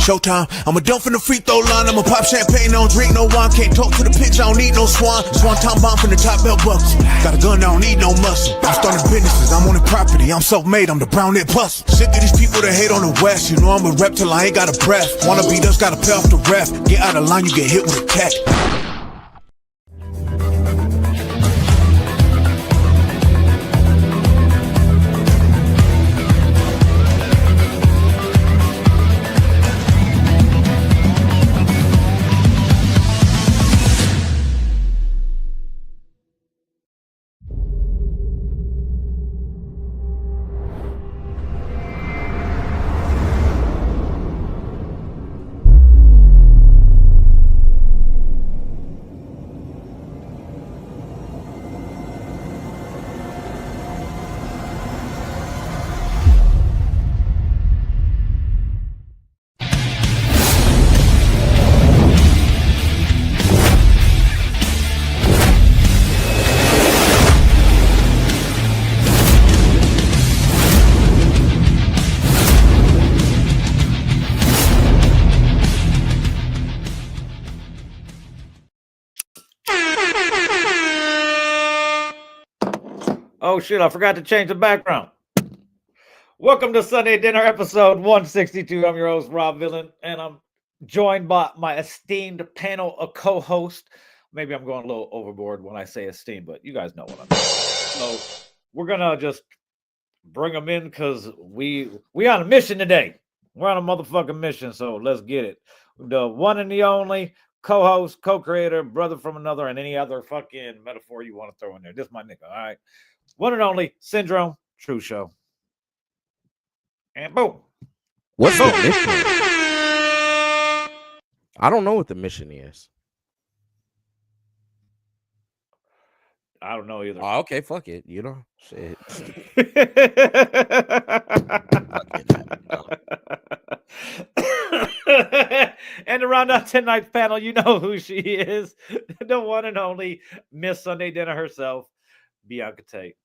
Showtime. I'm a dump from the free throw line. I'm a pop champagne, don't drink no wine. Can't talk to the pitch, I don't need no swan. Swan time bomb from the top belt buckles. Got a gun, I don't need no muscle. I'm starting businesses, I'm on the property. I'm self-made, I'm the brown net puzzle. Sick of these people that hate on the west. You know I'm a rep till I ain't got a breath. Wanna beat us, gotta pay off the ref. Get out of line, you get hit with a cat. Oh shit, I forgot to change the background. Welcome to Sunday Dinner episode 162. I'm your host, Rob Vill, and I'm joined by my esteemed panel of co-hosts. Maybe I'm going a little overboard when I say esteemed, but you guys know what I mean. So we're gonna just bring them in because we on a mission today. We're on a motherfucking mission, so let's get it. The one and the only co-host, co-creator, brother from another, and any other fucking metaphor you want to throw in there. This is my nigga, all right? One and only Syndrome, True Show. And boom. What's the mission? I don't know what the mission is. I don't know either. Oh, okay, fuck it. You know, shit. And to round out tonight's panel, you know who she is. The one and only Miss Sunday Dinner herself, Bianca Tate.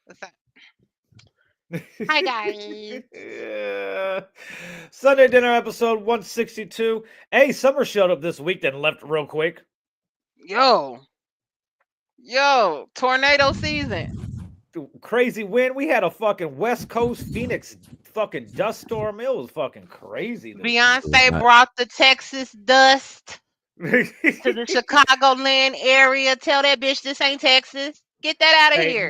What's up? Hi, guys. Yeah. Sunday Dinner episode 162. Hey, Summer showed up this week and left real quick. Yo, tornado season. Crazy wind. We had a fucking West Coast Phoenix fucking dust storm. It was fucking crazy. Beyonce brought the Texas dust to the Chicagoland area. Tell that bitch this ain't Texas. Get that out of here.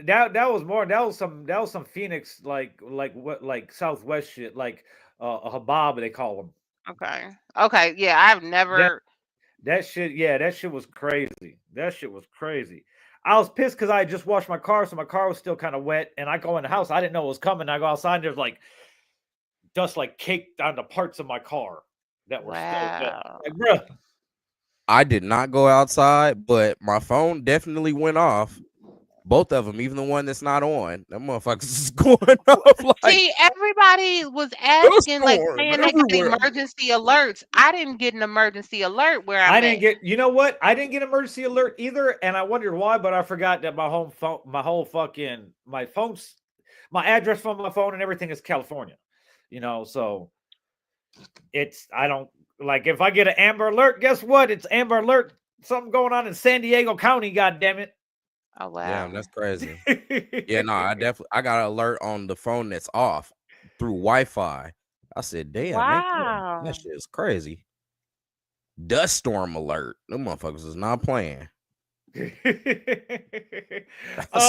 Now that was more. That was some Phoenix like Southwest shit, like a habab they call them. Okay. Yeah, I've never. That shit. Yeah, that shit was crazy. I was pissed because I just washed my car, so my car was still kind of wet. And I go in the house, I didn't know it was coming. I go outside, and there's like dust like caked on the parts of my car that were still wet. Like, bruh. I did not go outside, but my phone definitely went off. Both of them, even the one that's not on. That motherfuckers is going off. Like, see, everybody was asking, like, saying they got emergency alerts. I didn't get an emergency alert where I didn't get. You know what? I didn't get an emergency alert either, and I wondered why. But I forgot that my address from my phone and everything is California. You know, so I don't. Like, if I get an Amber Alert, guess what? It's Amber Alert. Something going on in San Diego County, goddammit. Oh, wow. Damn, that's crazy. Yeah, no, I got an alert on the phone that's off through Wi-Fi. I said, damn, wow. that shit is crazy. Dust storm alert. Them motherfuckers is not playing. I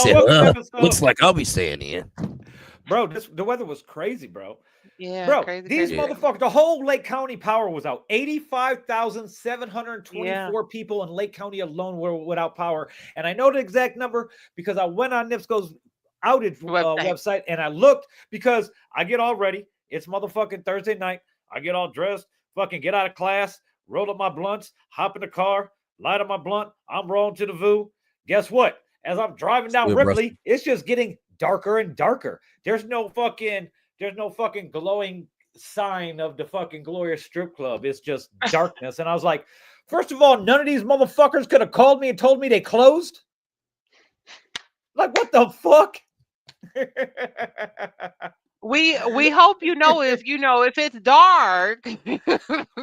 said, looks like I'll be staying in. Bro, the weather was crazy, bro. Yeah, bro, crazy. Motherfuckers, the whole Lake County power was out. 85,724 people in Lake County alone were without power. And I know the exact number because I went on NIPSCO's outage website and I looked because I get all ready. It's motherfucking Thursday night. I get all dressed, fucking get out of class, roll up my blunts, hop in the car, light up my blunt. I'm rolling to the VU. Guess what? As I'm driving down Ripley, it's just getting darker and darker. There's no fucking glowing sign of the fucking glorious strip club. It's just darkness. And I was like, first of all, none of these motherfuckers could have called me and told me they closed. Like, what the fuck? We hope if if it's dark,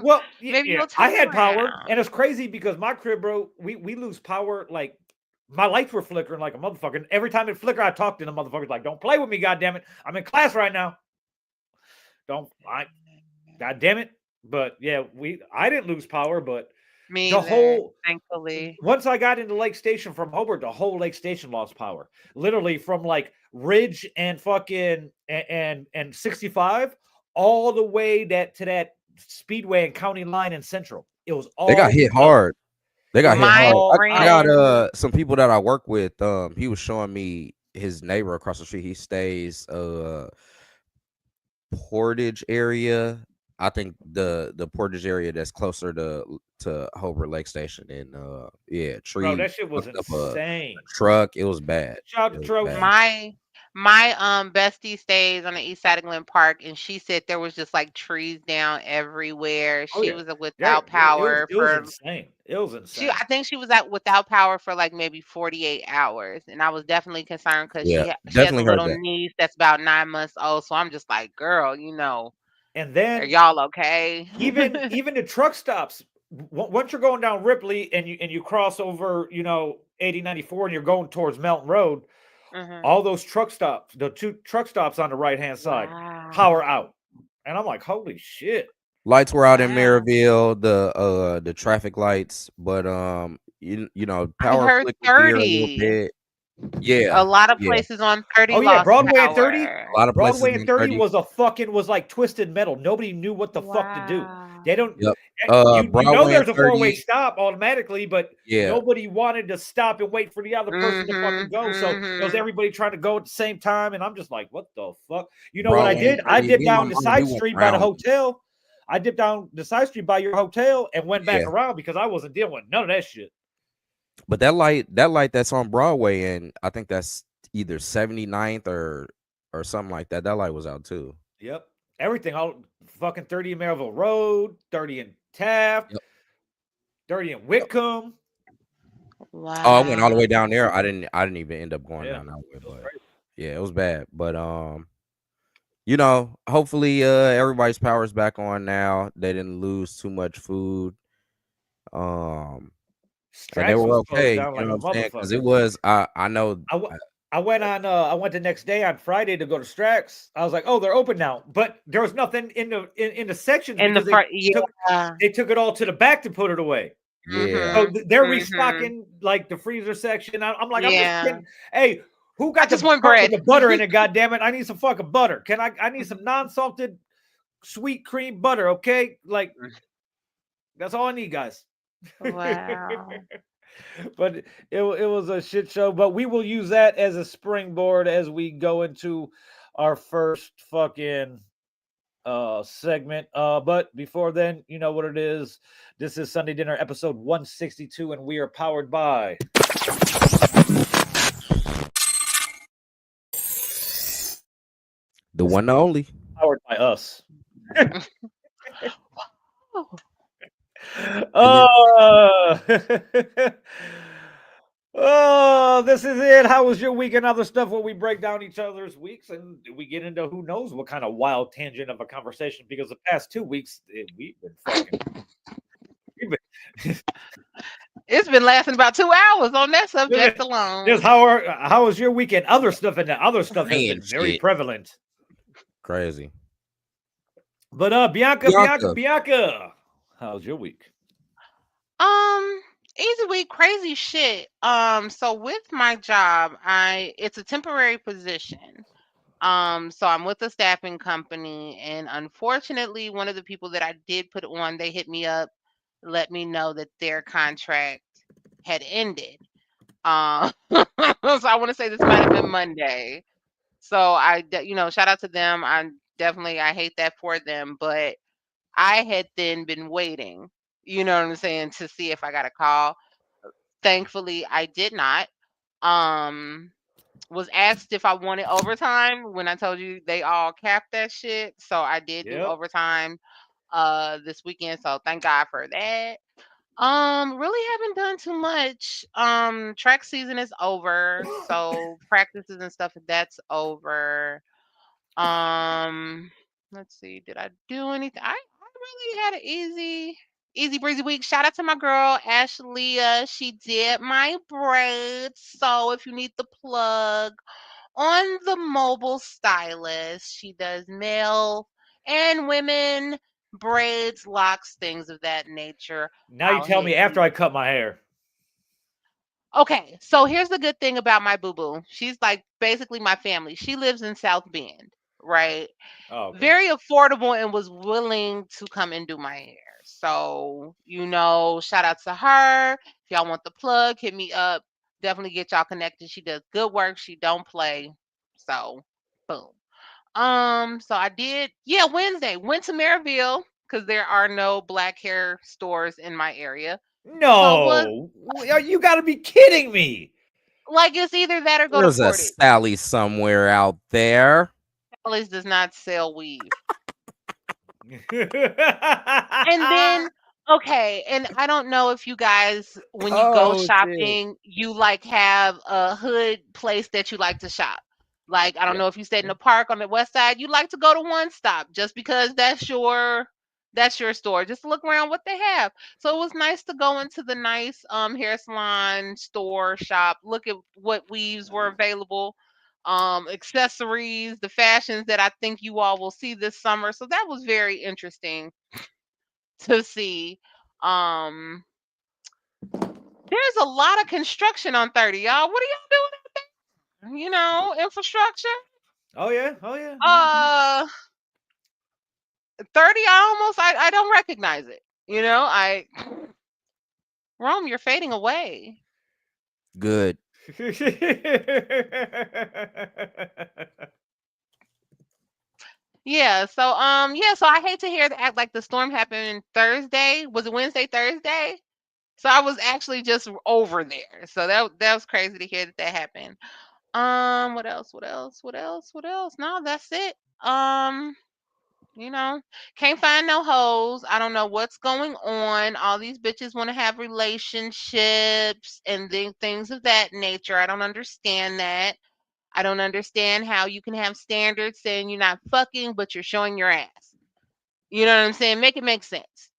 Well, maybe yeah, you'll I turn had power, around. and it's crazy because my crib, bro, we lose power. Like my lights were flickering like a motherfucker. And every time it flickered, I talked to the motherfuckers like, "Don't play with me, goddammit. I'm in class right now. God damn it." But yeah, I didn't lose power, but Me the either, whole thankfully. once I got into Lake Station from Hobart, the whole Lake Station lost power. Literally from like Ridge and fucking and 65 all the way to that Speedway and County Line in Central. It was They got all hit out. hard. They It got was hit My hard. all I out. got friend, some people that I work with. He was showing me his neighbor across the street. He stays Portage area. I think the Portage area that's closer to Hobart Lake Station, and yeah, Bro, tree that shit was fucked up a insane. truck. It was bad. Shout out It to was bad. Trophy. my bestie stays on the east side of Glen Park, and she said there was just like trees down everywhere. Oh She yeah. was without It was power for insane. It was she. insane. I think she was without power for like maybe 48 hours, and I was definitely concerned because Yeah, she has a definitely heard little that. niece that's about 9 months old. So I'm just like, girl, And are then y'all okay? even the truck stops once you're going down Ripley and you cross over 8094 and you're going towards Mountain Road, Hmm. all those truck stops, the two truck stops on the right hand side, power Wow. out, and I'm like, holy shit. Lights were out in Wow. Maryville, the traffic lights, but I power heard flickered here a little 30. bit. Yeah, A lot of yeah. places on 30 Oh yeah, lost Broadway and 30. power. A lot of places Broadway and on 30 30. was like twisted metal. Nobody knew what the fuck to do. They Wow. don't Yep. you know Broadway and there's a four-way 30. stop automatically, but Yeah. nobody wanted to stop and wait for the other person to fucking Mhm. go. So it was Mhm. everybody trying to go at the same time, and I'm just like, what the fuck? You know what I Broadway and did? I 30. dipped Me and my down the mom, we side went street by the around. hotel. I dipped down the side street by your hotel and went back Yeah. around because I wasn't dealing with none of that shit. But that light that's on Broadway, and I think that's either 79th or something like that. That light was out too. Yep. Everything, all fucking 30 in Maryville Road, 30 in Taft, Yep. 30 in Whitcomb. Oh, I went all the Wow. way down there. I didn't even end up going Yeah, down that way, it was but crazy. yeah, it was bad. But hopefully everybody's power is back on now. They didn't lose too much food. Um and they Strax were was closed okay, down you like know a what I'm saying? Because it motherfucker. was I know I, w- I went the next day on Friday to go to Strax. I was like, oh, they're open now, but there was nothing in the sections In the because front, took yeah. they took it all to the back to put it away. yeah. So Mhm. they're Mhm. restocking like the freezer section. I'm like, I'm just Yeah. getting. Hey, who I got just the want cart with bread. the butter in it? God damn it! I need some fucking butter. I need some non-salted sweet cream butter? Okay, like that's all I need, guys. Wow. But it was a shit show. But we will use that as a springboard as we go into our first fucking segment. But before then, you know what it is. This is Sunday Dinner episode 162, and we are powered by The one and only. powered by us. Oh, Opinions. Uh, oh, this is it. How was your week and other stuff where we break down each other's weeks and we get into who knows what kind of wild tangent of a conversation because the past 2 weeks we've been fucking we've been it's been lasting about 2 hours on that subject just alone. how was your weekend? Other stuff and the other stuff has Man, been very shit. prevalent. Crazy. But Bianca. Bianca, how's your week? Easy week, crazy shit. So with my job, it's a temporary position. So I'm with a staffing company, and unfortunately, one of the people that I did put on, they hit me up, let me know that their contract had ended. So I want to say this might have been Monday. So shout out to them. I hate that for them, but I had then been waiting, you know what I'm saying, to see if I got a call. Thankfully, I did not. Um, was asked if I wanted overtime when I told you they all capped that shit. So I did do Yep. overtime this weekend. So thank God for that. Really haven't done too much. Track season is over, so practices and stuff that's over. Um, let's see, did I do anything? I really had an easy breezy week. Shout out to my girl Ashley. She did my braids. So if you need the plug on the mobile stylist, she does male and women braids, locks, things of that nature. Now you I'll tell hit me after you. I cut my hair. Okay, so here's the good thing about my boo boo. She's like basically my family. She lives in South Bend, right? Oh, okay. Very affordable and was willing to come and do my hair. So, shout out to her. If y'all want the plug, hit me up. Definitely get y'all connected. She does good work. She don't play. So, boom. So I did, yeah, Wednesday. Went to Maryville because there are no black hair stores in my area. So it was No, you got to be kidding me. like it's either that or go to There's a Portage. Sally somewhere out there. Sally's does not sell weave. And And then okay, and I don't know if you guys when you go Oh shit. shopping, you like have a hood place that you like to shop. Like I don't Yeah. know if you stayed in the park on the west side, you like to go to One Stop just because that's your store. Just look around what they have. So it was nice to go into the nice hair salon store shop, look at what weaves were available, accessories, the fashions that I think you all will see this summer. So that was very interesting to see. Um, there's a lot of construction on 30, y'all. What are y'all doing? Infrastructure. Oh yeah. Oh yeah. Uh, 30. I don't recognize it. Rome, you're fading away. Good. Yeah. So I hate to hear that like the storm happened Thursday. Was it Wednesday, Thursday? So I was actually just over there. So that was crazy to hear that happened. What else? What else? What else? What else? No, that's it. You know, can't find no hoes. I don't know what's going on. All these bitches want to have relationships and then things of that nature. I don't understand that. I don't understand how you can have standards saying you're not fucking, but you're showing your ass. You know what I'm saying? Make it make sense.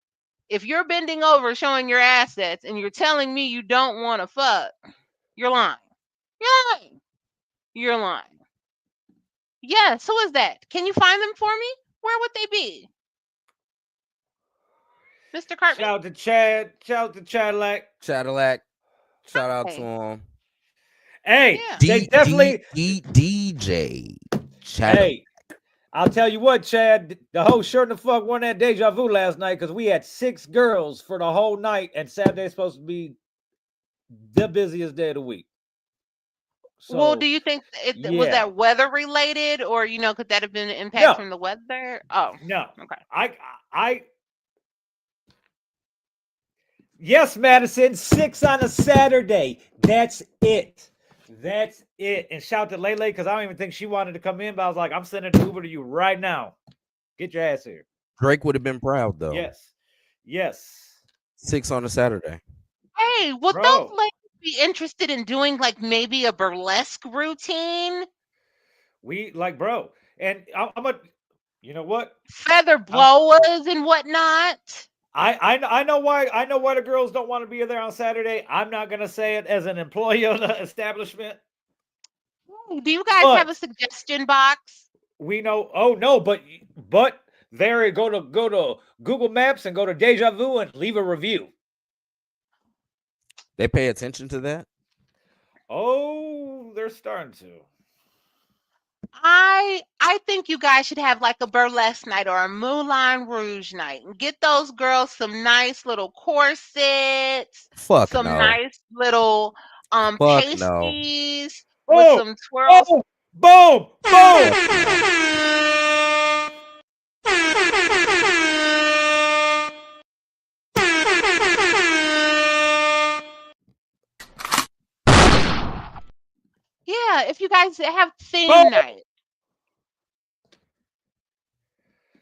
If you're bending over showing your assets and you're telling me you don't want to fuck, you're lying. You're lying. You're lying. Yes, who is that? Can you find them for me? Where would they be? Mr. Cartman? Shout out to Chad. Shout out to Chadlack. Cadillac. Shout out to Hey, him. Hey, yeah. they definitely. DJ. Cadillac. Hey, I'll tell you what, Chad. The whole sure the fuck won that deja vu last night because we had 6 girls for the whole night, and Saturday's supposed to be the busiest day of the week. Well, do So you think it was yeah, that weather related, or could that have been an impact no, from the weather? Oh, no, okay. I yes, Madison, 6 on a Saturday. That's it. That's it. And shout to Lele because I don't even think she wanted to come in, but I was like, I'm sending an Uber to you right now. Get your ass here. Drake would have been proud though. Yes. Yes. 6 on a Saturday. Hey, would those Bro. ladies be interested in doing like maybe a burlesque routine? We like, bro. And I'm a you know what? Feather I'm blowers and whatnot? I know why the girls don't want to be there on Saturday. I'm not gonna say it as an employee of the establishment, Ooh, do you guys have but a suggestion box? we know. Oh no, but there go to Google Maps and go to Deja Vu and leave a review. They pay attention to that. Oh, they're starting to. I think you guys should have like a burlesque night or a Moulin Rouge night and get those girls some nice little corsets, Fuck some no. nice little Fuck no. pasties with Oh, some twirls. oh, boom, boom. Fuck no. Yeah, if you guys have Boom. theme night.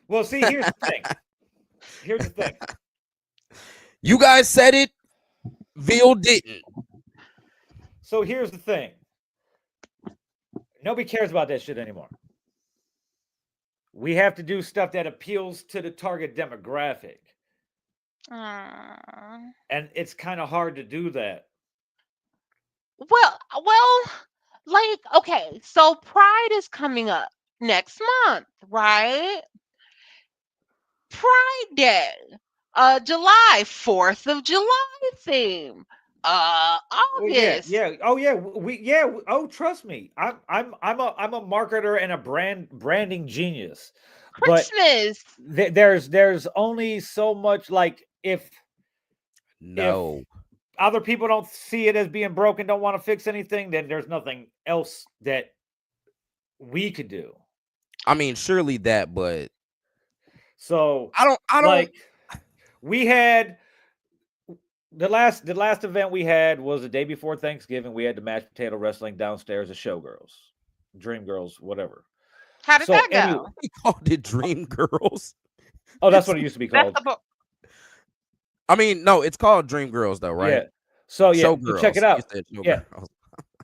Well, see, here's the thing. Here's the thing. You guys said it. Vill didn't. So here's the thing. Nobody cares about that shit anymore. We have to do stuff that appeals to the target demographic. And it's kind of hard to do that. Well, like, okay, so Pride is coming up next month, right? Pride Day, July 4th of July theme, Well, yeah, August, yeah. Oh, yeah. Oh, trust me. I'm a marketer and a branding genius. But Christmas. there's only so much, like, if No. other people don't see it as being broken, don't want to fix anything, then there's nothing else that we could do. I mean, surely that, but So I don't like, we had the last event we had was the day before Thanksgiving. We had the mashed potato wrestling downstairs at Showgirls, Dream Girls, whatever. How did So that go? anyway, we called it Dream Girls. oh, that's what it used to be That's called. the book. I mean, no, it's called Dream Girls though, right? Yeah. So yeah, Showgirls. check it out. You said Yeah. Showgirls.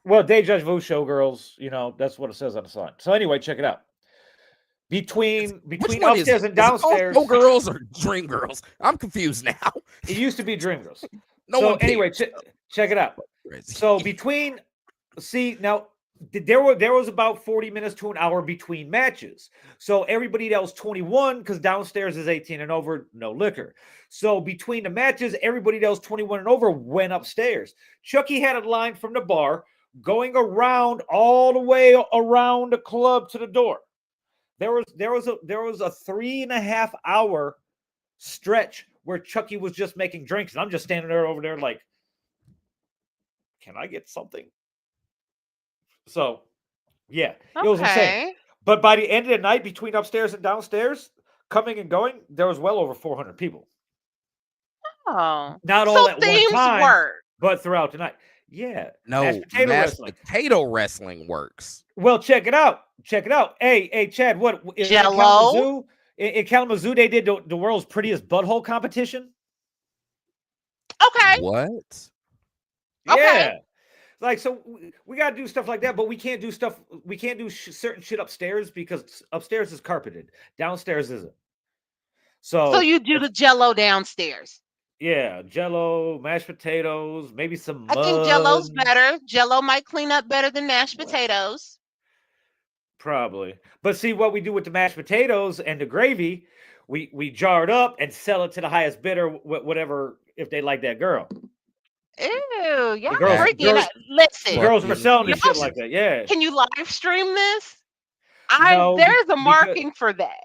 Well, Deja Vu Showgirls, that's what it says on the sign. So anyway, check it out. Between upstairs and downstairs, Showgirls or Dream Girls? I'm confused now. it used to be Dream Girls. No So one cares. anyway, check it out. Crazy. So now there was about 40 minutes to an hour between matches. So everybody that was 21, because downstairs is 18 and over, no liquor. So between the matches, everybody that was 21 and over went upstairs. Chucky had a line from the bar going around all the way around the club to the door. There was a 3.5 hour stretch where Chucky was just making drinks, and I'm just standing there over there like, can I get something? So, yeah, it was insane. Okay. But by the end of the night, between upstairs and downstairs, coming and going, there was well over 400 people. Oh. Not So all at one themes time, work. but throughout the night. Yeah. No, mashed potato wrestling works. Well, check it out. Hey, Chad, what in Jell-O? Kalamazoo? In Kalamazoo, they did the world's prettiest butthole competition. Okay. What? Okay. Yeah. Like, so we got to do stuff like that, but we can't do stuff. We can't do certain shit upstairs because upstairs is carpeted. Downstairs isn't. So you do the Jell-O downstairs. Yeah, Jell-O, mashed potatoes, maybe some mud. I think Jell-O's better. Jell-O might clean up better than mashed potatoes. Probably. But see, what we do with the mashed potatoes and the gravy, we jar it up and sell it to the highest bidder, whatever, if they like that girl. Ew, y'all girls- freaking girls- out. Listen, Girls were selling this Y'all shit like that. Yeah. can you live stream this? No, There's a because- marking for that.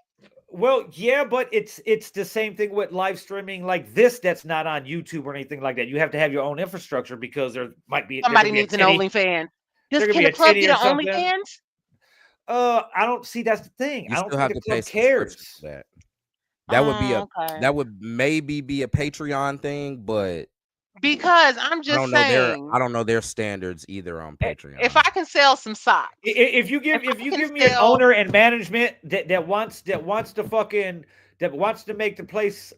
Well, yeah, but it's the same thing with live streaming like this. That's not on YouTube or anything like that. You have to have your own infrastructure because there might be Somebody needs an OnlyFans. There could Can be the a club titty get or an something. OnlyFans? I don't see that's the thing. You I don't still have think to the pay club cares. subscription for that. That would be Okay. that would maybe be a Patreon thing, but Because I'm I just don't know saying, I don't know their standards either on Patreon. if I can sell some socks, If you give If I can me an sell- owner and management that wants to make the place,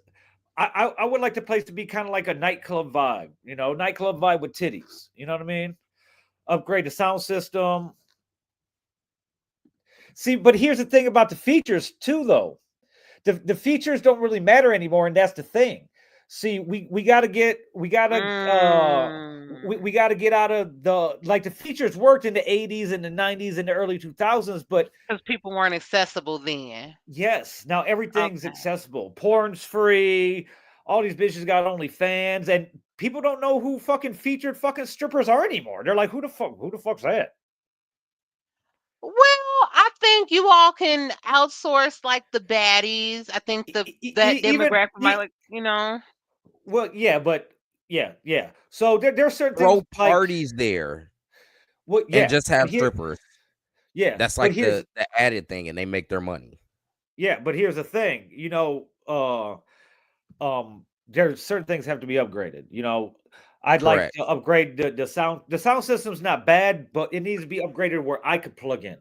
I would like the place to be kind of like a nightclub vibe, nightclub vibe with titties. You know what I mean? Upgrade the sound system. See, but here's the thing about the features too, though. The features don't really matter anymore, and that's the thing. See, we gotta get we gotta get out of the features worked in the 80s and the 90s and the early 2000s, but because people weren't accessible then. yes, now everything's Okay. accessible. Porn's free. All these bitches got OnlyFans, and people don't know who fucking featured fucking strippers are anymore. They're like, who the fuck's that? Well, I think you all can outsource like the baddies. I think that even- demographic might like, Well, yeah, but yeah. So there's certain Throw things like, parties there well, yeah, and just have but here- strippers. Yeah, That's but like here's- the added thing, and they make their money. Yeah, but here's the thing, there's certain things have to be upgraded. I'd like Correct. to upgrade the sound. The sound system's not bad, but it needs to be upgraded where I could plug in.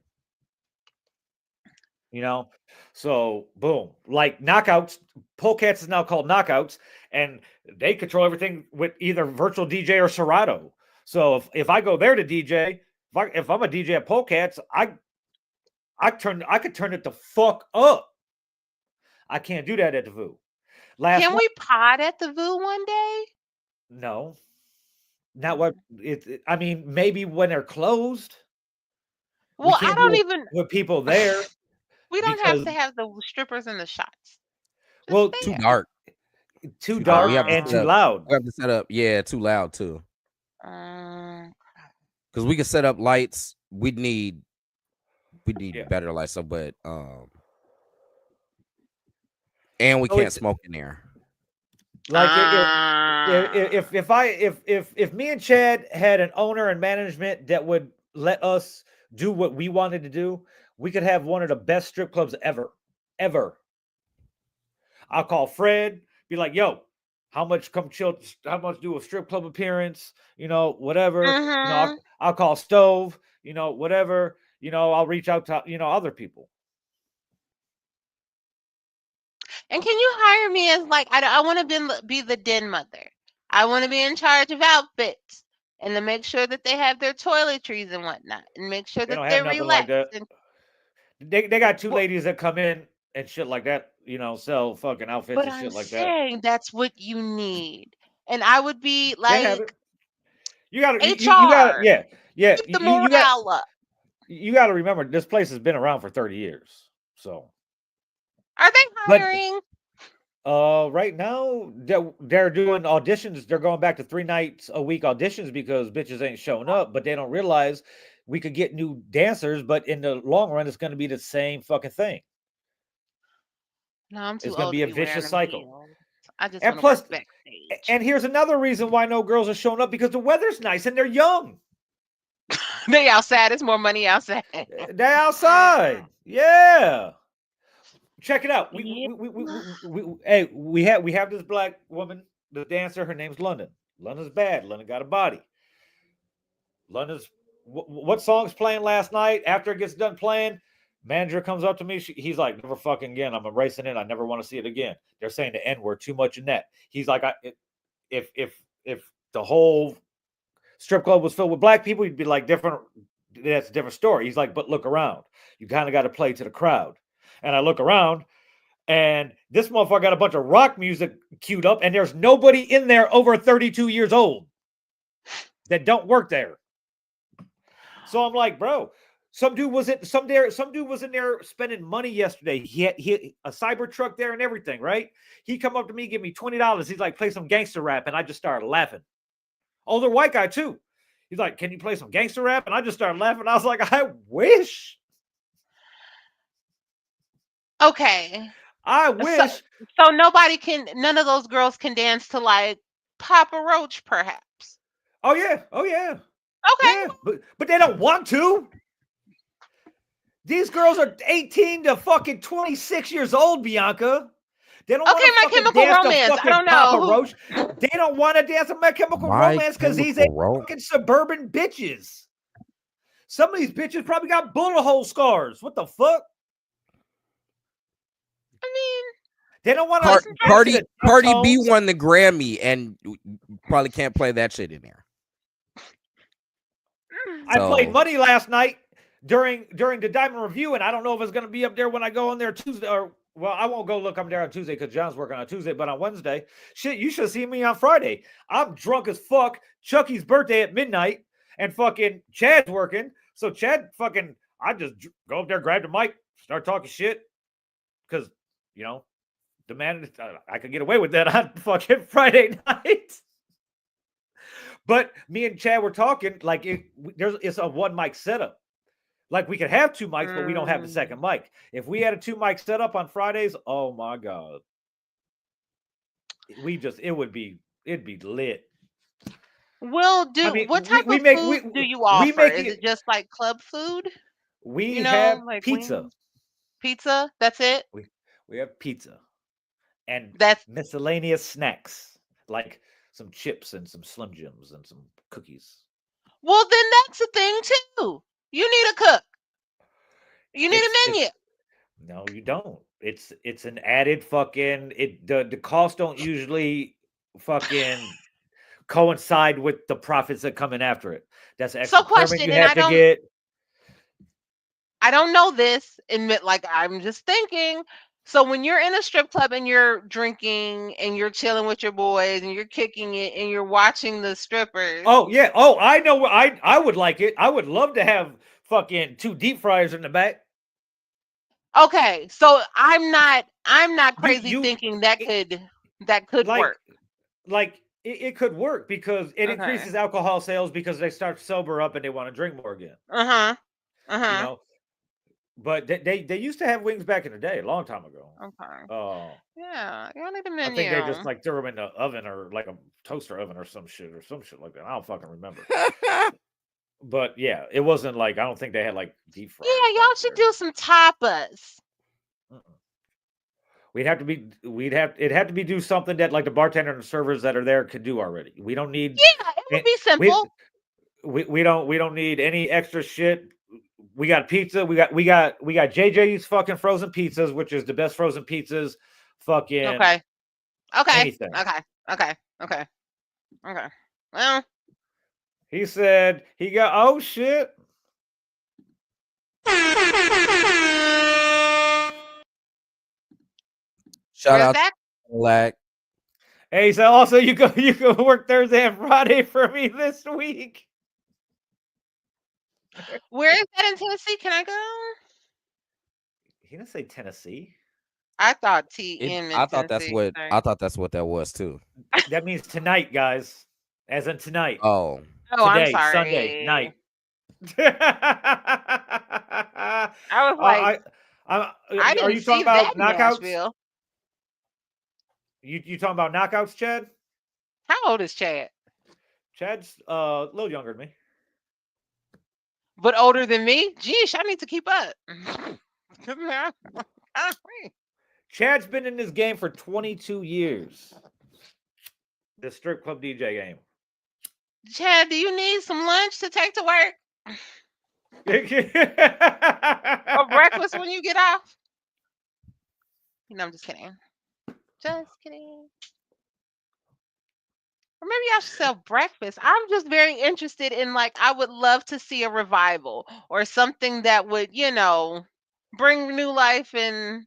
You know, so boom, like knockouts. Polecats is now called knockouts, and they control everything with either virtual DJ or Serato. So if I go there to DJ, if I'm a DJ at Polecats, I could turn it the fuck up. I can't do that at the VU. Can we pod at the VU one day? No, not what I mean, maybe when they're closed. Well, I don't even with people there. We don't have to have the strippers and the shots. Well, too dark. Too dark and too loud. We have to set up, too loud too. Because we can set up lights. We need better lights, but and we can't smoke in there. Like if me and Chad had an owner and management that would let us do what we wanted to do, we could have one of the best strip clubs ever. I'll call Fred, be like, yo, how much do a strip club appearance? Whatever. I'll call Stove, whatever. I'll reach out to other people. And can you hire me as I want to be the den mother. I want to be in charge of outfits and to make sure that they have their toiletries and whatnot, and make sure that they're relaxed. Like that. They got two ladies that come in and shit like that, sell fucking outfits and shit like that. But I'm saying that's what you need, and I would be like, you got HR. You got keep the morale up. You got to remember, this place has been around for 30 years, so. Are they hiring? Right now they're doing auditions. They're going back to 3 nights a week auditions because bitches ain't showing up. But they don't realize we could get new dancers, but in the long run, it's going to be the same fucking thing. No, I'm too It's going to be a vicious cycle. Heels. I just and plus, backstage. And here's another reason why no girls are showing up, because the weather's nice and they're young. They outside. It's more money outside. They're outside. Yeah. Check it out. We have this black woman, the dancer. Her name's London. London's bad. London got a body. London's what song's playing last night? After it gets done playing, manager comes up to me. He's like, "Never fucking again. I'm erasing it. I never want to see it again." They're saying the N-word too much in that. He's like, if the whole strip club was filled with black people, you'd be like, different. That's a different story. He's like, but look around. You kind of got to play to the crowd. And I look around, and this motherfucker got a bunch of rock music queued up, and there's nobody in there over 32 years old that don't work there. So I'm like, bro, some dude was in there spending money yesterday. He had a cyber truck there and everything, right? He come up to me, give me $20. He's like, play some gangster rap, and I just started laughing. Older white guy too. He's like, can you play some gangster rap? And I just started laughing. I was like, I wish. Okay. I wish. So none of those girls can dance to like Papa Roach, perhaps. Oh yeah. Okay. Yeah, but they don't want to. These girls are 18 to fucking 26 years old, Bianca. They don't want My Chemical Romance. I don't know. Roach. They don't want to dance to My Chemical Romance because these ain't fucking suburban bitches. Some of these bitches probably got bullet hole scars. What the fuck? I mean, they don't want to. Cardi B won the Grammy, and probably can't play that shit in there. I played Money last night during the Diamond Review, and I don't know if it's going to be up there when I go on there Tuesday. Or well, I won't go look up there on Tuesday because John's working on Tuesday. But on Wednesday, shit, you should see me on Friday. I'm drunk as fuck. Chucky's birthday at midnight, and fucking Chad's working. So Chad fucking, I just go up there, grab the mic, start talking shit, because. The man, I could get away with that on fucking Friday night. But me and Chad were talking like it's a one mic setup. Like we could have 2 mics, but we don't have the second mic. If we had a 2 mic setup on Fridays, oh my God. It'd be lit. What type of food do you offer? Is it just like club food? We have like pizza. Wings? Pizza? That's it? We have pizza. And that's miscellaneous snacks, like some chips and some Slim Jims and some cookies. Well, then that's a thing too. You need a cook. You need a menu. No, you don't. It's an added fucking the costs don't usually fucking coincide with the profits that come in after it. That's an So extra permit question, you and have to get. I don't know this, and like I'm just thinking. So when you're in a strip club and you're drinking and you're chilling with your boys and you're kicking it and you're watching the strippers. Oh yeah. Oh, I know. I would like it. I would love to have fucking 2 deep fryers in the back. Okay, so I'm not crazy You thinking that it, could like work. it could work because it Okay. increases alcohol sales because they start to sober up and they want to drink more again. Uh-huh. You Uh-huh. know, but they used to have wings back in the day, a long time ago. Okay. Yeah, you need a I think they just menu. like threw them in the oven or like a toaster oven or some shit like that. I don't fucking remember. But yeah, it wasn't like I don't think they had like deep fryers Yeah, back y'all should there. do some tapas. Mm-mm. It'd have to be do something that like the bartender and the servers that are there could do already. We don't need Yeah, it would be we simple. we don't need any extra shit. We got pizza. We got JJ's fucking frozen pizzas, which is the best frozen pizzas. Fucking Okay. Okay. anything. Okay. Okay. Okay. Okay. Well, He said he got oh shit. Shout where's out that? to Lack. Hey, so also you go work Thursday and Friday for me this week. Where is that in Tennessee? Can I go? He didn't say Tennessee. I thought TM in I thought Tennessee. Sorry. that's what that was too. That means tonight, guys. As in tonight. Oh, Oh, I'm Today, sorry. Sunday night. I was like, I I are didn't you see talking about that in knockouts? Nashville. You talking about knockouts, Chad? How old is Chad? Chad's a little younger than me. But older than me? Geesh, I need to keep up. Chad's been in this game for 22 years. The strip club DJ game. Chad, do you need some lunch to take to work? Or breakfast when you get off? No, I'm just kidding. Just kidding. Or maybe I should sell breakfast. I'm just very interested in like I would love to see a revival or something that would, bring new life and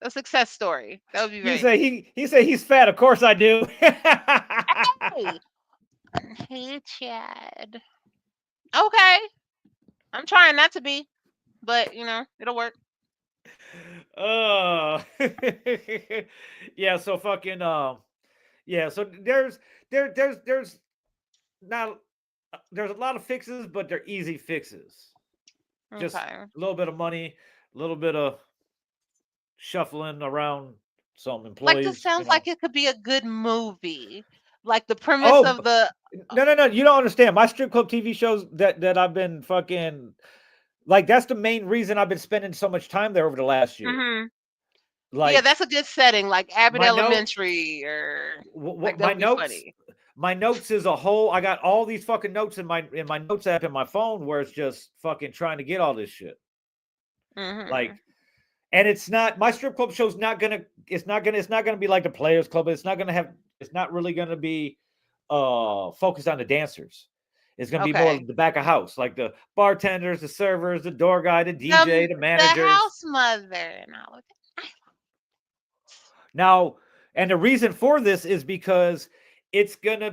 a success story. That would be You very say he say he's fat. Of course I do. Hey. Hey, Chad. Okay. I'm trying not to be, but it'll work. Yeah, so fucking yeah, so there's not there's a lot of fixes, but they're easy fixes. Just Okay. a little bit of money, a little bit of shuffling around some Like employees, this sounds like it could be a good movie. Like the premise Oh, of the no, you don't understand. My strip club TV shows that I've been fucking like that's the main reason I've been spending so much time there over the last year. Yeah, Like that's a good setting, like Abbott my notes, Elementary, or like that would be funny. my notes is a whole. I got all these fucking notes in my notes app in my phone where it's just fucking trying to get all this shit. Like, and it's not my strip club show's not gonna. It's not gonna be like the Players Club. It's not gonna have. It's not really gonna be focused on the dancers. It's gonna be more the back of house, like the bartenders, the servers, the door guy, the DJ, the managers, the house mother, and all of that. Now, and the reason for this is because it's gonna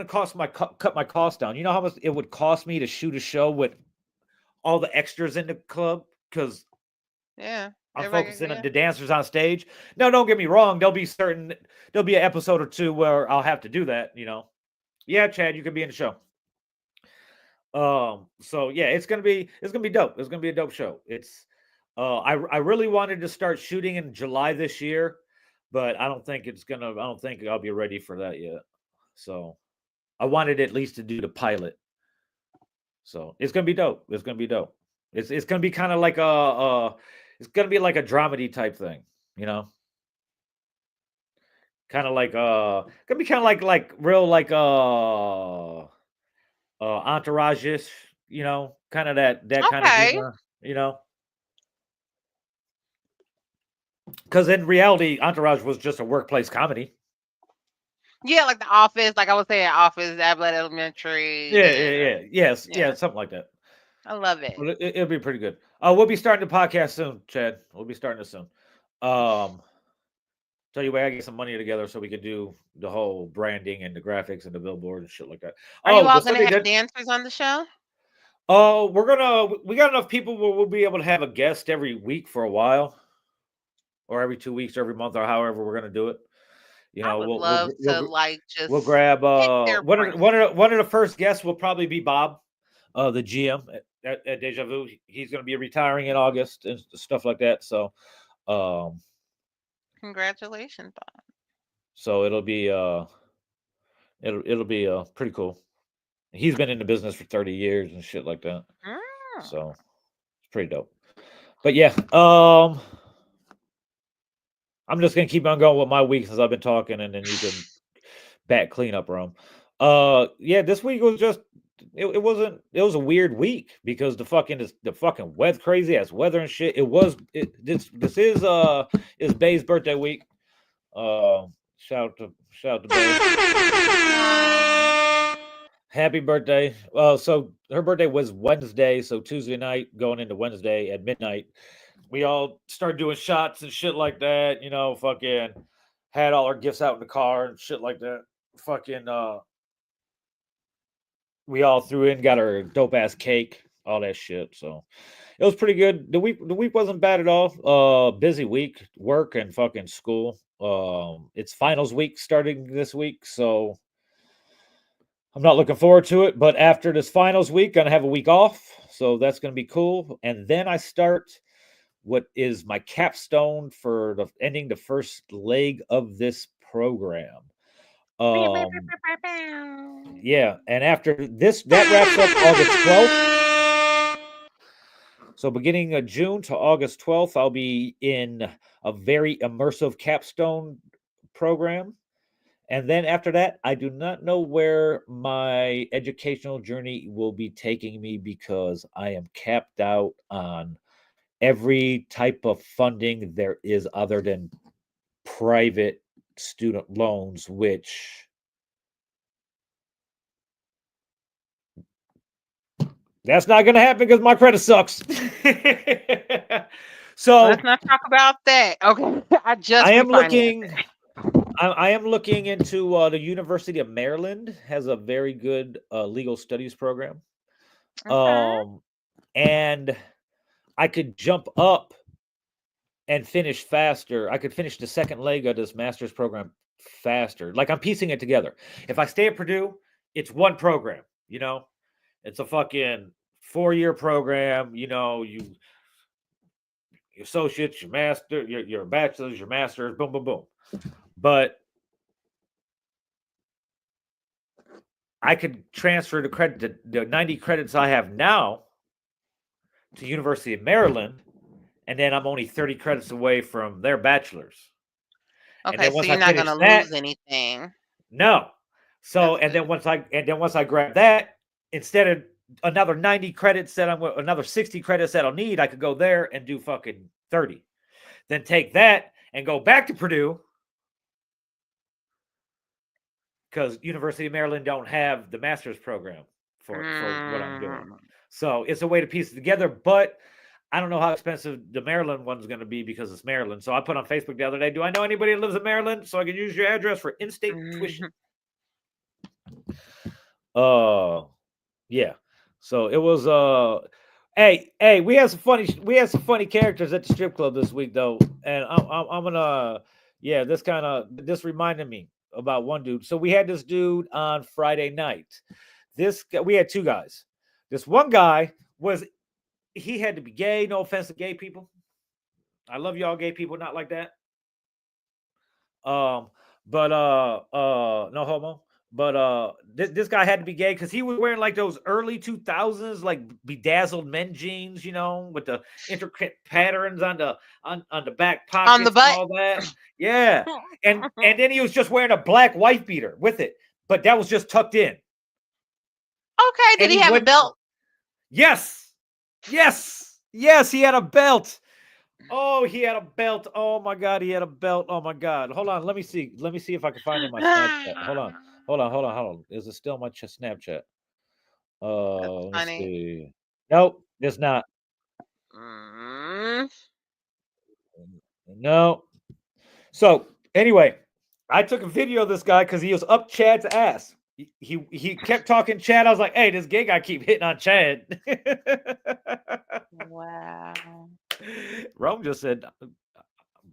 cost cut my cost down. You know how much it would cost me to shoot a show with all the extras in the club because I'm focusing on the dancers on stage. No, don't get me wrong. There'll be an episode or two where I'll have to do that. Yeah, Chad, you could be in the show. So yeah, it's gonna be dope. It's gonna be a dope show. It's I really wanted to start shooting in July this year, but I don't think I'll be ready for that yet. So I wanted at least to do the pilot. So it's gonna be dope. It's gonna be dope. It's gonna be kind of like it's gonna be like a dramedy type thing, kind of like gonna be kind of like real like entourage-ish, kind of that kind of humor. you know. Because in reality, Entourage was just a workplace comedy. Yeah, like The Office. Like I was saying, Office, Abilene Elementary. Yes, Yeah. something like that. I love it. Well, it'll be pretty good. We'll be starting the podcast soon, Chad. We'll be starting it soon. Tell you what, I get some money together so we can do the whole branding and the graphics and the billboard and shit like that. Are you The all going to Sunday have dancers on the show? we got enough people where we'll be able to have a guest every week for a while, or every 2 weeks, or every month, or however we're gonna do it. You I know, would love to like just we'll grab pick their one brain. of the first guests will probably be Bob, the GM at Deja Vu. He's gonna be retiring in August and stuff like that. So, Congratulations, Bob. so it'll be pretty cool. He's been in the business for 30 years and shit like that. So it's pretty dope. But yeah, I'm just gonna keep on going with my week since I've been talking, and then you can back clean up, Rome. Yeah, this week was just it was a weird week because the fucking weather, crazy ass weather and shit. This is Bay's birthday week. Shout out to Bay. Happy birthday. So her birthday was Wednesday, so Tuesday night going into Wednesday at midnight. We all started doing shots and shit like that, you know, fucking had all our gifts out in the car and shit like that. Fucking we all threw in, got our dope ass cake, all that shit. So it was pretty good. The week wasn't bad at all. Busy week, work and fucking school. It's finals week starting this week, so I'm not looking forward to it, but after this finals week, gonna have a week off, so that's gonna be cool. And then I start what is my capstone for ending the first leg of this program. Yeah, and after this, that wraps up August 12th. So beginning of June to August 12th, I'll be in a very immersive capstone program. And then after that, I do not know where my educational journey will be taking me because I am capped out on every type of funding there is other than private student loans, which that's not going to happen because my credit sucks. So let's not talk about that. Okay, I am looking into the University of Maryland has a very good legal studies program. And I could jump up and finish faster. I could finish the second leg of this master's program faster. Like I'm piecing it together. If I stay at Purdue, it's one program, you know? It's a fucking 4-year program, you know, your associates, your master, your bachelor's, your master's, boom, boom, boom. But I could transfer the 90 credits I have now to University of Maryland, and then I'm only 30 credits away from their bachelor's. Okay, so you're not gonna lose anything. No. So and then once I grab that, instead of another 90 credits another 60 credits that I'll need, I could go there and do fucking 30. Then take that and go back to Purdue. Because University of Maryland don't have the master's program for what I'm doing. So it's a way to piece it together, but I don't know how expensive the Maryland one's going to be because it's Maryland. So I put on Facebook the other day, do I know anybody that lives in Maryland so I can use your address for in-state tuition? Yeah. So it was hey, we had some funny characters at the strip club this week though. And I'm gonna this reminded me about one dude. So we had this dude on Friday night. We had two guys. This one guy he had to be gay. No offense to gay people. I love y'all gay people, not like that. No homo. But this guy had to be gay because he was wearing like those early 2000s like bedazzled men jeans, you know, with the intricate patterns on the back pockets on the butt. And all that. Yeah. and then he was just wearing a black wife beater with it, but that was just tucked in. Okay. Did he have a belt? Yes. Yes, he had a belt. Oh, he had a belt. Oh my god, he had a belt. Oh my god. Hold on, let me see. Let me see if I can find it in my Snapchat. Hold on. Hold on. Is it still my Snapchat? That's Let me funny. see. Nope, it's not. Mm. No. So anyway, I took a video of this guy because he was up Chad's ass. He kept talking Chad. I was like, hey, this gay guy keep hitting on Chad. Wow. Rome just said,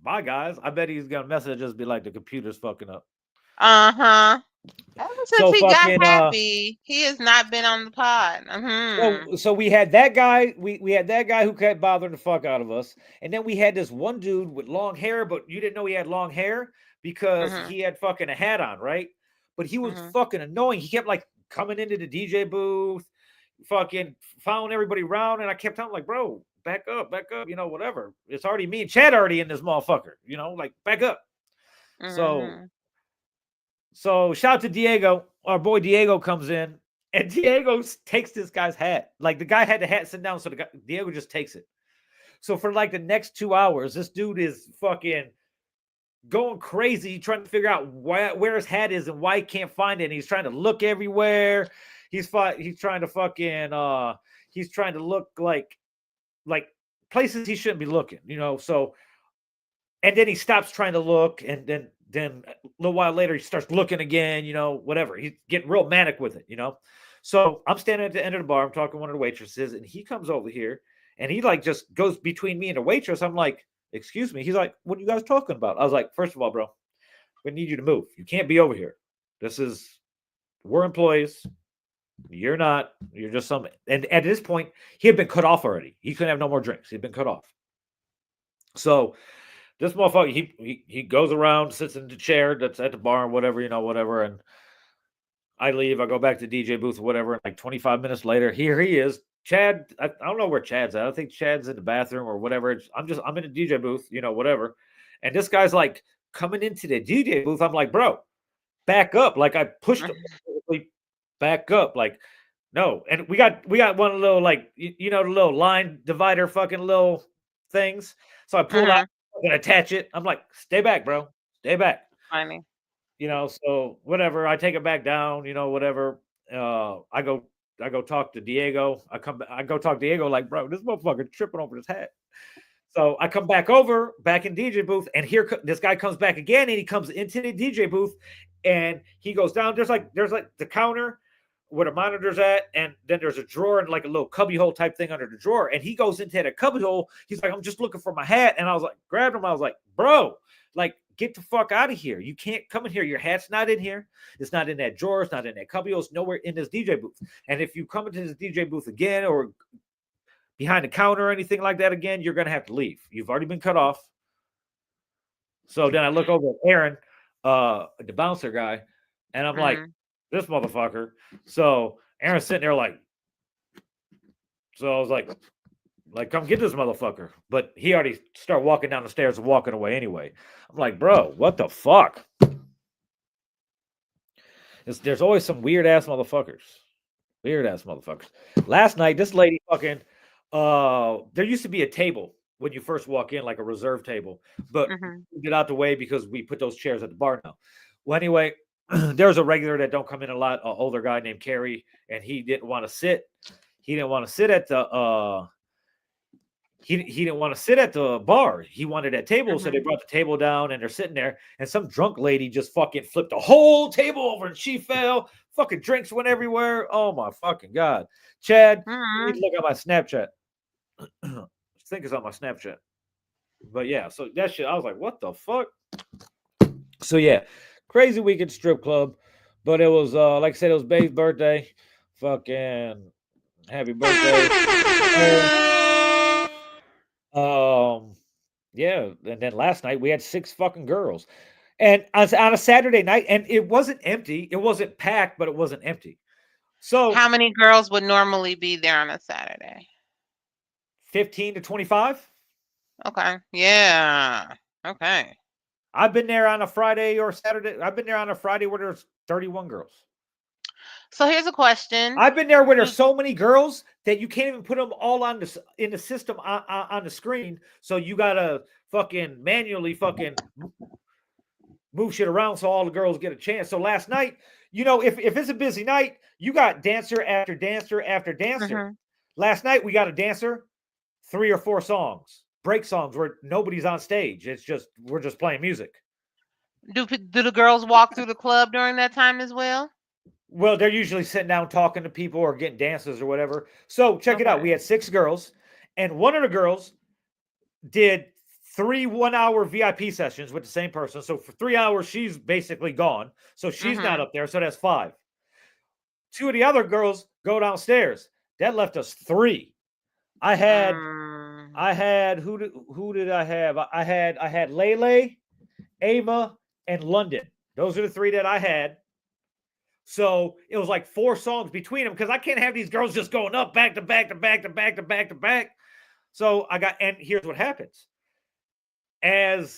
bye guys. I bet he's gonna message us be like the computer's fucking up. Uh-huh. Ever since So he got fucking happy, he has not been on the pod. so we had that guy, we had that guy who kept bothering the fuck out of us. And then we had this one dude with long hair, but you didn't know he had long hair because Mhm. he had fucking a hat on, right? But he was Mhm. fucking annoying. He kept like coming into the DJ booth, fucking following everybody around, and I kept telling him, like, bro, back up, whatever. It's already me and Chad already in this motherfucker, like back up. So Mhm. so shout out to Diego. Our boy Diego comes in, and Diego takes this guy's hat. Like the guy had the hat sit down, so Diego just takes it. So for like the next 2 hours, this dude is fucking going crazy, trying to figure out where his hat is and why he can't find it. And he's trying to look everywhere. He's trying to fucking he's trying to look like places he shouldn't be looking, So and then he stops trying to look, and then a little while later he starts looking again, whatever. He's getting real manic with it. So I'm standing at the end of the bar, I'm talking to one of the waitresses, and he comes over here and he like just goes between me and the waitress. I'm like, excuse me. He's like, what are you guys talking about? I was like, first of all, bro, we need you to move. You can't be over here. We're employees. You're not. You're just some. And at this point, he had been cut off already. He couldn't have no more drinks. He'd been cut off. So this motherfucker, he goes around, sits in the chair that's at the bar, and whatever. And I leave. I go back to DJ booth or whatever. And like 25 minutes later, here he is. Chad, I don't know where Chad's at. I think Chad's in the bathroom or whatever. I'm in the DJ booth, whatever. And this guy's like coming into the DJ booth. I'm like, bro, back up. Like I pushed him back up. Like, no. And we got one little like the little line divider fucking little things. So I pulled out and attach it. I'm like, stay back, bro. Stay back. Funny. So whatever. I take it back down, whatever. I go talk to Diego. I go talk to Diego like, bro, this motherfucker tripping over his hat. So I come back in DJ booth, and here this guy comes back again, and he comes into the DJ booth, and he goes down. There's like the counter where the monitor's at, and then there's a drawer and like a little cubby hole type thing under the drawer. And he goes into that cubby hole. He's like, I'm just looking for my hat. And I was like, grabbed him. I was like, bro, like, get the fuck out of here. You can't come in here. Your hat's not in here. It's not in that drawer. It's not in that cubby hole. It's nowhere in this DJ booth. And if you come into this DJ booth again or behind the counter or anything like that again, you're going to have to leave. You've already been cut off. So then I look over at Aaron, the bouncer guy, and I'm like, this motherfucker. So Aaron's sitting there like, so I was like, come get this motherfucker. But he already started walking down the stairs and walking away anyway. I'm like, bro, what the fuck? There's always some weird ass motherfuckers. Weird ass motherfuckers. Last night, this lady fucking, there used to be a table when you first walk in, like a reserve table, but we get out the way because we put those chairs at the bar now. Well, anyway, there's a regular that don't come in a lot, an older guy named Kerry, and he didn't want to sit. He didn't want to sit at the he didn't want to sit at the bar. He wanted that table, so they brought the table down, and they're sitting there, and some drunk lady just fucking flipped the whole table over, and she fell. Fucking drinks went everywhere. Oh my fucking god, Chad, you need to look at my Snapchat. I think it's on my Snapchat. But yeah, so that shit, I was like, what the fuck? So yeah, crazy week at strip club, but it was like I said, it was Babe's birthday. Fucking happy birthday. Yeah, and then last night we had 6 fucking girls, and on a Saturday night, and it wasn't empty. It wasn't packed, but it wasn't empty. So how many girls would normally be there on a Saturday? 15 to 25. Okay. Yeah. Okay. I've been there on a Friday or Saturday. I've been there on a Friday where there's 31 girls. So here's a question. I've been there where there's so many girls that you can't even put them all on in the system on the screen. So you gotta fucking manually fucking move shit around so all the girls get a chance. So last night, if it's a busy night, you got dancer after dancer after dancer. Mhm. Last night we got a dancer, 3 or 4 songs, break songs where nobody's on stage. It's just we're just playing music. Do the girls walk through the club during that time as well? Well, they're usually sitting down talking to people or getting dances or whatever. So check it out. Okay. We had 6 girls, and one of the girls did 3 1-hour VIP sessions with the same person. So for 3 hours, she's basically gone. So she's not Mhm. up there. So that's 5. 2 of the other girls go downstairs. That left us 3. I had who did I have? I had Lele, Ava, and London. Those are the 3 that I had. So it was like 4 songs between them because I can't have these girls just going up back to back to back to back to back to back. So and here's what happens. Yep,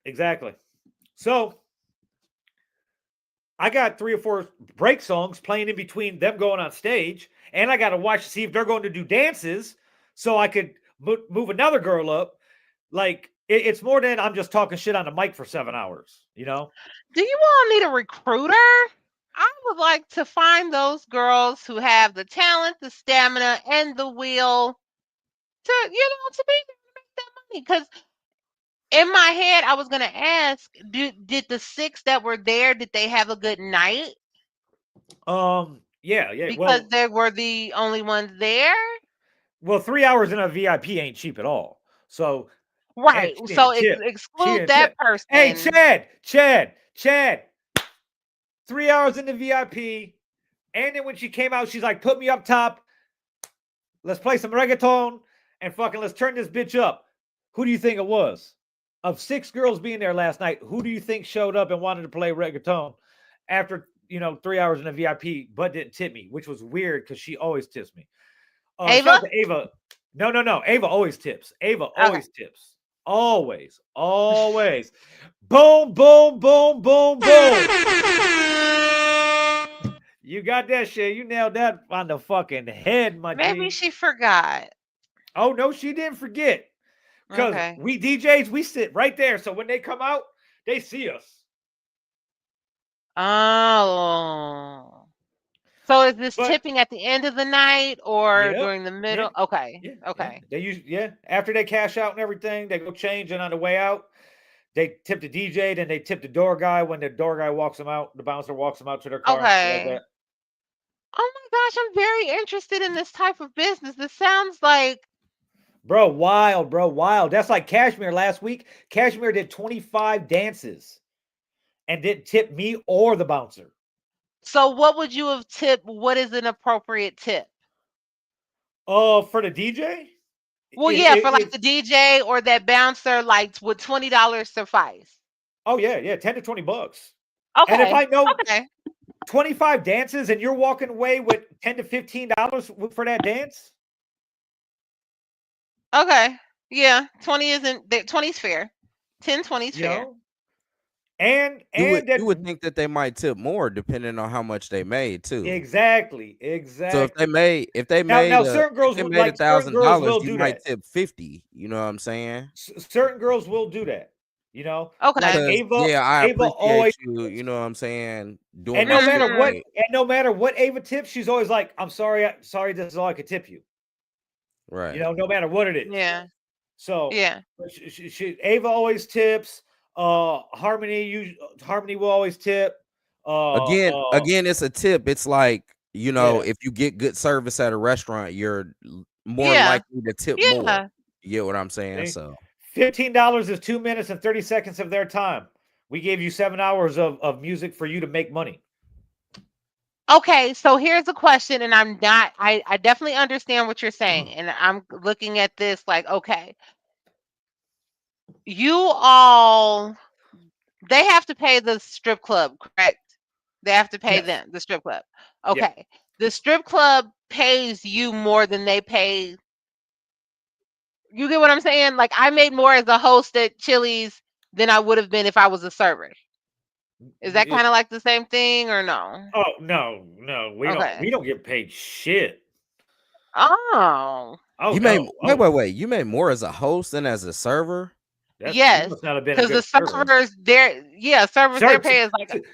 exactly. So I got 3 or 4 break songs playing in between them going on stage, and I got to watch to see if they're going to do dances so I could move another girl up. Like it's more than I'm just talking shit on the mic for 7 hours, Do you all need a recruiter? I would like to find those girls who have the talent, the stamina, and the will to be there to make that money. Because in my head, I was gonna ask, did the 6 that were there, did they have a good night? Yeah. Because they were the only ones there? Well, 3 hours in a VIP ain't cheap at all. So Right. she So didn't tip. She exclude didn't that tip. Hey, person. Chad. 3 hours in the VIP. And then when she came out, she's like, put me up top. Let's play some reggaeton and fucking let's turn this bitch up. Who do you think it was? Of 6 girls being there last night, who do you think showed up and wanted to play reggaeton after 3 hours in a VIP but didn't tip me, which was weird because she always tips me. Shout Ava? out to Ava. No. Ava always tips. Ava Okay. always tips. Always. Boom, boom, boom, boom, boom. You got that shit. You nailed that on the fucking head, my Maybe G. she forgot. Oh, no, she didn't forget. Because Okay. we DJs, we sit right there. So when they come out, they see us. Oh. So is this But tipping at the end of the night or yep, during the middle? Okay. yeah. Okay. They after they cash out and everything, they go change, and on the way out, they tip the DJ, then they tip the door guy when the door guy walks them out, the bouncer walks them out to their car and shit like Okay. that. Oh my gosh, I'm very interested in this type of business. This sounds like Bro, wild. That's like Cashmere last week. Cashmere did 25 dances and didn't tip me or the bouncer. so what would you have tipped? What is an appropriate tip? For the DJ? Well, yeah, for like the DJ or that bouncer, like would $20 suffice? Oh yeah, 10 to 20 bucks. And if Okay. I know Okay. 25 dances and you're walking away with $10 to $15 for that dance? Okay. Yeah. 20 isn't 20 is fair. 10, 20 is You fair. know? And You would think that they might tip more depending on how much they made too. exactly. So if they made Now certain girls if they would made certain girls $1,000, will you do might that. tip 50. You know what I'm saying? Certain girls will do that. Like Okay. Because I Ava appreciate always, you. You know what I'm saying? Doing and that no shit matter what, right. Ava tips, she's always like, "I'm sorry, this is all I could tip you." Right. No matter what it is. Yeah. So Yeah. Ava always tips. Harmony will always tip. Again, it's a tip. It's like, Yeah. if you get good service at a restaurant, you're more Yeah. likely to tip more. Yeah. You get what I'm saying? See? So $15 is 2 minutes and 30 seconds of their time. We gave you 7 hours of music for you to make money. Okay, so here's a question, and I definitely understand what you're saying, and I'm looking at this like, okay, you all, they have to pay the strip club, correct? They have to pay Yes. them, the strip club. Yeah. Okay, the strip club pays you more than they pay. You get what I'm saying? Like I made more as a host at Chili's than I would have been if I was a server. Is that kind of like the same thing or no? Oh no, we Okay. don't get paid shit. Oh. Oh You made no. Oh, wait. You made more as a host than as a server? you Yes, must not have been a because the good server. servers, their Server, pay is like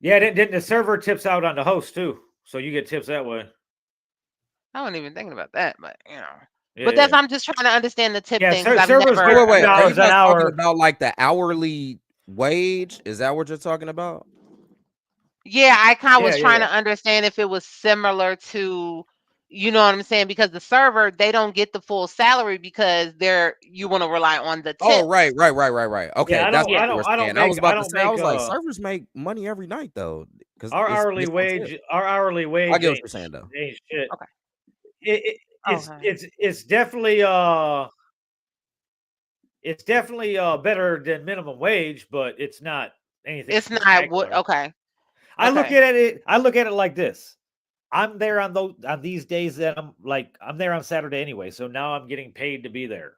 yeah, then the server tips out on the host too, so you get tips that way. I wasn't even thinking about that, but Yeah, But I'm just trying to understand the tip yeah. thing because I've Servers never. get Wait. Are you $2 an guys talking hour. about like the hourly wage? Is that what you're talking about? Yeah, I kind of was trying Yeah. to understand if it was similar to, you know what I'm saying? Because the server, they don't get the full salary because you want to rely on the Oh, tips. right. Okay, Yeah, that's what I you were don't saying. I was I about to don't say, I make was like, servers make money every night though, because our it's hourly based on tips. wage. Our hourly I wage get what you're saying though. ain't shit. Okay. Okay. It's definitely better than minimum wage, but it's not anything It's not what. spectacular. Okay. I look Okay. at it like this. I'm there on these days that I'm there on Saturday anyway, so now I'm getting paid to be there.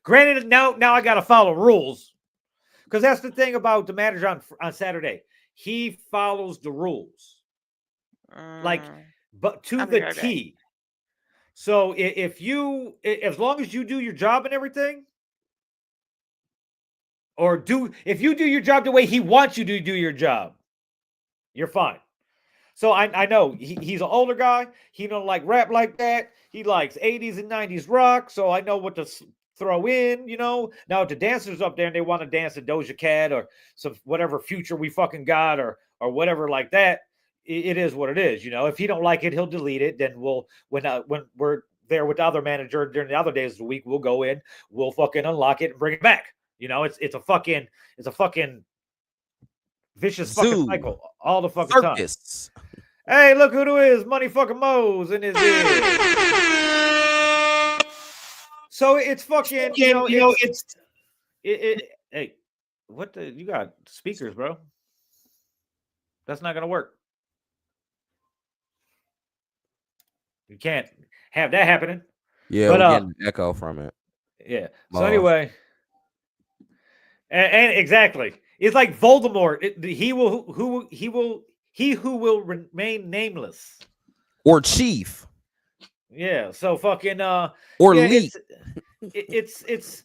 Granted, now I got to follow rules because that's the thing about the manager on Saturday. He follows the rules, but to I'll be the right back. T. So as long as you do your job and everything, if you do your job the way he wants you to do your job, you're fine. So I know he's an older guy. He don't like rap like that. He likes 80s and 90s rock. So I know what to throw in, Now if the dancers up there and they want to dance a Doja Cat or some whatever future we fucking got or whatever like that, it is what it is. If he don't like it, he'll delete it. Then when we're there with the other manager during the other days of the week, we'll go in, we'll fucking unlock it and bring it back. It's a fucking vicious fucking cycle all the fucking Circus. time. Hey, look who it is, Money fucking Mo's in his ear. So it's fucking, hey, what you got speakers, bro? That's not gonna work. You can't have that happening. Yeah, but we're getting an echo from it. Yeah. So anyway, and exactly, it's like Voldemort. He who will remain nameless, or chief, yeah. So fucking or yeah, leak. it's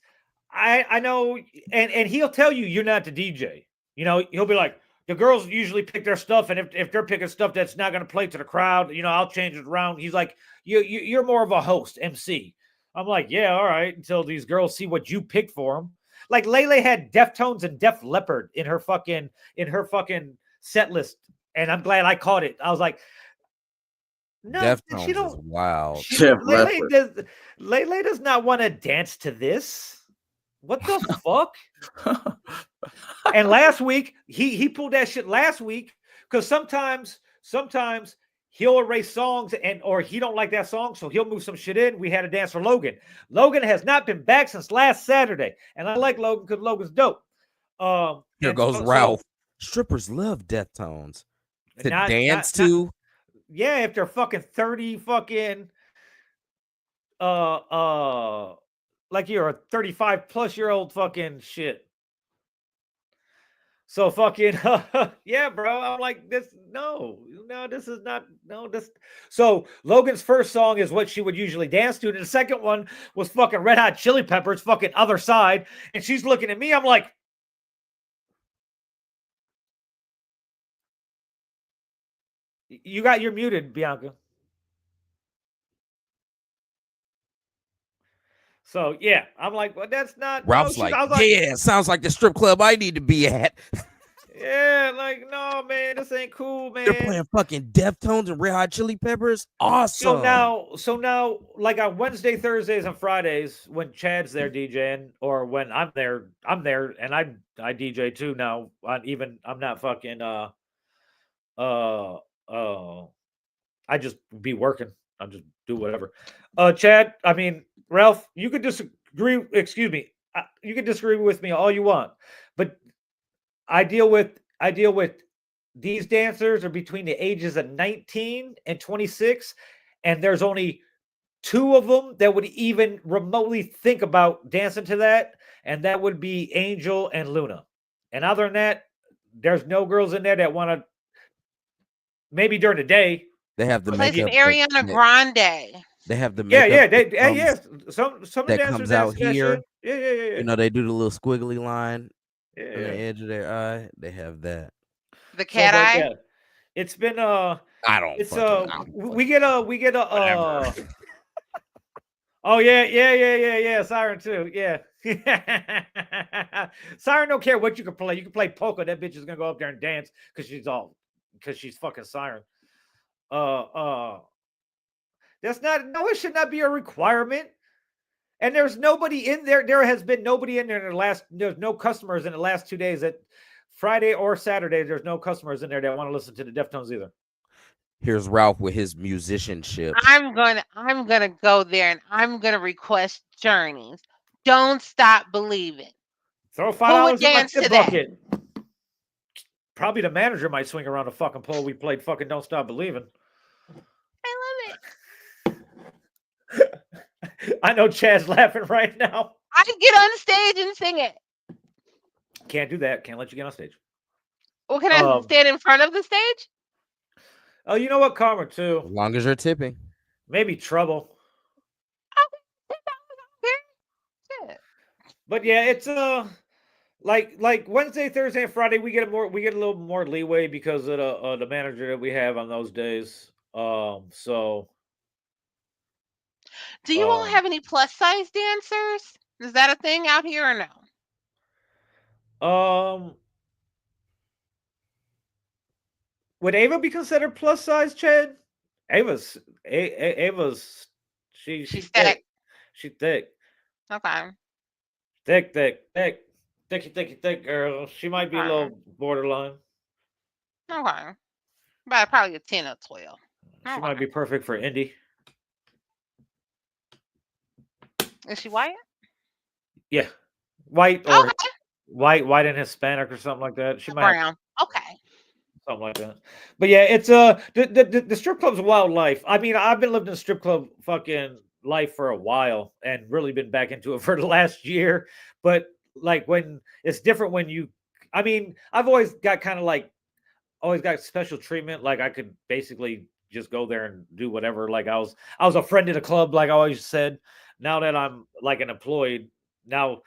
I know, and he'll tell you you're not the DJ. He'll be like, the girls usually pick their stuff, and if they're picking stuff that's not going to play to the crowd, I'll change it around. He's like, you're more of a host, MC. I'm like, yeah, all right, until these girls see what you picked for them. Like Lele had Deftones and Def Leppard in her fucking set list, and I'm glad I caught it. I was like, no, Deftones she don't. is wild. Lele does not want to dance to this. What the fuck? And last week, he pulled that shit last week because sometimes he'll erase songs or he don't like that song, so he'll move some shit in. We had a dance for Logan. Logan has not been back since last Saturday, and I like Logan because Logan's dope. Here goes Ralph. Strippers love Deftones to dance to. Yeah, if they're fucking 30 fucking like you're a 35 plus year old fucking shit. So fucking yeah, bro. I'm like, this is not this. So Logan's first song is what she would usually dance to, and the second one was fucking Red Hot Chili Peppers, fucking Other Side, and she's looking at me. I'm like, you're muted, Bianca. So yeah, I'm like, well, that's not. Ralph's like, yeah, sounds like the strip club I need to be at. Yeah, like, no, man, this ain't cool, man. They're playing fucking Deftones and Red Hot Chili Peppers. Awesome. So now, like on Wednesday, Thursdays, and Fridays, when Chad's there DJing, or when I'm there, and I DJ too now. I'm not fucking I just be working. I just do whatever. Chad, I mean Ralph, you could disagree. Excuse me. You can disagree with me all you want, but I deal with these dancers are between the ages of 19 and 26, and there's only 2 of them that would even remotely think about dancing to that, and that would be Angel and Luna. And other than that, there's no girls in there that want to. Maybe during the day. They have the Place makeup. Ariana Grande. They have the Yeah, makeup. yeah. Some of the that dancers comes out dance to that here. shit. Yeah. You know, they do the little squiggly line Yeah, on the edge of their eye. They have that. The cat but eye. yeah, it's been I don't. it's fucking, we get a whatever. Oh yeah. Siren too. Yeah. Siren don't care what you can play. You can play polka. That bitch is gonna go up there and dance because she's fucking Siren. That's not it should not be a requirement. And there's nobody in there. There has been nobody in there there's no customers in the last 2 days that Friday or Saturday. There's no customers in there that want to listen to the Deftones either. Here's Ralph with his musicianship. I'm gonna go there and I'm gonna request Journeys. Don't Stop Believing. Throw Who would $5 in my dance to tip that? bucket. Probably the manager might swing around the fucking pole. We played fucking Don't Stop Believing. I love it. I know Chad's laughing right now. I can get on stage and sing it. Can't do that. Can't let you get on stage. Well, can I stand in front of the stage? Oh, you know what, Karma too. As long as you're tipping. Maybe Trouble. Okay. But yeah, it's like Wednesday, Thursday, and Friday we get a little more leeway because of the manager that we have on those days. So do you all have any plus size dancers? Is that a thing out here or no? Would Ava be considered plus size, Chad? Ava's she's thick. She's thick. Okay. Thick girl. She might be a little borderline. Okay. But probably a 10 or 12. She might be perfect for indie. Is she white? Yeah. White or white and Hispanic or something like that. She might brown. Okay. Something like that. But yeah, it's the strip club's wild life. I mean, I've been living in strip club fucking life for a while and really been back into it for the last year. But like when it's different when I've always got always got special treatment. Like I could basically just go there and do whatever. Like I was a friend of the club, like I always said. Now that I'm like an employed, now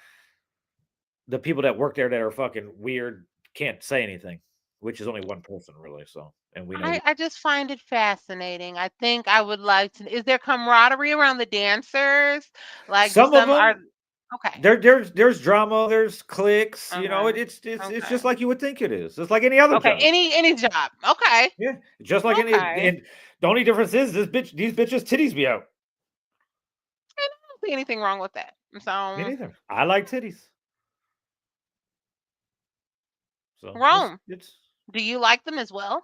the people that work there that are fucking weird can't say anything, which is only one person really. So, and we know I just find it fascinating. I think I would like to. Is there camaraderie around the dancers? Like some of them are okay. There's drama, there's cliques. You know, it's just like you would think it is. It's like any other job. Any job. Okay. Yeah, just like any. And the only difference is these bitches titties be out. I don't see anything wrong with that. So me neither. I like titties. So Rome, do you like them as well?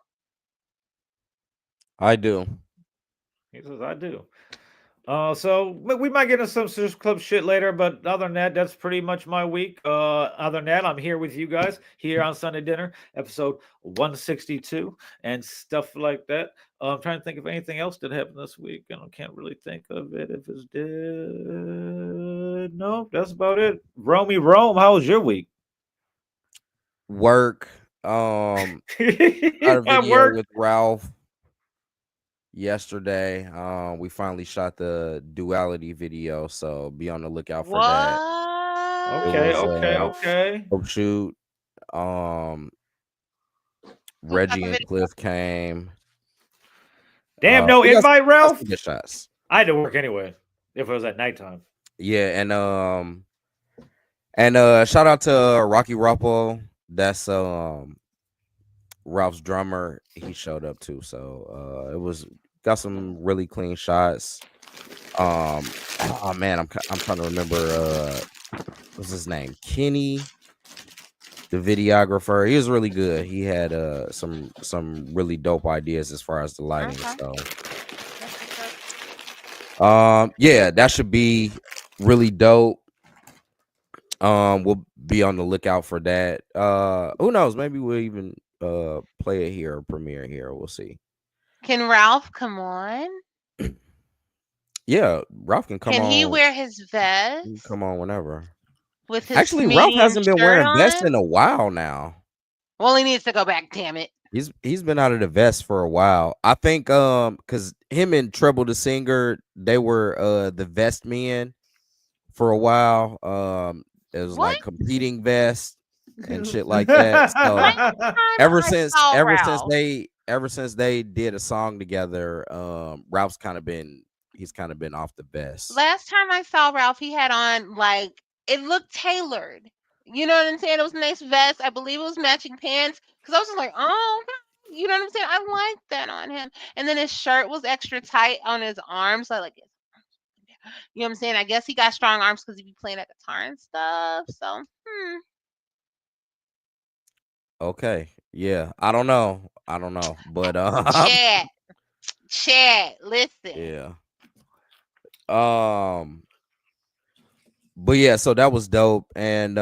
I do. He says I do. So we might get into some strip club shit later, but other than that, that's pretty much my week. Other than that, I'm here with you guys here on Sunday Dinner, episode 162, and stuff like that. I'm trying to think of anything else that happened this week, and I can't really think of it. If it's dead, no, that's about it. Rome, how was your week? Work. Got a video with Ralph yesterday. We finally shot the duality video, so be on the lookout for that. Okay. Shoot. Reggie and Cliff came. Damn, no invite, Ralph. Good shots. I had to work anyway. If it was at nighttime. Yeah, and shout out to Rocky Rappo. That's Ralph's drummer. He showed up too, so it was got some really clean shots. Oh man, I'm trying to remember what's his name, Kenny, the videographer. He was really good. He had some really dope ideas as far as the lighting. So yeah, that should be really dope. We'll be on the lookout for that. Who knows? Maybe we'll even play it here or premiere here. We'll see. Can Ralph come on? Yeah, Ralph can come on. Can he wear his vest? He can come on whenever. With his Ralph hasn't been wearing vests in a while now. Well, he needs to go back. Damn it. He's been out of the vest for a while. I think because him and Treble the Singer, they were the vest men for a while. It was What? like competing vests and shit like that. So Last time ever I since saw Ralph, they did a song together, Ralph's kind of been off the vest. last time I saw Ralph, he had on like it looked tailored. You know what I'm saying? It was a nice vest. I believe it was matching pants. Cause I was just like, oh, okay. You know what I'm saying? I like that on him. And then his shirt was extra tight on his arms. So like, you know what I'm saying? I guess he got strong arms because he be playing that guitar and stuff. So, Okay, yeah, I don't know, but Chad, listen. yeah, but yeah, so that was dope, and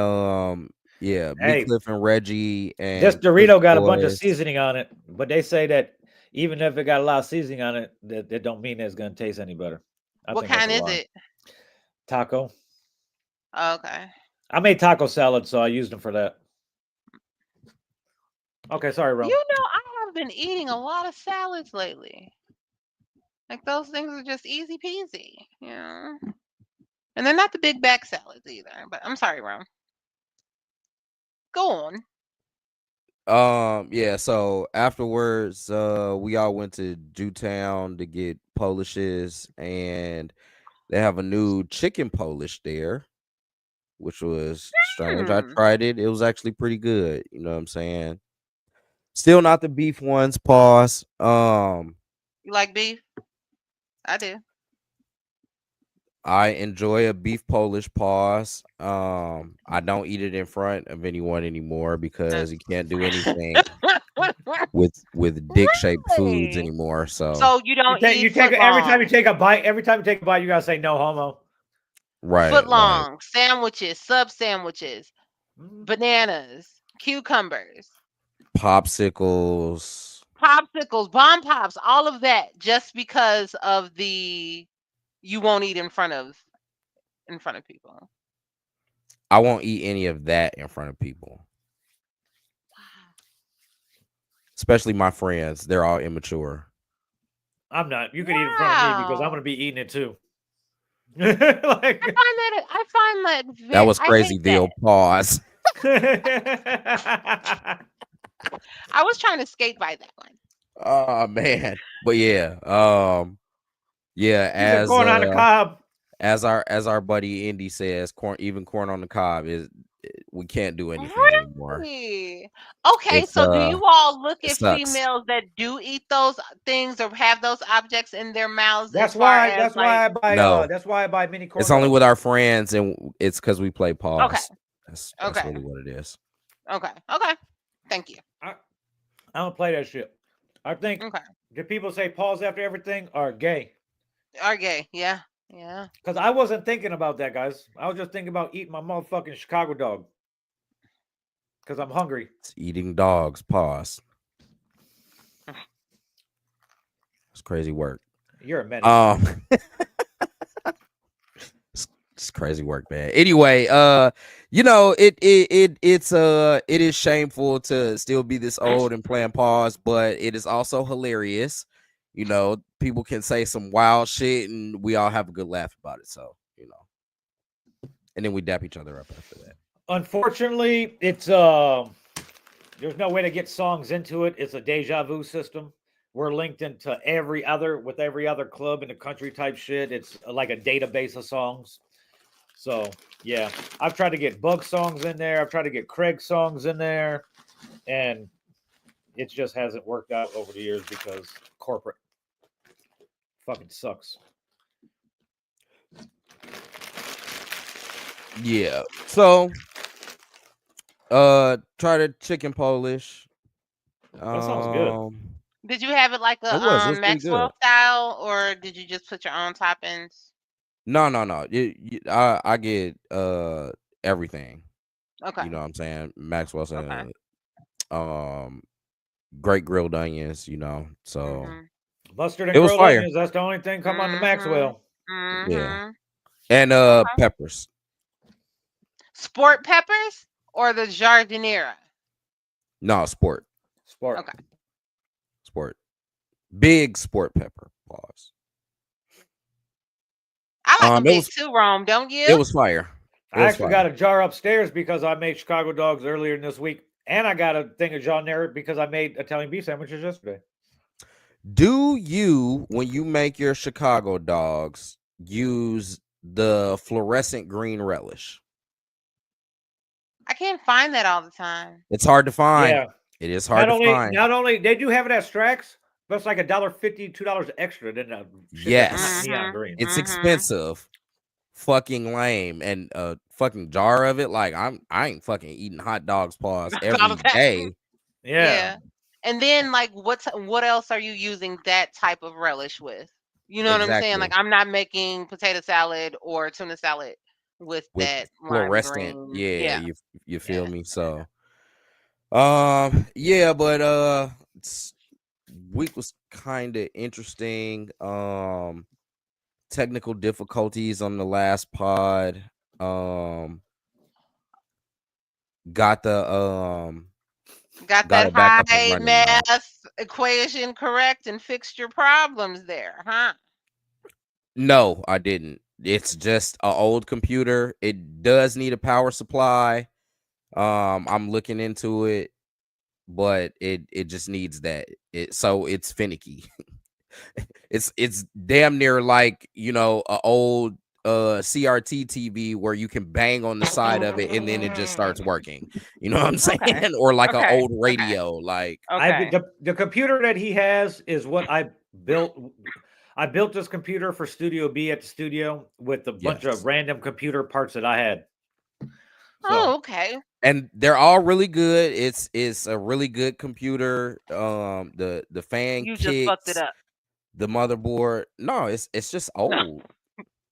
yeah, Hey, me, Cliff, and Reggie, and this Cliff Dorito got a bunch of Boys. seasoning on it, but they say that even if it got a lot of seasoning on it, that don't mean it's going to taste any better. What think that's kind a is lie. it? Taco. Okay. I made taco salad, so I used them for that. Okay, sorry, Ron. You know, I have been eating a lot of salads lately. Like those things are just easy peasy, you know. And they're not the big back salads either. But I'm sorry, Ron. Go on. Yeah, so afterwards, we all went to Jewtown to get Polishes, and they have a new chicken Polish there, which was strange. I tried it. It was actually pretty good. You know what I'm saying? Still not the beef ones, pause. You like beef? I do. I enjoy a beef Polish, pause. I don't eat it in front of anyone anymore because you can't do anything with dick shaped foods Really? anymore. So So you don't eat You take foot every time you long. take a bite. Every time you take a bite, you gotta say no homo. right, Foot long, sandwiches, sub sandwiches, Mhm. bananas, cucumbers, popsicles. popsicles, bomb pops, all of that just because of the you won't eat in front of people. I won't eat any of that in front of people, especially my friends. They're all immature. I'm not. You can eat in front of me because I'm Wow. gonna be eating it too. I find that That was I crazy, hate Vill. that. Pause. I was trying to skate by that one. Oh man, but yeah, yeah. He's a corn on the cob. As our buddy Indy says, corn on the cob is we can't do anything anymore. Really? Okay, It's so do you all look it at sucks. females that do eat those things or have those objects in their mouths as That's far why. as That's like why I buy. No. That's why I buy mini corn. It's only dogs. with our friends, and it's because we play Okay. pause. That's Okay. really what it is. Okay. Thank you. I don't play that shit. I think Okay. the people say pause after everything are gay. Are gay. Yeah. Yeah. Because I wasn't thinking about that, guys. I was just thinking about eating my motherfucking Chicago dog. Because I'm hungry. It's eating dogs. Pause. It's crazy work. You're a menace. It's crazy work, man. Anyway, you know, it is shameful to still be this old and playing pause, but it is also hilarious. You know, people can say some wild shit and we all have a good laugh about it. So, you know. And then we dap each other up after that. Unfortunately, it's there's no way to get songs into it. It's a deja vu system. We're linked into every other club in the country type shit. It's like a database of songs. So yeah, I've tried to get Bug songs in there. I've tried to get Craig songs in there, and it just hasn't worked out over the years because corporate fucking sucks. Yeah. So, try the chicken Polish. That sounds good. Did you have it like It a was pretty Maxwell good. style, or did you just put your own toppings? No. I get everything. Okay. You know what I'm saying? Maxwell Okay. saying great grilled onions, you know. So Mustard and it was grilled fire. onions. That's the only thing come on the Maxwell. Yeah. And Okay. peppers. Sport peppers or the jardinera? No, sport. Sport. Okay. Sport. Big sport pepper. Pause. I like them It big was too, Rome. Don't you? it was fire. It I was actually fire. got a jar upstairs because I made Chicago dogs earlier this week, and I got a thing of John there because I made Italian beef sandwiches yesterday. Do you, when you make your Chicago dogs, use the fluorescent green relish? I can't find that all the time. It's hard to find. Yeah. It is hard to find. Not only they do have it at Strax, but it's like $1.50, $2 extra than the shit Yes. that's neon green. It's expensive. Fucking lame. And a fucking jar of it. Like I ain't fucking eating hot dogs paws every day. Yeah. And then like what else are you using that type of relish with? You know what I'm saying? Like Exactly. I'm not making potato salad or tuna salad with that lime Fluorescent. green. Yeah, you feel me? So yeah, but week was kind of interesting. Technical difficulties on the last pod. Got the Got got that it back up and high running now. math equation correct and fixed your problems there, huh? No, I didn't. It's just an old computer. It does need a power supply. I'm looking into it, but it just needs that. So it's finicky. it's damn near like, you know, a old CRT TV where you can bang on the side of it and then it just starts working. You know what I'm saying? Okay. Or like an Okay. old radio. Like Okay. The computer that he has is what I built. I built this computer for Studio B at the studio with a bunch Yes. of random computer parts that I had. Oh, okay. And they're all really good. It's a really good computer. The fan You kicks, just fucked it up. the motherboard. No, it's just old.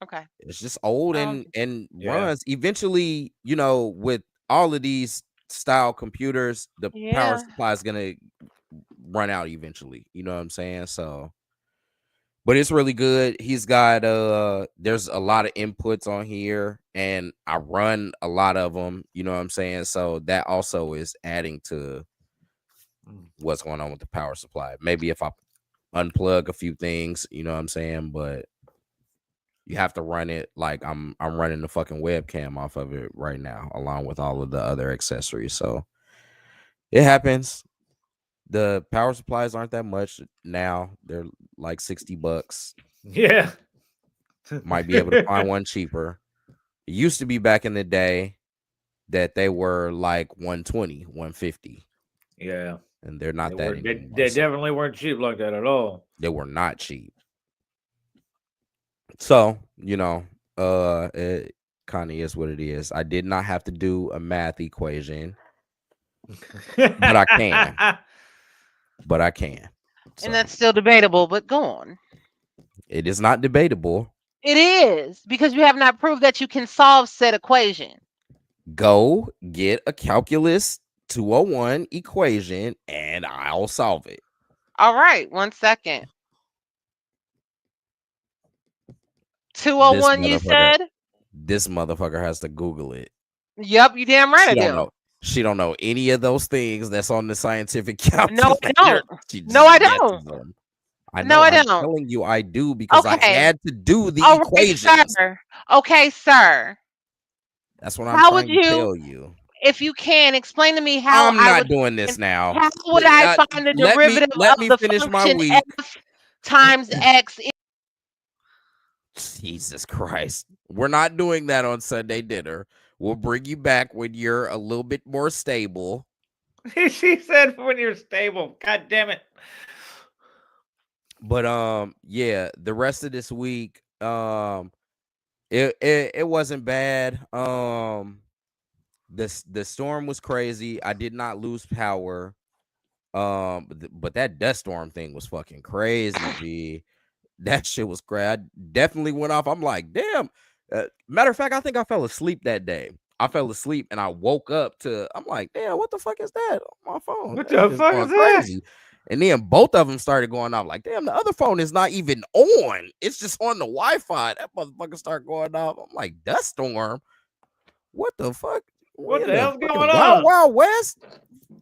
Okay. It's just old Oh, and Yeah. runs. Eventually, you know, with all of these style computers, the power Yeah. supply is gonna run out eventually. You know what I'm saying? So, but it's really good. He's got there's a lot of inputs on here, and I run a lot of them. You know what I'm saying? So that also is adding to what's going on with the power supply. Maybe if I unplug a few things, you know what I'm saying? But you have to run it like I'm running the fucking webcam off of it right now, along with all of the other accessories. So it happens. The power supplies aren't that much now. They're like $60. Yeah. Might be able to find one cheaper. It used to be back in the day that they were like 120, 150. Yeah. And they're not They, that were, they, anymore. they So definitely weren't cheap like that at all. they were not cheap. So, you know, it kind of is what it is. I did not have to do a math equation, but I can. But I can. So, and that's still debatable, but go on. it is not debatable. It is because you have not proved that you can solve said equation. Go get a calculus 201 equation and I'll solve it. All right, 1 second. 201, you said? This motherfucker has to Google it. Yep, you damn right I do. Know. She don't know any of those things that's on the scientific calculator. No, I don't. No, I don't. I know, no, I I'm don't. telling you I do because I had to do the All equations. Right, sir. Okay, sir. That's what I'm trying to tell you. If you can, explain to me how I'm not doing this now. How would I find the derivative of the function f times x? Jesus Christ. We're not doing that on Sunday dinner. We'll bring you back when you're a little bit more stable. She said when you're stable. God damn it. But yeah, the rest of this week, it wasn't bad. The storm was crazy. I did not lose power. But that dust storm thing was fucking crazy, G. That shit was crazy. I definitely went off. I'm like, damn. Matter of fact, I think I fell asleep that day. I fell asleep and I woke up to, I'm like, damn, what the fuck is that on my phone? What the fuck is that? And then both of them started going off. Like, damn, the other phone is not even on. It's just on the Wi-Fi. That motherfucker started going off. I'm like, dust storm? What the fuck? What In the hell's fucking going Wild on? Wild West.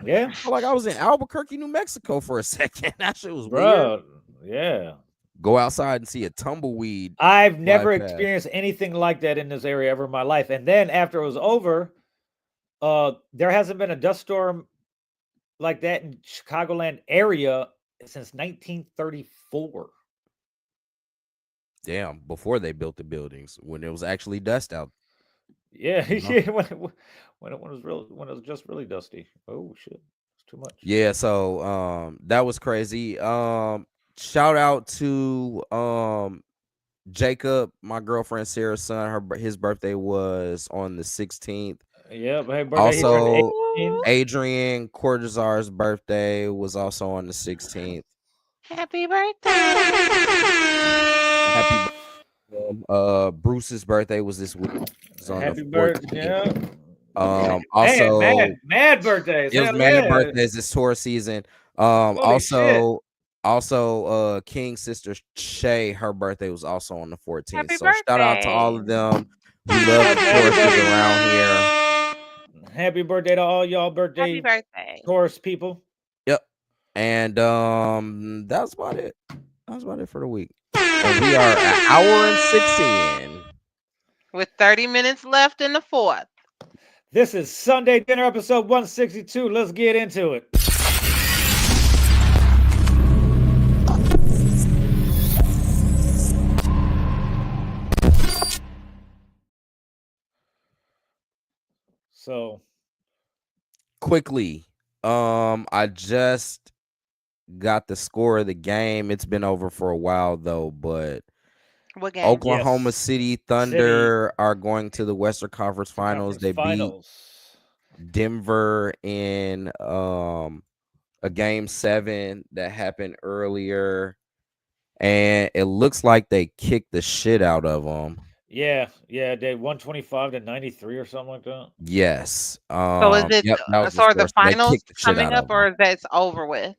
Yeah, I feel like I was in Albuquerque, New Mexico for a second. That shit was weird. bro. Yeah. Go outside and see a tumbleweed. I've fly never past. experienced anything like that in this area ever in my life. And then after it was over, there hasn't been a dust storm like that in Chicagoland area since 1934. Damn, before they built the buildings, when there was actually dust out. Yeah, You know? yeah. When it was just really dusty. Oh shit, it's too much. Yeah, so that was crazy. Shout out to Jacob, my girlfriend Sarah's son. His birthday was on the 16th. Yeah, but hey, birthday. He turned Also, 18. Adrian Cortazar's birthday was also on the 16th. Happy birthday. Happy Bruce's birthday was this week. It was on Happy the 14th. birthday. Also, mad birthdays. it was Hell mad yeah. birthdays this tour season. Holy shit. Also, King's sister Shay, her birthday was also on the 14th. Happy So shout out to all of birthday. them. We love the Tauruses around here. Happy birthday to all y'all Happy birthday birthday. Taurus people. Yep. And that's about it. That's about it for the week. And we are an hour and 6 in. With 30 minutes left in the fourth. This is Sunday Dinner episode 162. Let's get into it. So quickly, I just got the score of the game. It's been over for a while though, but What game? Oklahoma Yes. City Thunder are going to the Western Conference Finals. They beat Denver in a game 7 that happened earlier, and it looks like they kicked the shit out of them. Yeah, they 125-93 or something like that. Yes. So is it so are the finals coming up, or is that over with?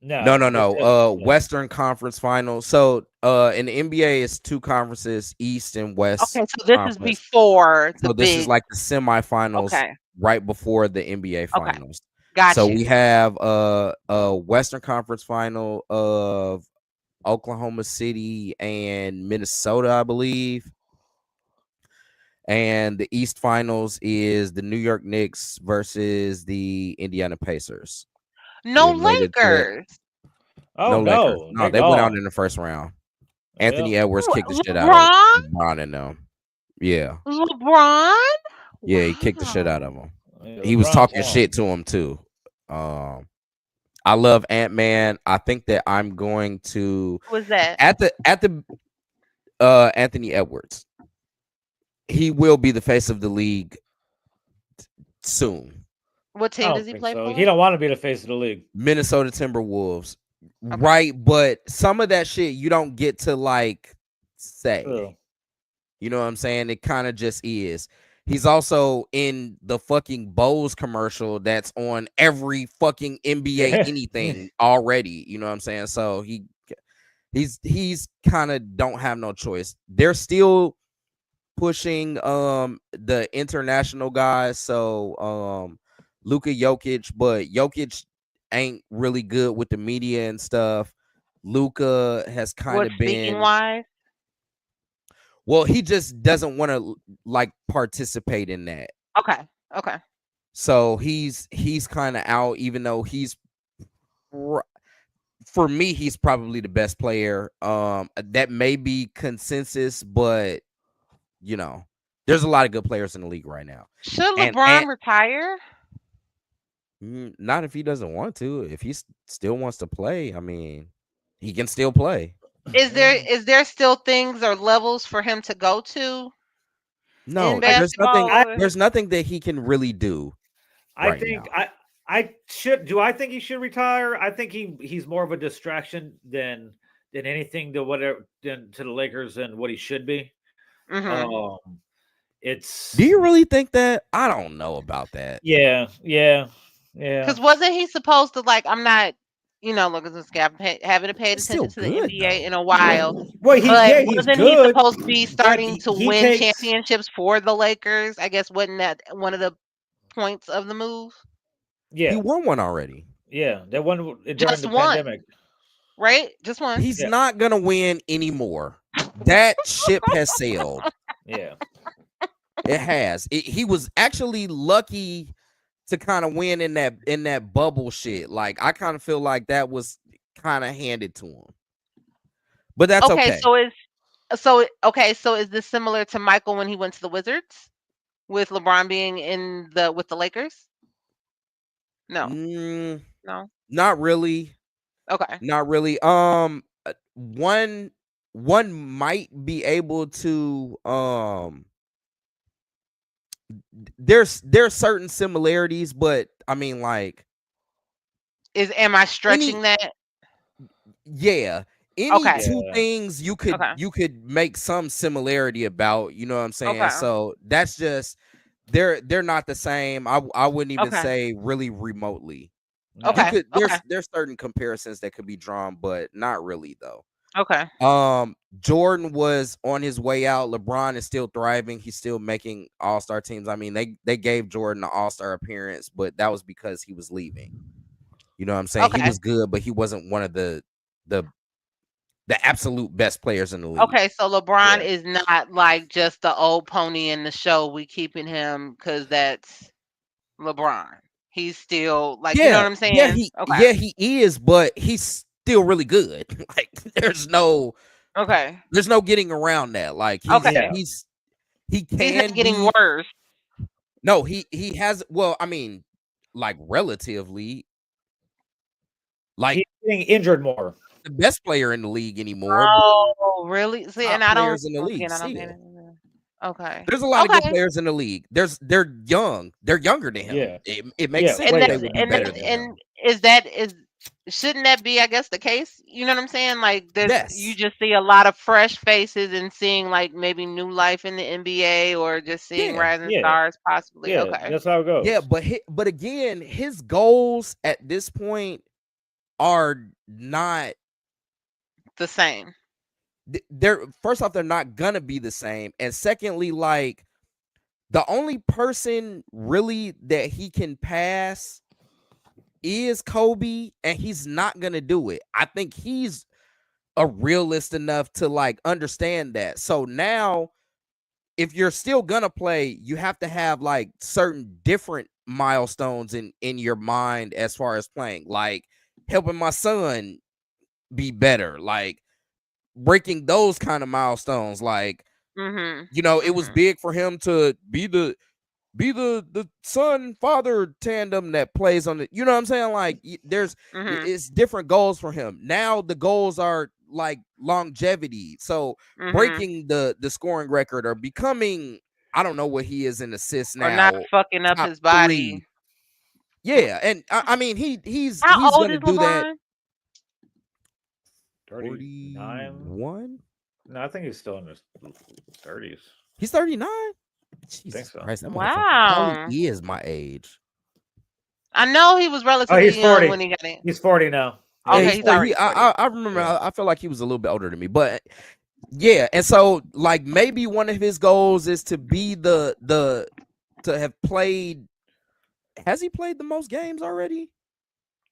No. Western Conference Finals. So in the NBA, it's 2 conferences, East and West. Okay, so this is before the this is like the semifinals, right before the NBA finals. Gotcha. So we have a Western Conference final of Oklahoma City and Minnesota, I believe. And the East Finals is the New York Knicks versus the Indiana Pacers. No Lakers. No, they went out in the first round. Anthony Edwards kicked the shit out of LeBron and them. Yeah. LeBron? Yeah, he kicked the shit out of him. He was talking shit to him too. I love Ant-Man. I think that I'm going to Who was that? at the Anthony Edwards. He will be the face of the league soon. What team does he play for? He don't want to be the face of the league. Minnesota Timberwolves. Okay. Right, but some of that shit you don't get to like say. True. You know what I'm saying? It kind of just is. He's also in the fucking Bose commercial that's on every fucking NBA anything already. You know what I'm saying? So he's kind of don't have no choice. They're still pushing the international guys. So Luka Jokic, but Jokic ain't really good with the media and stuff. Luka has kind of been wise. Well, he just doesn't want to like participate in that. Okay. So he's kind of out, even though for me, he's probably the best player. That may be consensus, but you know, there's a lot of good players in the league right now. Should LeBron retire? Not if he doesn't want to. If he still wants to play, I mean, he can still play. Is there still things or levels for him to go to? No, there's nothing that he can really do. I think he should retire? I think he's more of a distraction than anything to to the Lakers and what he should be. Mm-hmm. Do you really think that? I don't know about that. Yeah. Because wasn't he supposed to I'm not, look at this guy haven't paid attention to the NBA in a while. Well, wasn't he supposed to be starting to win championships for the Lakers? I guess wasn't that one of the points of the move? He Yeah, won one already. yeah. That one during Just the one, pandemic. right? Just one. He's Yeah. not gonna win anymore. That ship has sailed. Yeah. It has. He was actually lucky to kind of win in that bubble shit. Like I kind of feel like that was kind of handed to him. But that's Okay, okay. so is this similar to Michael when he went to the Wizards with LeBron being with the Lakers? No. Mm, No. not really. Okay. Not really. One might be able to there's certain similarities, but I mean like Am I stretching any that? yeah, any Okay. two Yeah. things you Okay. could make some similarity about, you know what I'm saying? Okay. So that's just they're not the same. I wouldn't even Okay. say really remotely. No. You Okay. could Okay. there's certain comparisons that could be drawn, but not really though. Okay. Jordan was on his way out. LeBron is still thriving. He's still making all-star teams. I mean, they gave Jordan an all-star appearance, but that was because he was leaving. You know what I'm saying? He Okay. was good, but he wasn't one of the absolute best players in the league. Okay. So LeBron Yeah. is not like just the old pony in the show. We keeping him because that's LeBron. He's still like, you know what I'm saying? Okay. He is, but he's still really good. Like there's no Okay. getting around that. Like Okay. Yeah. he can He's not getting be, worse. no, he has, well, I mean, like relatively, like He's getting injured more. the best player in the league anymore. Oh, really? See, Top and I don't. players in the league Again, I don't. still. Okay. There's a lot of good Okay. players in the league. They're young. They're younger than him. Yeah. It makes Yeah, sense And that way they would be better than him. shouldn't that be, I guess, the case? You know what I'm saying? Like you Yes. just see a lot of fresh faces and seeing like maybe new life in the NBA or just seeing Yeah. rising Yeah. stars possibly. Yeah, Okay. that's how it goes. Yeah, but again, his goals at this point are not The same. they're first off, they're not gonna be the same. And secondly, like the only person really that he can pass is Kobe, and he's not gonna do it. I think he's a realist enough to like understand that. So now, if you're still gonna play, you have to have like certain different milestones in your mind as far as playing, like helping my son be better, like breaking those kind of milestones. Like, Mm-hmm. you know, it was big for him to be the son father tandem that plays on the, you know what I'm saying? Like there's it's different goals for him. Now the goals are like longevity. So breaking the scoring record or becoming, I don't know what he is in assists now. Or not fucking up top his body. 3. Yeah, and I mean he's How old gonna is do that. LeBron? 39? 41? No, I think he's still in his 30s. He's 39? Jesus so. Christ, that Wow. motherfucker probably is my age. I know he was relatively he's 40. young when he got in. He's 40 now. Okay, Yeah, he's already 40. I remember. I feel like he was a little bit older than me, but yeah. And so, like, maybe one of his goals is to be to have played. Has he played the most games already?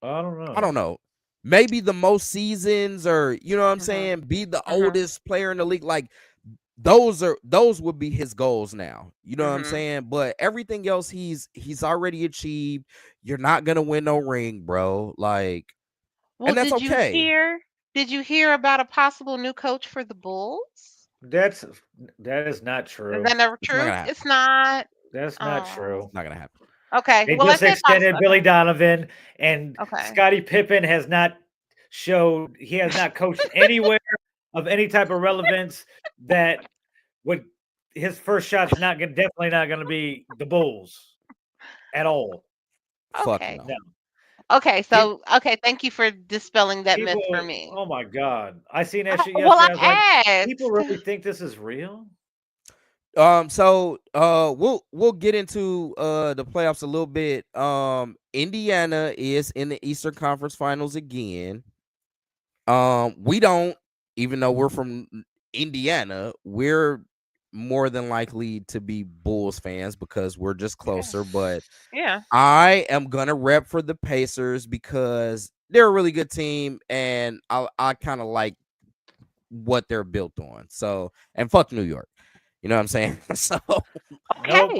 I don't know. I don't know. Maybe the most seasons, or you know what I'm saying. Be the oldest player in the league. Like those would be his goals now. You know what I'm saying? But everything else, he's already achieved. You're not gonna win no ring, bro. Like. Well, And that's okay. Did you hear about a possible new coach for the Bulls? That is not true. Is that never true? It's not. That's not true. It's not gonna happen. Okay. They well, just extended Billy Donovan, and Okay. Scottie Pippen has not coached anywhere of any type of relevance that would his first shot's definitely not gonna be the Bulls at all. Okay. Fuck no. Okay, so thank you for dispelling that myth for me. Oh my God, I seen that shit yesterday. Well, I was like, people really think this is real? So we'll get into the playoffs a little bit. Indiana is in the Eastern Conference Finals again. We don't, even though we're from Indiana, we're more than likely to be Bulls fans because we're just closer, but Yeah. I am gonna rep for the Pacers because they're a really good team, and I kind of like what they're built on. So, and fuck New York, you know what I'm saying? So, Nope,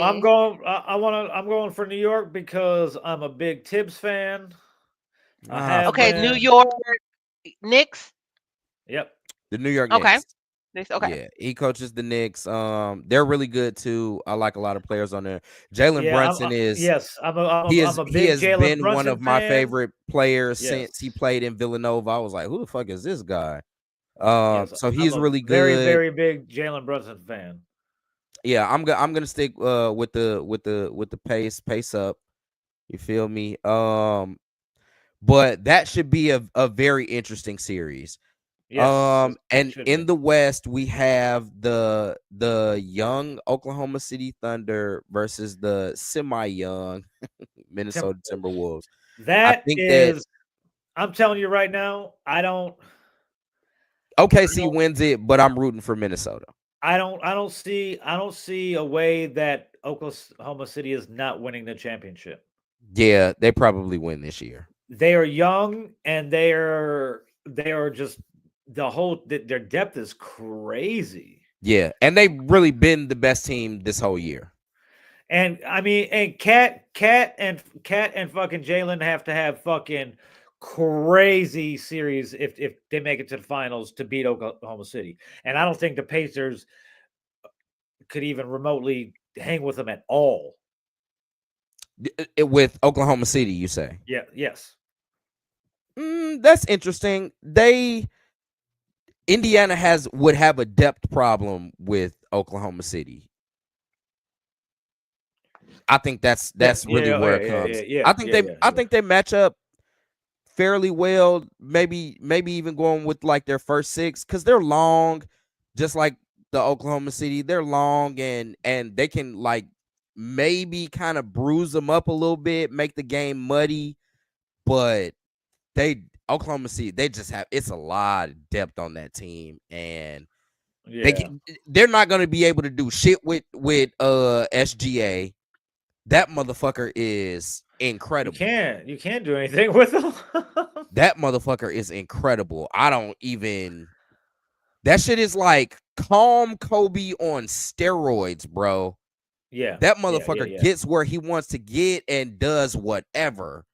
I'm Okay. going. I'm going for New York because I'm a big Tibbs fan. I have Okay. New been. York Knicks. Yep. the New York Okay. Knicks. Okay. Yeah, he coaches the Knicks. They're really good too. I like a lot of players on there. Jalen Yeah. Brunson is Yes. I'm a he big has Jalen been one Brunson of my fan. favorite players Yes. since he played in Villanova. I was like, who the fuck is this guy? Yes. So I'm he's a really very good. big Jalen Brunson fan. Yeah, I'm gonna stick with the pace up. You feel me? But that should be a very interesting series. Yes. It And should be. in the West, we have the young Oklahoma City Thunder versus the semi-young Minnesota Timberwolves. I That think that is. I'm telling you right now. I don't. OKC wins it, but I'm rooting for Minnesota. I don't see a way that Oklahoma City is not winning the championship. Yeah, they probably win this year. They are young and they are just their depth is crazy. Yeah, and they've really been the best team this whole year. And I mean, and Cat and fucking Jalen have to have fucking crazy series if they make it to the finals to beat Oklahoma City. And I don't think the Pacers could even remotely hang with them at all. With Oklahoma City, you say? Yeah, yes. That's interesting. Indiana would have a depth problem with Oklahoma City. I think that's really where it comes. I think they match up fairly well. Maybe even going with like their first six because they're long, just like the Oklahoma City. They're long and they can like maybe kind of bruise them up a little bit, make the game muddy. But Oklahoma City, they just have it's a lot of depth on that team, and they're not going to be able to do shit with SGA. That motherfucker is incredible. You can't do anything with them. That motherfucker is incredible. That shit is like calm Kobe on steroids, bro. Yeah. That motherfucker gets where he wants to get and does whatever.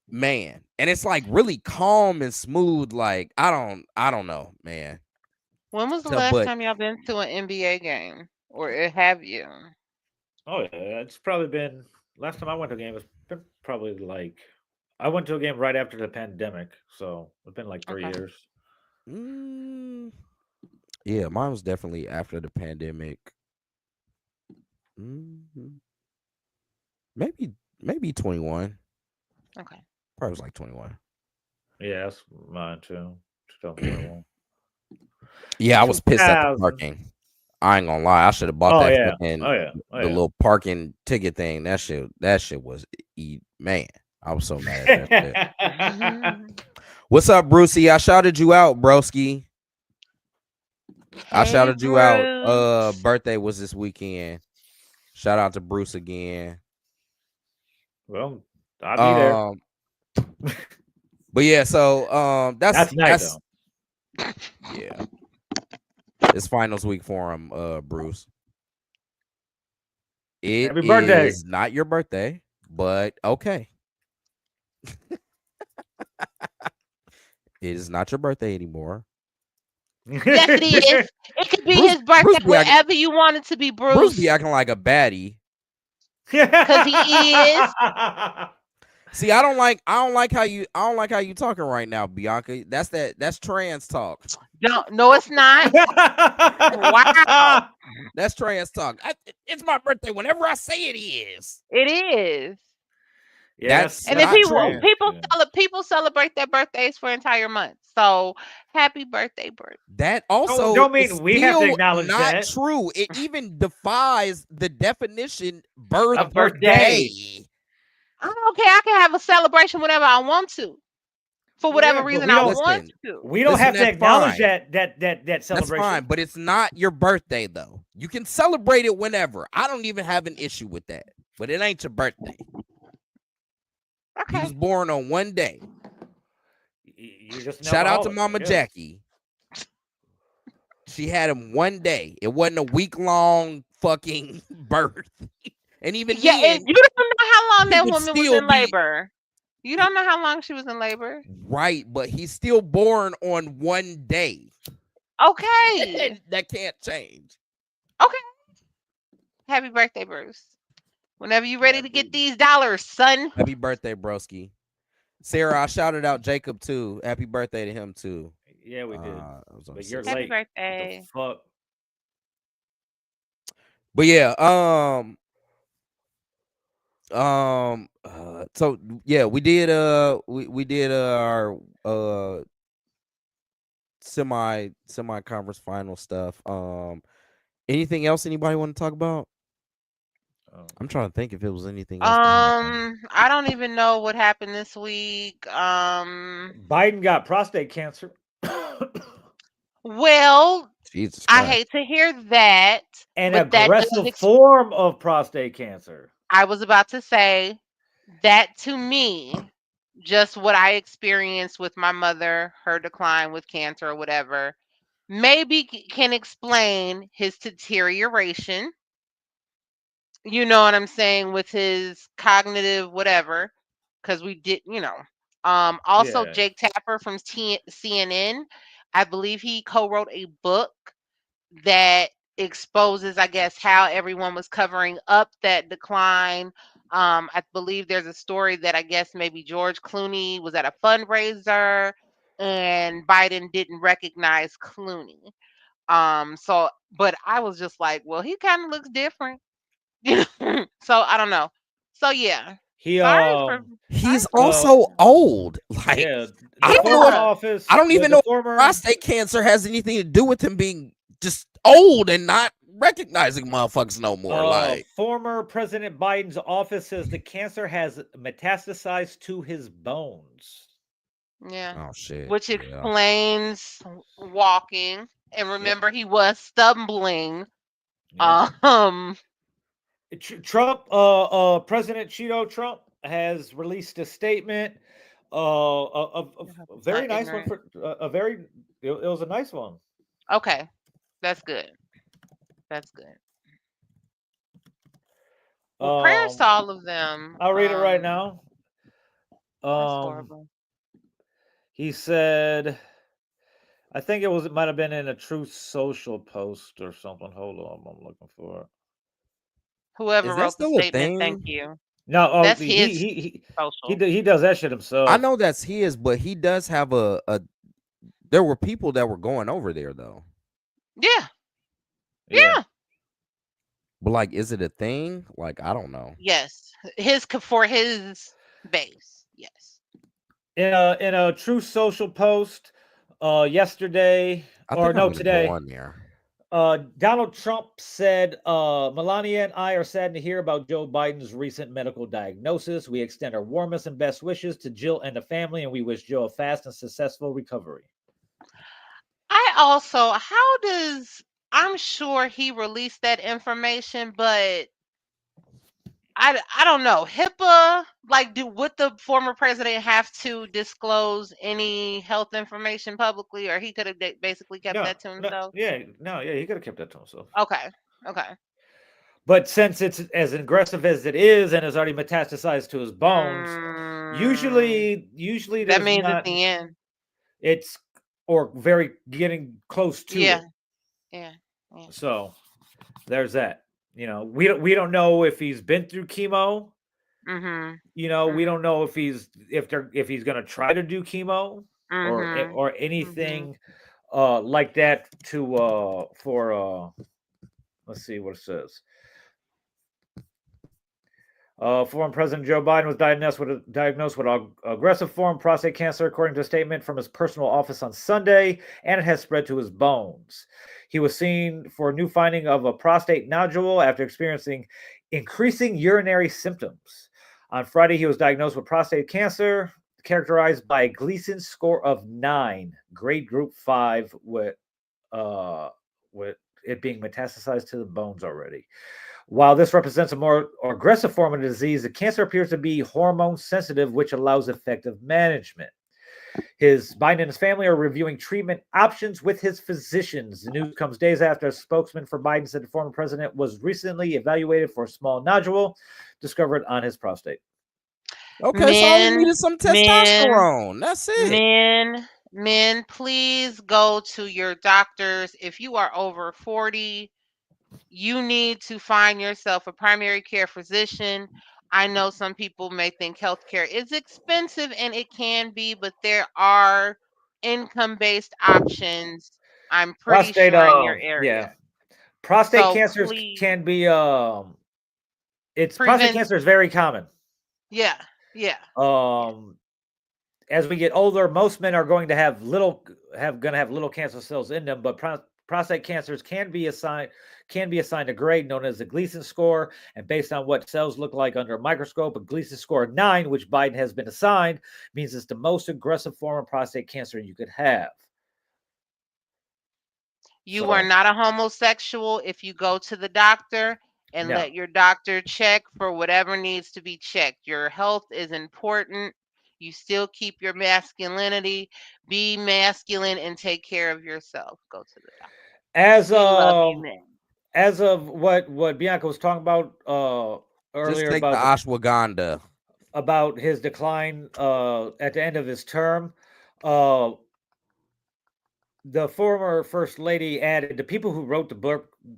Man, and it's like really calm and smooth. Like I don't know, man. When was the last time y'all been to an NBA game, or have you? Oh yeah, it's probably been last time I went to a game. It's been probably like I went to a game right after the pandemic, so it's been like 3 years. Yeah, mine was definitely after the pandemic. Maybe 21. Okay. Probably was like 21. Yeah, that's mine too. 2021. Yeah, I was pissed at the parking. I ain't gonna lie. I should have bought that the little parking ticket thing. That shit was man. I was so mad at that shit. What's up, Brucey? I shouted you out, broski. I shouted you out. Birthday was this weekend. Shout out to Bruce again. Well, I'll be there. But yeah, so that's nice. Yeah. It's finals week for him, Bruce. Happy birthday. Is not your birthday, but okay. It is not your birthday anymore. Yes, it is. It could be his birthday wherever you want it to be, Bruce. Bruce be acting like a baddie. Because he is. See, I don't like how you talking right now, Bianca. That's trans talk. No, it's not. Wow. That's trans talk. It's my birthday whenever I say it is. It is. Yes. And then people celebrate their birthdays for entire months. So happy birthday, Bruce. That also don't mean we have to acknowledge not that. True. It even defies the definition birthday. I don't care. I can have a celebration whenever I want to. for whatever but reason we I don't want Listen, to. we don't Listen, have to that's acknowledge fine. that That's celebration. fine, but it's not your birthday though. You can celebrate it whenever. I don't even have an issue with that. But it ain't your birthday. He Okay. was born on one day. You're just an Shout out to alcoholic, Mama I guess. Jackie. She had him one day. It wasn't a week-long fucking birth. And even Yeah, then, and you don't know how long he that would woman was still in be labor. You don't know how long she was in labor. right, but he's still born on one day. Okay. That can't change. Okay. Happy birthday, Bruce. Whenever you're ready to get these dollars, son. Happy birthday, broski. Sarah, I shouted out Jacob too. Happy birthday to him too. Yeah, we did. But you're Happy late. What birthday. the fuck? But yeah, so yeah, we did we did our semi conference final stuff. Anything else anybody want to talk about? I'm trying to think if it was anything else. I don't even know what happened this week. Biden got prostate cancer. Jesus Well, Christ. I hate to hear that. An but that does aggressive form of prostate cancer. I was about to say that to me, just what I experienced with my mother, her decline with cancer or whatever, maybe can explain his deterioration. You know what I'm saying? With his cognitive whatever, because we did, also Yeah. Jake Tapper from CNN, I believe he co-wrote a book that exposes, I guess, how everyone was covering up that decline. I believe there's a story that I guess maybe George Clooney was at a fundraiser and Biden didn't recognize Clooney. But I was just like, well, he kind of looks different. So I don't know. So yeah. He He's also old. Like, yeah, I don't know. office. I don't even know former if prostate cancer has anything to do with him being just old and not recognizing motherfuckers no more. Like, former President Biden's office says the cancer has metastasized to his bones. Yeah. oh shit. Which Yeah. explains walking. And remember, he was stumbling. Yeah. Um, Trump, President Cheeto Trump has released a statement. A very nice one for a very. It was a nice one. Okay, that's good. That's good. Well, prayers to all of them. I'll read it right now. That's horrible. He said, I think it might have been in a Truth Social post or something. Hold on, I'm looking for it. Whoever Is that wrote the still a statement, thank thing? you. No, That's his his social. he does that shit himself. I know that's his, but he does have a there were people that were going over there though. Yeah. Yeah. But like, is it a thing? Like, I don't know. Yes. For his base. Yes. In a Truth Social post yesterday today. On there. Donald Trump said, Melania and I are saddened to hear about Joe Biden's recent medical diagnosis. We extend our warmest and best wishes to Jill and the family, and we wish Joe a fast and successful recovery. I'm sure he released that information, but I don't know. HIPAA, would the former president have to disclose any health information publicly, or he could have basically kept that to himself? He could have kept that to himself. Okay. But since it's as aggressive as it is and has already metastasized to his bones, usually that means at the end. It's or very getting close to it. Yeah. So there's that. We don't know if he's been through chemo. Mm-hmm. We don't know if he's gonna try to do chemo or anything like that for let's see what it says. Former President Joe Biden was diagnosed with aggressive form prostate cancer, according to a statement from his personal office on Sunday, and it has spread to his bones. He was seen for a new finding of a prostate nodule after experiencing increasing urinary symptoms. On Friday, he was diagnosed with prostate cancer. characterized by a Gleason score of 9, grade group 5, with it being metastasized to the bones already. While this represents a more aggressive form of the disease, the cancer appears to be hormone sensitive, which allows effective management. Biden and his family are reviewing treatment options with his physicians. The news comes days after a spokesman for Biden said the former president was recently evaluated for a small nodule discovered on his prostate. Okay, so all he needed some testosterone. That's it. Men, please go to your doctors. If you are over 40, you need to find yourself a primary care physician. I know some people may think healthcare is expensive, and it can be, but there are income-based options. I'm pretty Prostate, sure in your yeah. area. Prostate So cancers please can be prostate prevent. cancer is very common. Yeah. As we get older, most men are going to have little cancer cells in them, but prostate cancers can be assigned a grade known as the Gleason score, and based on what cells look like under a microscope, a Gleason score of 9, which Biden has been assigned, means it's the most aggressive form of prostate cancer you could have. You are not a homosexual if you go to the doctor and let your doctor check for whatever needs to be checked. Your health is important. You still keep your masculinity. Be masculine and take care of yourself. Go to the doctor. As We love you, men. As of what Bianca was talking about earlier, just take about the ashwagandha, about his decline at the end of his term, the former first lady added the people who wrote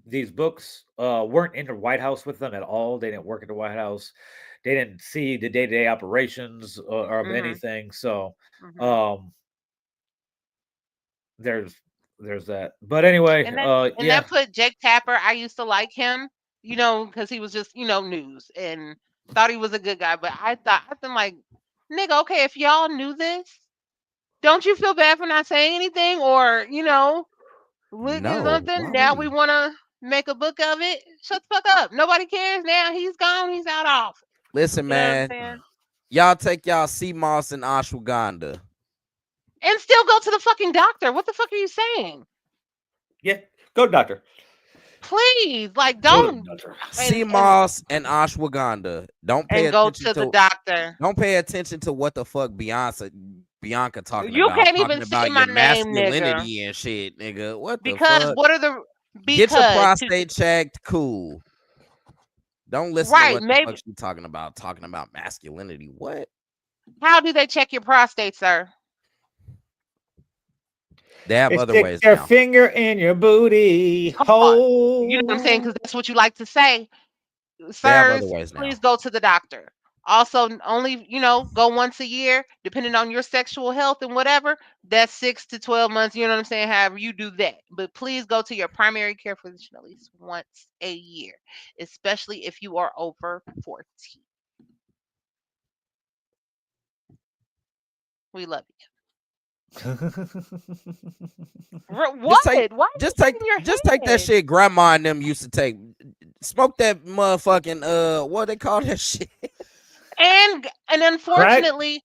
these books weren't in the White House with them at all. They didn't work at the White House. They didn't see the day-to-day operations or of anything. So there's that. But anyway, and that put Jake Tapper. I used to like him, because he was just, news, and thought he was a good guy. But I've been like, nigga, okay, if y'all knew this, don't you feel bad for not saying anything, or look at something? Now we want to make a book of it. Shut the fuck up. Nobody cares now. He's gone. He's out off. Listen, man, y'all take y'all sea moss and ashwagandha. And still go to the fucking doctor. What the fuck are you saying? Yeah, go to doctor. Please, don't. Sea moss and ashwagandha. Don't pay attention to the doctor. Don't pay attention to what the fuck Bianca talking about. You can't even say my name, masculinity nigga. And shit, nigga. What the because fuck? What are the Get your prostate checked. Cool. Don't listen to what the fuck she's talking about. Talking about masculinity. What? How do they check your prostate, sir? They have other ways. Their finger in your booty hole. You know what I'm saying? Because that's what you like to say. Sirs, please go to the doctor. Also, only, go once a year, depending on your sexual health and whatever. That's 6 to 12 months. You know what I'm saying? However you do that. But please go to your primary care physician at least once a year, especially if you are over 40. We love you. What? Just take that shit grandma and them used to take. Smoke that motherfucking what they call that shit. And unfortunately,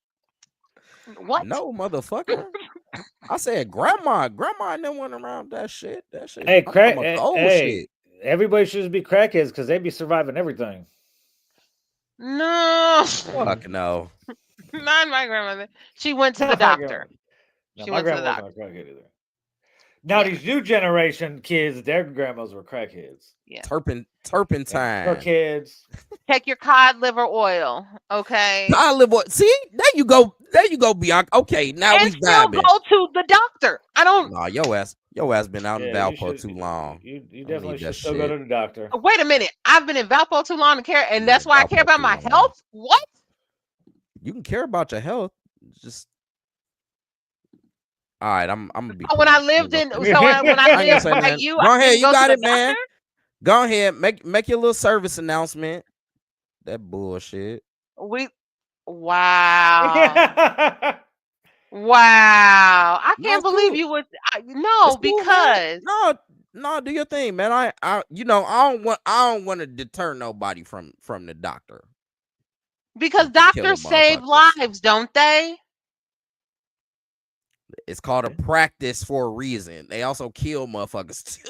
what? No, motherfucker. I said grandma and them went around that shit. Hey, crack. Shit. Everybody should be crackheads because they be surviving everything. No. Fuck no. Not my grandmother. She went to the doctor. No, my grandma wasn't a crackhead either. Now these new generation kids, their grandmas were crackheads. Yeah. Turpentine. Kids. Take your cod liver oil, okay? Cod liver oil. See, there you go, Bianca. Okay, now we vibing. Go to the doctor. I don't. Nah, your ass been out in Valpo too long. You definitely should still go to the doctor. Wait a minute, I've been in Valpo too long to care, and that's why I care about my health. What? You can care about your health, just. All right, I'm gonna be. When I lived in, when I lived like you, go ahead, you got it, man. Go ahead, make your little service announcement. That bullshit. Wow. Wow. I can't believe you would. No, because no, do your thing, man. I don't want to deter nobody from the doctor. Because doctors save lives, don't they? It's called a practice for a reason. They also kill motherfuckers too.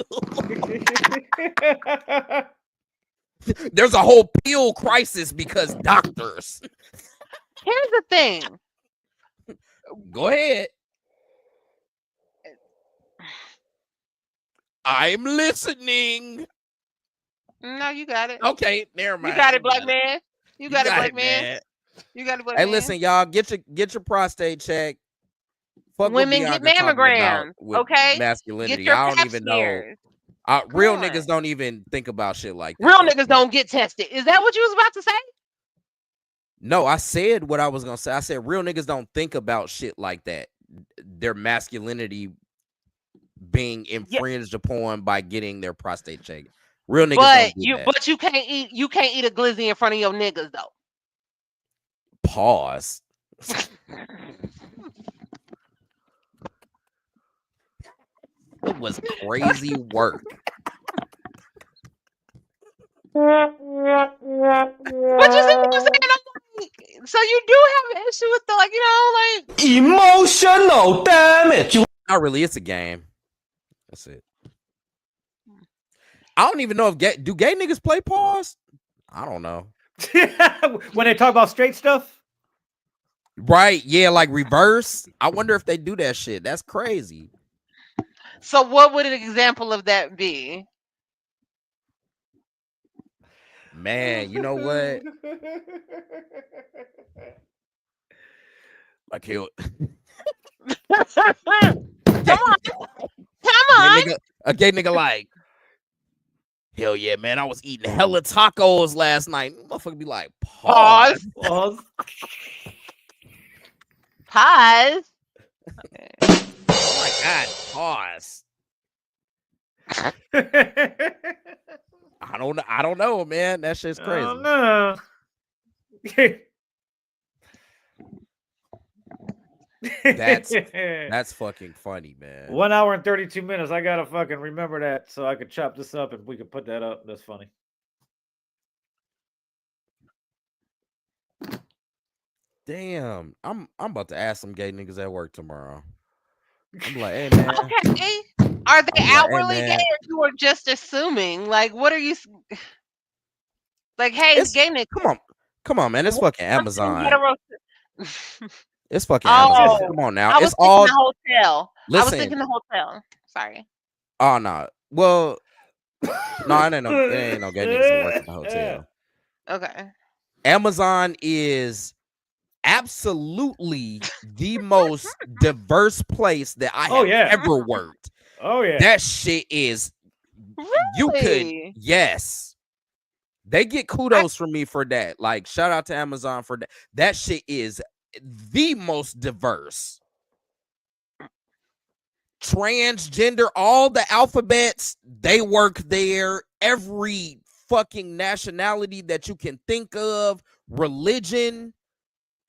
There's a whole pill crisis because doctors. Here's the thing. Go ahead. I'm listening. No, you got it. Okay, never mind. You got it, black man. You got it, black man. You got it, black man. Hey, listen, y'all, get your prostate checked. Fuck women get mammograms, okay? Masculinity. Get your I don't pap even smears. know. Real niggas don't even think about shit like that. Real niggas don't get tested. Is that what you was about to say? No, I said what I was gonna say. I said real niggas don't think about shit like that. Their masculinity being infringed upon by getting their prostate checked. Real niggas don't do that. But you can't eat a glizzy in front of your niggas though. Pause. It was crazy work. But you see what I'm saying? So you do have an issue with the emotional damage. Not really. It's a game. That's it. I don't even know if gay niggas play pause. I don't know. When they talk about straight stuff. Right? Yeah, like reverse. I wonder if they do that shit. That's crazy. So what would an example of that be? Man, you know what? Like hell. Come on. A gay nigga like, hell yeah, man. I was eating hella tacos last night. Motherfucker be like, pause. Pause. Oh my god, pause. I don't know, man. That shit's crazy. Oh no. That's fucking funny, man. 1 hour and 32 minutes. I gotta fucking remember that so I could chop this up and we could put that up. That's funny. Damn, I'm about to ask some gay niggas at work tomorrow. I'm like, hey man. Okay. Are they outwardly gay or you are just assuming? Like, what are you like? Hey, it's gay nigga. Come on, man. It's fucking Amazon. It's fucking Amazon. Come on now. I was thinking the hotel. Listen, I was thinking the hotel. Sorry. Oh no. Well, no, it ain't no gay niggas that work in the hotel. Okay. Amazon is absolutely the most diverse place that I have ever worked. Oh yeah. That shit is really? Yes. They get kudos from me for that. Like, shout out to Amazon for that. That shit is the most diverse. Transgender, all the alphabets, they work there. Every fucking nationality that you can think of, religion.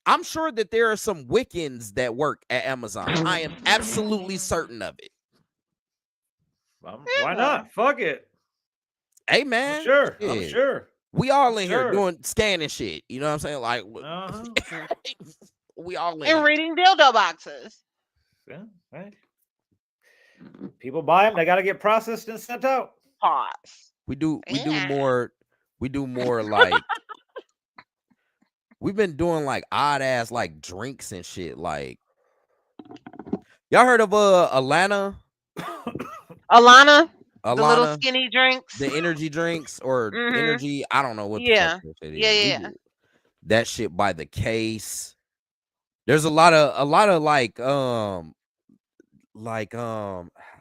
I'm sure that there are some Wiccans that work at Amazon. I am absolutely certain of it. Why not? Fuck it. Hey, man. I'm sure. We all in here doing scanning shit. You know what I'm saying? Like, we all in and reading dildo boxes. Yeah, right. People buy them. They got to get processed and sent out. Pause. We do more like we've been doing like odd ass like drinks and shit. Like, y'all heard of Alana? The little skinny drinks, the energy drinks or energy. I don't know what. Yeah, the fuck yeah. That shit by the case. There's a lot of like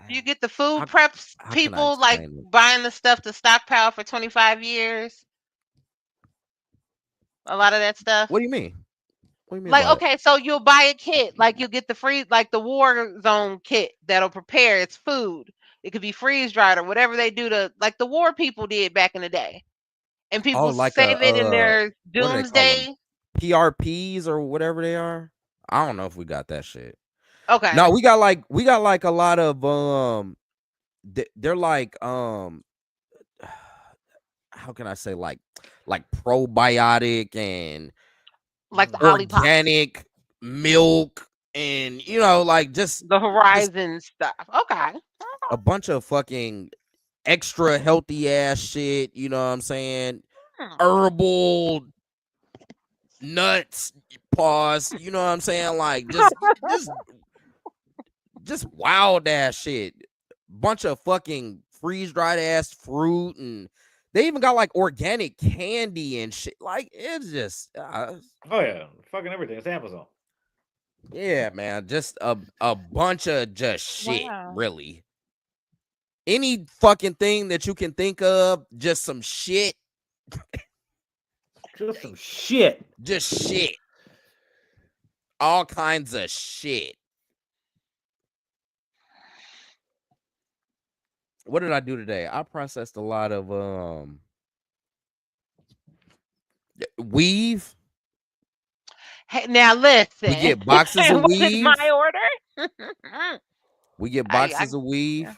you get the food preps people like buying the stuff to stockpile for 25 years. A lot of that stuff. What do you mean? Like, okay, so you'll buy a kit, like you'll get the free, like the war zone kit that'll prepare its food. It could be freeze dried or whatever they do to, like the war people did back in the day. And people save it in their doomsday. PRPs or whatever they are. I don't know if we got that shit. Okay. No, we got like a lot of they're like how can I say like probiotic and like the organic milk and you know, like just The Horizon stuff. Okay. a bunch of fucking extra healthy ass shit. You know what I'm saying? Hmm. Herbal nuts. Pause. You know what I'm saying? Like just wild ass shit. Bunch of fucking freeze dried ass fruit, and they even got like organic candy and shit. Like it's just, Oh yeah, fucking everything. It's Amazon. yeah, man. Just a bunch of just shit, Wow. really. Any fucking thing that you can think of, just some shit, Just some shit. just shit. All kinds of shit. What did I do today? I processed a lot of weave. Hey, now listen. We get boxes of Was it weave. my order? We get boxes of weave. yeah.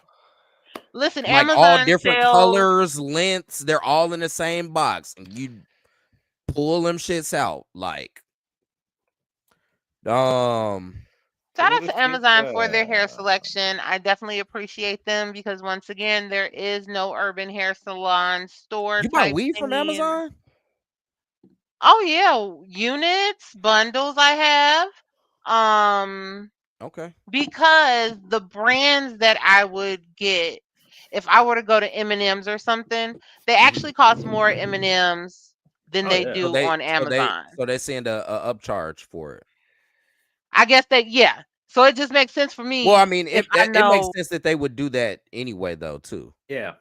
Listen, Like all Amazon different sells. colors, lengths. They're all in the same box. And you pull them shits out. Like, Shout out to Amazon for their hair selection. I definitely appreciate them because once again, there is no urban hair salon store you buy type weave from thingy. Amazon? Oh yeah, units, bundles I have. Okay. Because the brands that I would get if I were to go to M&M's or something, they actually cost more M&M's than they do on Amazon. So they send a upcharge for it. I guess that yeah. So it just makes sense for me. Well, I mean, if it know, makes sense that they would do that anyway, though, too. Yeah.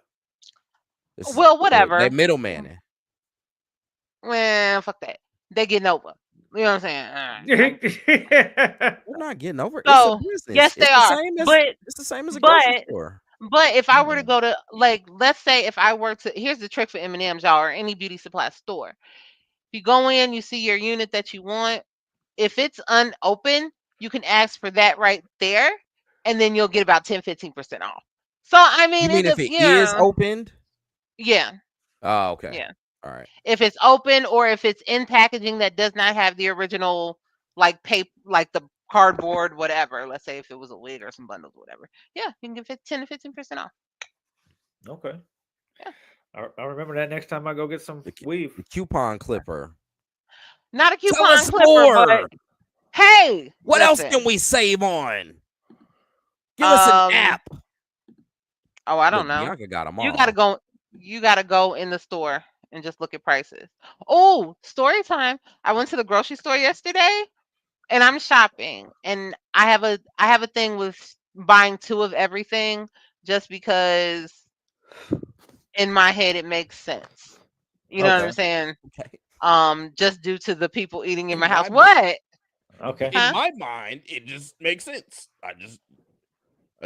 Well, whatever. They middleman. Well, fuck that. They getting over. You know what I'm saying? We're not getting over. So, it's a business. yes, they are. It's the same as a grocery store. But if I were to go to, like, let's say if I were to, here's the trick for M&M's, y'all, or any beauty supply store. If you go in, you see your unit that you want. If it's unopened, you can ask for that right there, and then you'll get about 10-15% off. So I mean, you mean if it is opened? Yeah. Oh, okay. Yeah. All right. If it's open or if it's in packaging that does not have the original like paper, like the cardboard, whatever. Let's say if it was a wig or some bundles, whatever. Yeah, you can get 10-15% off. Okay. Yeah. I remember that next time I go get some weave. The coupon clipper. Not a Tell coupon us clipper, more. but hey, what else can we save on? Give us an app. Oh, I don't know. Bianca got them all. You gotta go in the store and just look at prices. Oh, story time. I went to the grocery store yesterday and I'm shopping and I have a thing with buying 2 of everything just because in my head it makes sense. You know what I'm saying? Okay. Just due to the people eating in my house. What? Okay. In my mind, it just makes sense.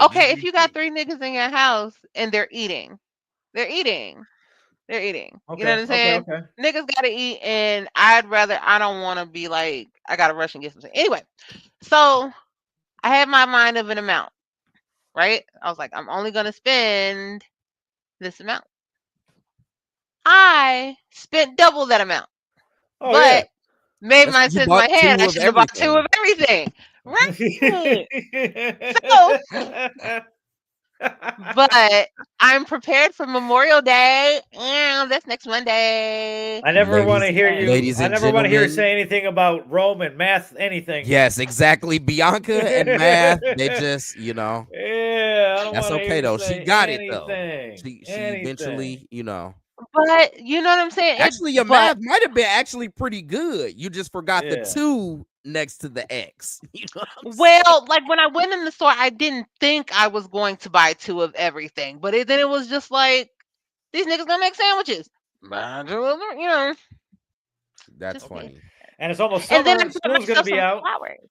Okay, if you got 3 niggas in your house and they're eating. Okay. You know what I'm saying? Okay. Niggas gotta eat, and I don't want to be like, I gotta rush and get something. Anyway, so I had my mind of an amount, right? I was like, I'm only gonna spend this amount. I spent double that amount, but made my sense in my head. I should have bought 2 of everything, right? So, but I'm prepared for Memorial Day. That's next Monday. I never want to hear you. Ladies I and never want to hear you gentlemen. say anything about Rome and math, anything. Yes, exactly. Bianca and math, they just, Yeah, I don't that's wanna hear okay you though. say She got it anything. though. She eventually, But you know what I'm saying? Actually, your math might have been actually pretty good. You just forgot the 2 next to the X. You know what I'm saying? Like when I went in the store, I didn't think I was going to buy 2 of everything, but then it was just like these niggas gonna make sandwiches. You know. That's funny. And it's almost And summer. then School's gonna be out. Flowers.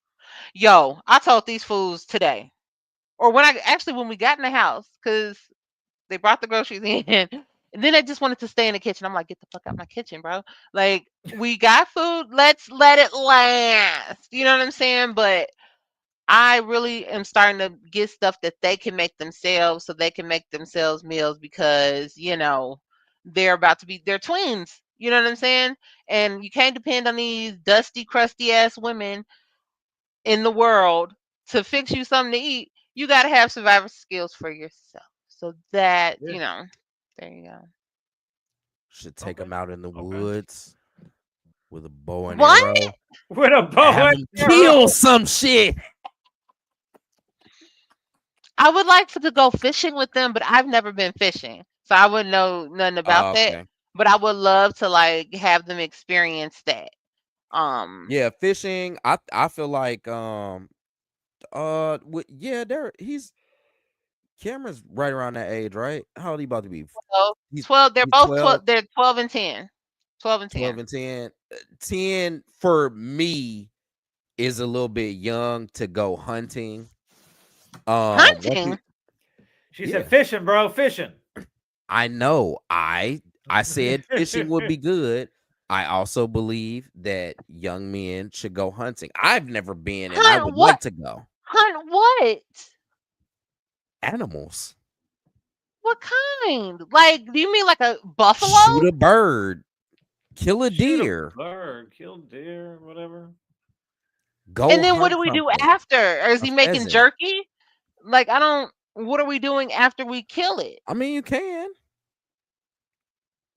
Yo, I told these fools today, or when we got in the house, because they brought the groceries in. And then I just wanted to stay in the kitchen. I'm like, get the fuck out my kitchen, bro. Like, we got food. Let's let it last. You know what I'm saying? But I really am starting to get stuff that they can make themselves so they can make themselves meals because, they're twins. You know what I'm saying? And you can't depend on these dusty, crusty ass women in the world to fix you something to eat, you got to have survival skills for yourself. So that, Yeah. there you go. Should take Okay. him out in the Okay. woods with a bow and What? arrow. With a bow Have and him arrow. kill some shit. I would like to go fishing with them, but I've never been fishing, so I wouldn't know nothing about that. Okay. But I would love to like have them experience that. Yeah, fishing. I feel like he's Cameron's right around that age, right? How old he about to be? 12. They're He's both 12, 12. They're 12 and 10. 12 and 12 10. and 10. 10 for me is a little bit young to go hunting. once he- Hunting. She Yeah. said fishing, bro, fishing. I know. I said fishing would be good. I also believe that young men should go hunting. I've never been, and I Hunt would what? like to go. Hunt what? Animals. What kind? Like, do you mean like a buffalo? Shoot a bird. Kill a Shoot deer. bird, kill deer, whatever. Go And then what hunt do we do something. after? Or is A he making pheasant. jerky? Like, I don't. What are we doing after we kill it? I mean, you can.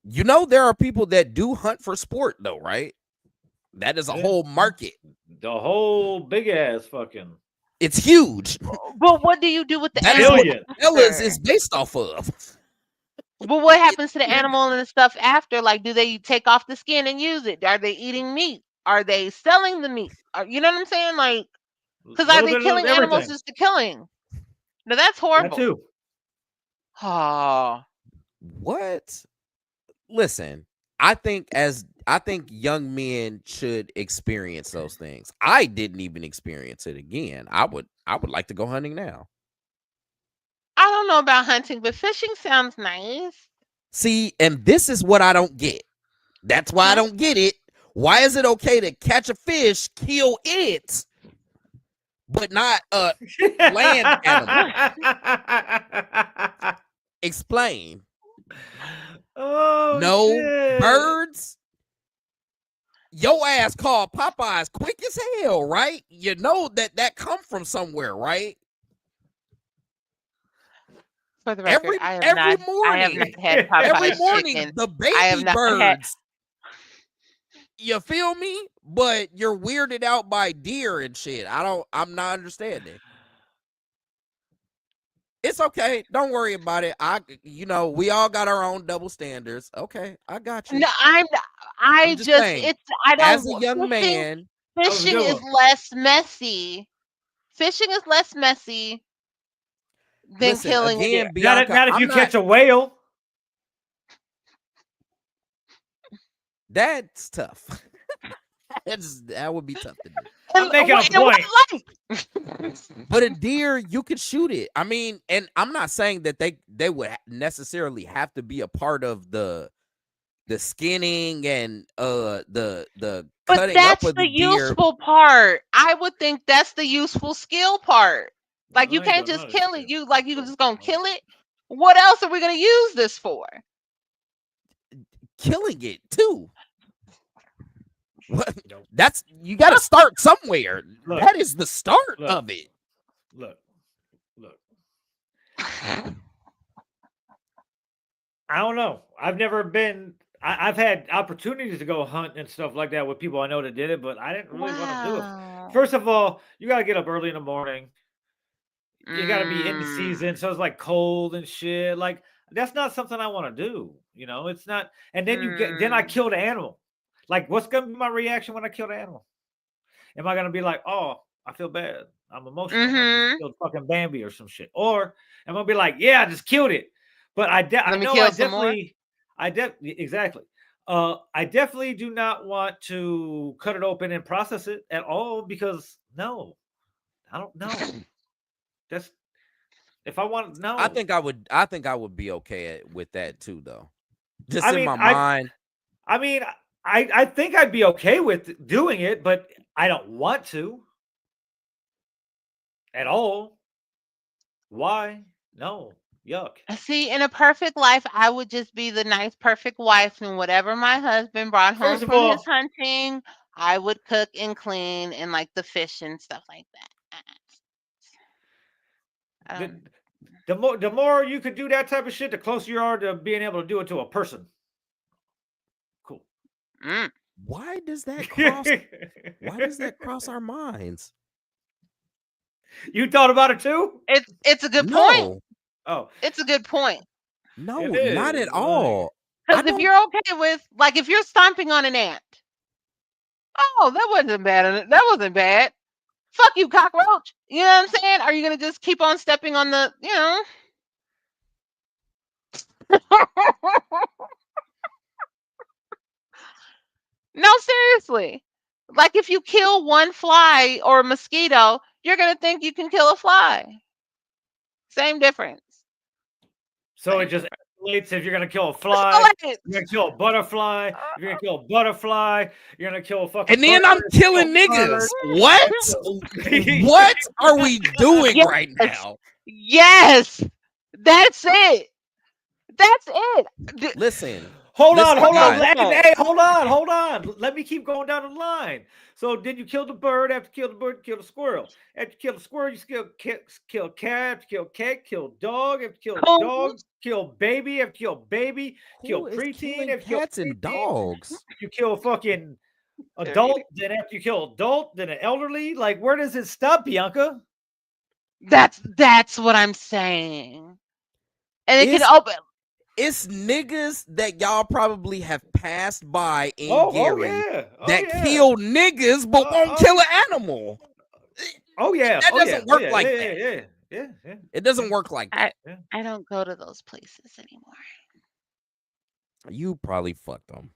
You know, there are people that do hunt for sport, though, right? That is a Yeah. whole market. The whole big ass fucking It's huge. But what do you do with the That is animal? what billion. Ellis after? is based off of. But what happens to the animal and the stuff after? Like, do they take off the skin and use it? Are they eating meat? Are they selling the meat? You know what I'm saying? Like, because are Little they bit of killing animals everything. just to killing? No, that's That horrible. too. Oh, What? Listen, I think young men should experience those things. I didn't even experience it again. I would like to go hunting now. I don't know about hunting, but fishing sounds nice. See, and this is what I don't get. That's why I don't get it. Why is it okay to catch a fish, kill it, but not a land animal? Explain. Oh No shit. birds. Your ass called Popeyes quick as hell, right? You know that come from somewhere, right? For the record, I have not had Every Popeye's morning, chicken. the I have baby not birds. had. You feel me? But you're weirded out by deer and shit. I'm not understanding. It's okay. Don't worry about it. We all got our own double standards. Okay, I got you. No, I just just saying, it's I don't. As a young man, Fishing good is one. less messy. Fishing is less messy than listen, killing a deer. again, Bianca, Not if I'm you catch a whale. That's tough. That would be tough to do. I'm making a point. But a deer, you could shoot it. I mean, and I'm not saying that they would necessarily have to be a part of the skinning and the But cutting that's up of the the deer. useful part. I would think that's the useful skill part. Like, you I ain't can't doing just none of this kill it. shit. You just gonna kill it. What else are we gonna use this for? Killing it too. What? That's you got to start somewhere. Look, that is the start look. of it. Look. I don't know. I've never been. I've had opportunities to go hunt and stuff like that with people I know that did it, but I didn't really want to do it. First of all, you got to get up early in the morning. You got to be in the season, so it's like cold and shit. Like, that's not something I want to do. It's not. And then then I kill the animal. Like, what's gonna be my reaction when I kill the animal? Am I gonna be like, oh, I feel bad, I'm emotional, I just killed fucking Bambi or some shit? Or am I gonna be like, yeah, I just killed it? But I definitely do not want to cut it open and process it at all, because no, I don't know. That's if I want. No, I think I would be okay with that too, though. Just I in mean, my mind. I mean, I think I'd be okay with doing it, but I don't want to at all. Why? No. Yuck. See, in a perfect life, I would just be the nice, perfect wife, and whatever my husband brought home First of from his all- hunting, I would cook and clean and like the fish and stuff like that. The more you could do that type of shit, the closer you are to being able to do it to a person. Cool. Why does that cross? Why does that cross our minds? You thought about it too? It's a good point. No, Oh, It's a good point. no, It not is, at all. Because if you're okay with, like, if you're stomping on an ant, oh, that wasn't bad. That wasn't bad. Fuck you, cockroach. You know what I'm saying? Are you gonna just keep on stepping on the, you know? No, seriously. Like if you kill one fly or a mosquito, you're gonna think you can kill a fly. Same difference. so it just escalates if you're gonna kill a fly, you're gonna kill a butterfly, if you're gonna kill a butterfly, you're gonna kill a fucking And then I'm bird, killing kill a niggas. bird. What? What are we doing Yes. right now? Yes, that's it. That's it. Listen. Hold Listen, on. guys. Hey, hold on. Let me keep going down the line. So then you kill the bird. After you kill the bird, kill the squirrel. After you kill the squirrel, you kill cat. After you kill cat, kill dog. After you kill dog, kill baby. After you kill baby, kill Who is preteen. killing After you cats kill and preteen, dogs? you kill a fucking adult. Then after you kill adult, then an elderly. Like, where does it stop, Bianca? That's what I'm saying. And it can open. It's niggas that y'all probably have passed by in Gary that kill niggas but won't kill an animal. Oh yeah, that doesn't work like that. Yeah. It doesn't work like that. I don't go to those places anymore. You probably fucked them.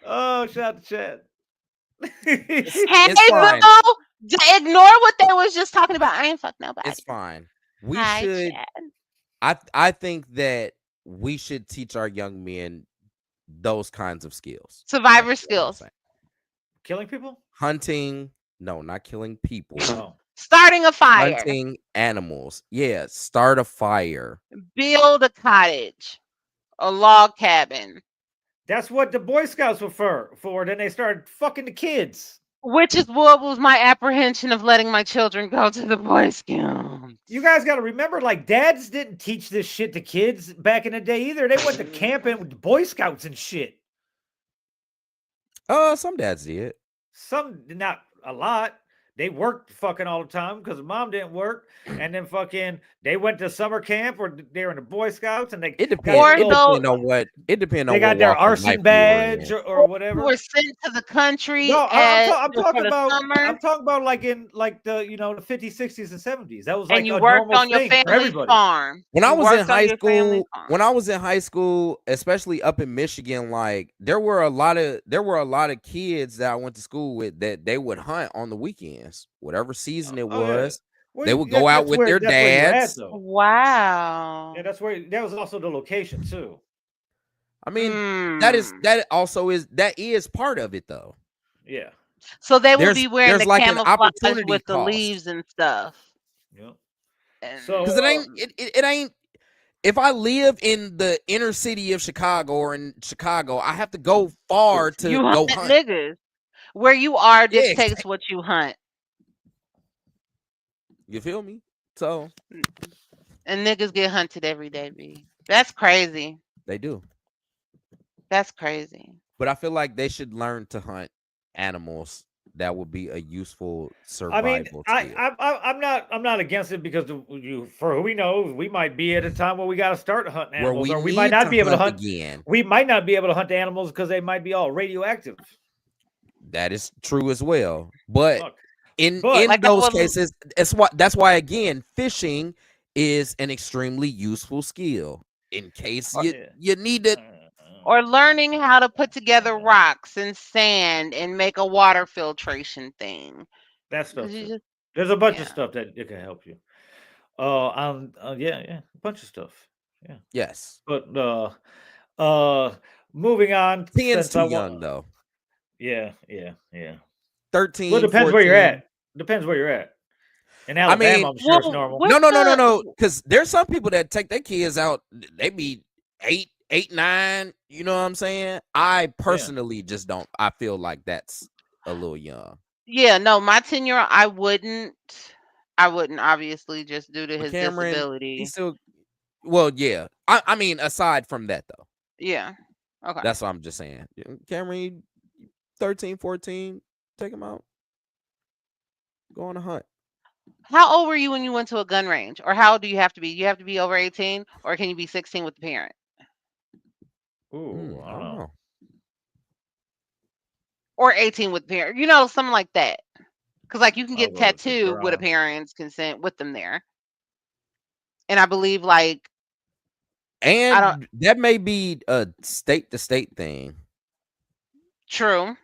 Oh, shout out to Chad. Hey, Bill, ignore what they was just talking about. I ain't fuck nobody. It's fine. We Hi, should. Chad. I think that we should teach our young men those kinds of skills. Survivor skills. Killing people? Hunting. No, not killing people. Oh. Starting a fire. Hunting animals. Yeah, start a fire. Build a cottage. A log cabin. That's what the Boy Scouts were for. Then they started fucking the kids. Which is what was my apprehension of letting my children go to the Boy Scouts. You guys got to remember, like, dads didn't teach this shit to kids back in the day either. They went to camping with the Boy Scouts and shit. Some dads did. Some, not a lot. They worked fucking all the time because mom didn't work, and then fucking they went to summer camp or they were in the Boy Scouts, and they It depends on what. It depends on they got their arson badge or whatever. Were sent to the country. No, I'm talking about. Summer. I'm talking about like in like the the 50s, 60s, and 70s. That was like and you a worked normal on your thing for family's everybody. farm. When I was in high school, especially up in Michigan, like there were a lot of kids that I went to school with that they would hunt on the weekends, whatever season it was. Well, they would go out with their dads. Wow. Yeah, that was also the location too. I mean, that is part of it though. Yeah. So they would be wearing the like camouflage with the leaves and stuff. Yeah. So because it ain't. If I live in the inner city of Chicago or in Chicago, I have to go far to go hunt. Niggas. Where you are dictates what you hunt. You feel me? So, and niggas get hunted every day, B. That's crazy. They do. That's crazy. But I feel like they should learn to hunt animals. That would be a useful survival. I mean, I'm not against it because for who we know, we might be at a time where we got to start hunting animals, or we might not be able to hunt again. We might not be able to hunt the animals because they might be all radioactive. That is true as well. But in those cases, that's why again, fishing is an extremely useful skill in case you need it. Or learning how to put together rocks and sand and make a water filtration thing. That stuff. There's a bunch of stuff that it can help you. A bunch of stuff. Yeah. Yes. But moving on. 10's too young though. Yeah. 13. Well, it depends 14. where you're at. Depends where you're at. In Alabama, I'm sure it's Well, normal. with No. Because there's some people that take their kids out. They be 8, 9. You know what I'm saying? I personally just don't. I feel like that's a little young. Yeah, no, my 10-year-old, I wouldn't obviously just due to But his Cameron, disability. he's still. Well, yeah. I mean, aside from that though, Yeah. Okay. that's what I'm just saying. Cameron, 13, 14, take him out. Go on a hunt. How old were you when you went to a gun range? Or how old do you have to be? You have to be over 18 or can you be 16 with the parent? Ooh, I don't know. Or 18 with the parent. You know, something like that. Because like you can I'll get go with the tattooed with a grown. parent's consent with them there. And I believe like And that may be a state to state thing. true.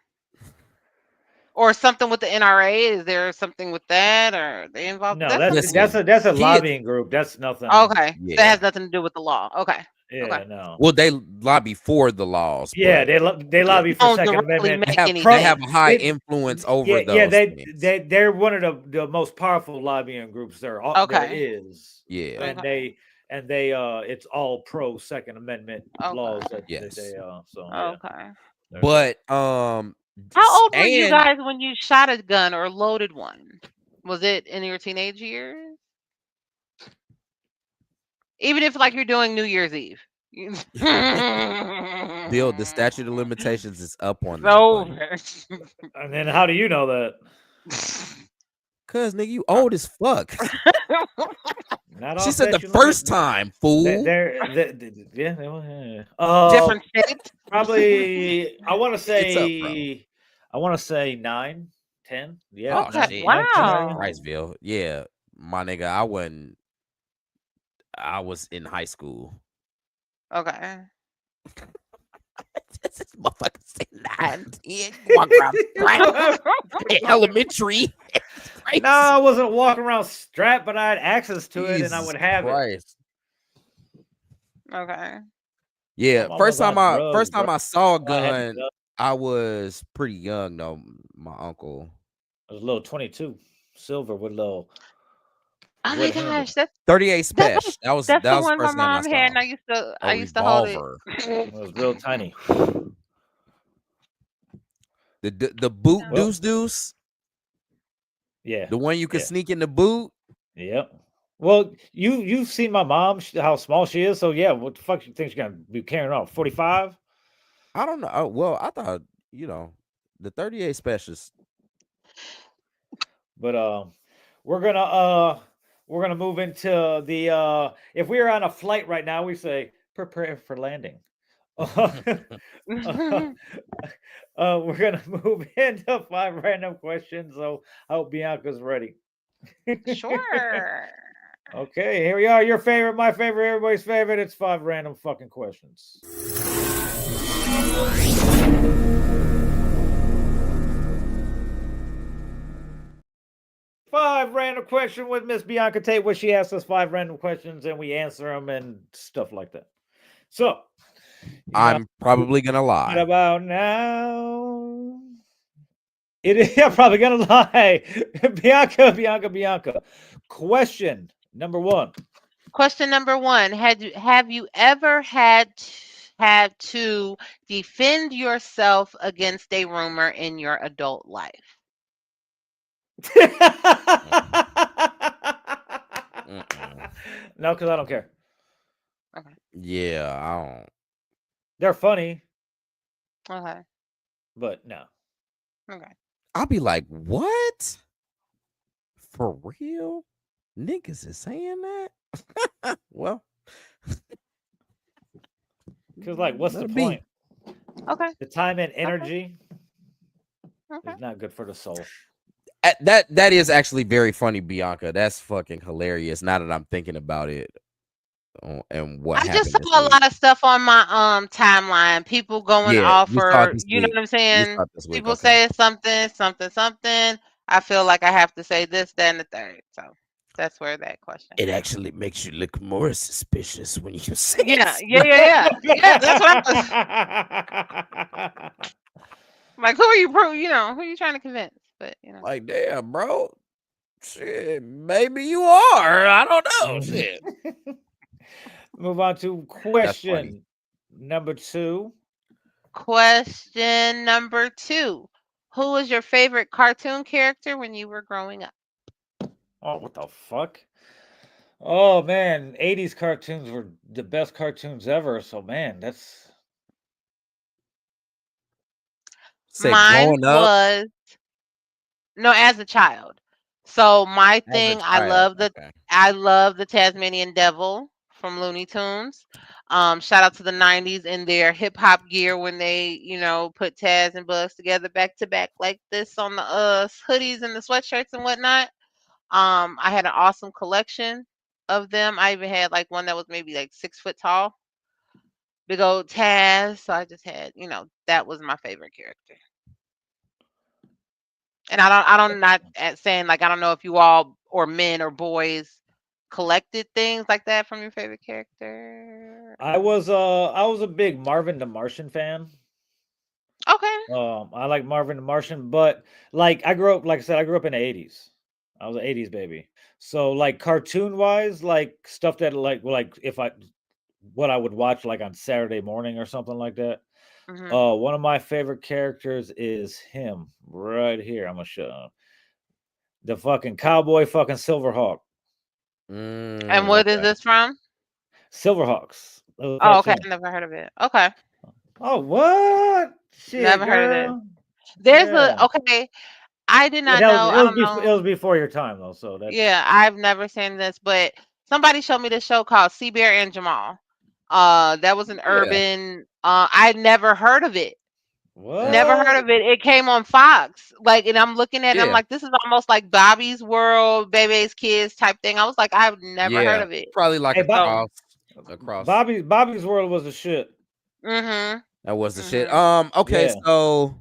Or something with the NRA. Is there something with that? Or are they involved? No, Listen, that's a kids- lobbying group. That's nothing. Okay. Yeah. That has nothing to do with the law. Okay. Yeah, Okay. no. Well, they lobby for the laws. Yeah, but they lobby for Don't Second directly Amendment. make they anything. have a high influence over those things. They're one of the most powerful lobbying groups there Okay. is. Yeah. And Okay. they it's all pro Second Amendment laws that Yes. they so yeah. Okay. But How old were you and guys when you shot a gun or loaded one? Was it in your teenage years? Even if like you're doing New Year's Eve. Bill, the statute of limitations is up on that. No. buddy. And then how do you know that? Cause nigga, you old as fuck. Not She all said the statute first limit- time, fool. yeah. Different states. Probably I want to It's up, bro. say 9, 10. Yeah. Oh, Okay. shit. 9, 10 area. Wow. Riceville. Yeah, my nigga, I was in high school. Okay. This motherfucker say 9, 10. Walk around in elementary. No, I wasn't walking around strapped, but I had access to it and I would have it. Okay. Yeah, I'm first time almost on drugs, I saw a bro. I had gun, to- I was pretty young though. My uncle. It was a little 22 silver with a little. Oh my wood handle. gosh, that's 38 special. That was the the one my first gun I mom had, and saw. I used to hold it. Revolver. It was real tiny. The boot Well- deuce. Yeah. The one you could Yeah. sneak in the boot. Yep. Well, you've seen my mom, how small she is. So yeah, what the fuck you think she's gonna be carrying on? 45? I don't know. Oh, well, I thought the 38 specials. But we're gonna move into the if we were on a flight right now, we say prepare for landing. We're gonna move into 5 random questions. So I hope Bianca's ready. Sure. Okay, here we are. Your favorite, my favorite, everybody's favorite. It's 5 random fucking questions. Five random question with Miss Bianca Tate, where she asks us 5 random questions and we answer them and stuff like that. So I'm probably gonna what lie. about now? It is. I'm probably gonna lie. Bianca. Question number 1. Question number 1: have you ever had to defend yourself against a rumor in your adult life? No, because I don't care. Yeah, I don't. They're funny, Okay. but no. Okay. I'll be like, what? For real? Niggas is saying that? Well, Because like, what's the let it be. point? Okay. The time and energy Okay. is not good for the soul. That is actually very funny, Bianca. That's fucking hilarious. Now that I'm thinking about it, and what I happened. just this saw a week. lot of stuff on my timeline. People going off you saw it for, this you know week. what I'm You saying? saw it this week, People okay. say something. I feel like I have to say this, that, and the third. So that's where that question. It actually makes you look more suspicious when you say Yeah, it. yeah. That's what I was like. Who are you? Who are you trying to convince? But Like, damn, bro. Shit, maybe you are. I don't know. Shit. Move on to That's funny. question number 2. Question number 2. Who was your favorite cartoon character when you were growing up? Oh, what the fuck? Oh man, 80s cartoons were the best cartoons ever. So man, that's Say Mine growing up was no, as a child. So my as a thing, child. Okay. I love the Tasmanian Devil from Looney Tunes. Shout out to the 90s in their hip hop gear when they, put Taz and Bugs together back to back like this on the hoodies and the sweatshirts and whatnot. I had an awesome collection of them. I even had like one that was maybe like 6 foot tall. Big old Taz. So I just had, that was my favorite character. And I'm not at saying like I don't know if you all or men or boys collected things like that from your favorite character. I was a big Marvin the Martian fan. Okay. I like Marvin the Martian, but like I grew up, like I said, I grew up in the 80s. I was an 80s baby. So like cartoon wise, like stuff that like if I what I would watch like on Saturday morning or something like that. hmm One of my favorite characters is him right here. I'm gonna show the fucking cowboy fucking Silverhawk. And what is Okay. this from? Silverhawks. Oh, okay. Cartoon. I never heard of it. Okay. Oh, what? Shit, Never heard of it. girl. There's Yeah. okay. I did Yeah, not know. I don't it know. was before your time though, so that's Yeah, I've never seen this, but somebody showed me this show called Sea Bear and Jamal. That was an Yeah. urban. I'd never heard of it. Never heard what? of it. It came on Fox. Like, and I'm looking at it, I'm Yeah. like, this is almost like Bobby's World, Baby's Kids type thing. I was like, I've never heard Yeah. of it. Probably like Hey, a Bob, cross. Bobby's World was a shit. Mm-hmm. That was the shit. Mm-hmm. Okay, Yeah. so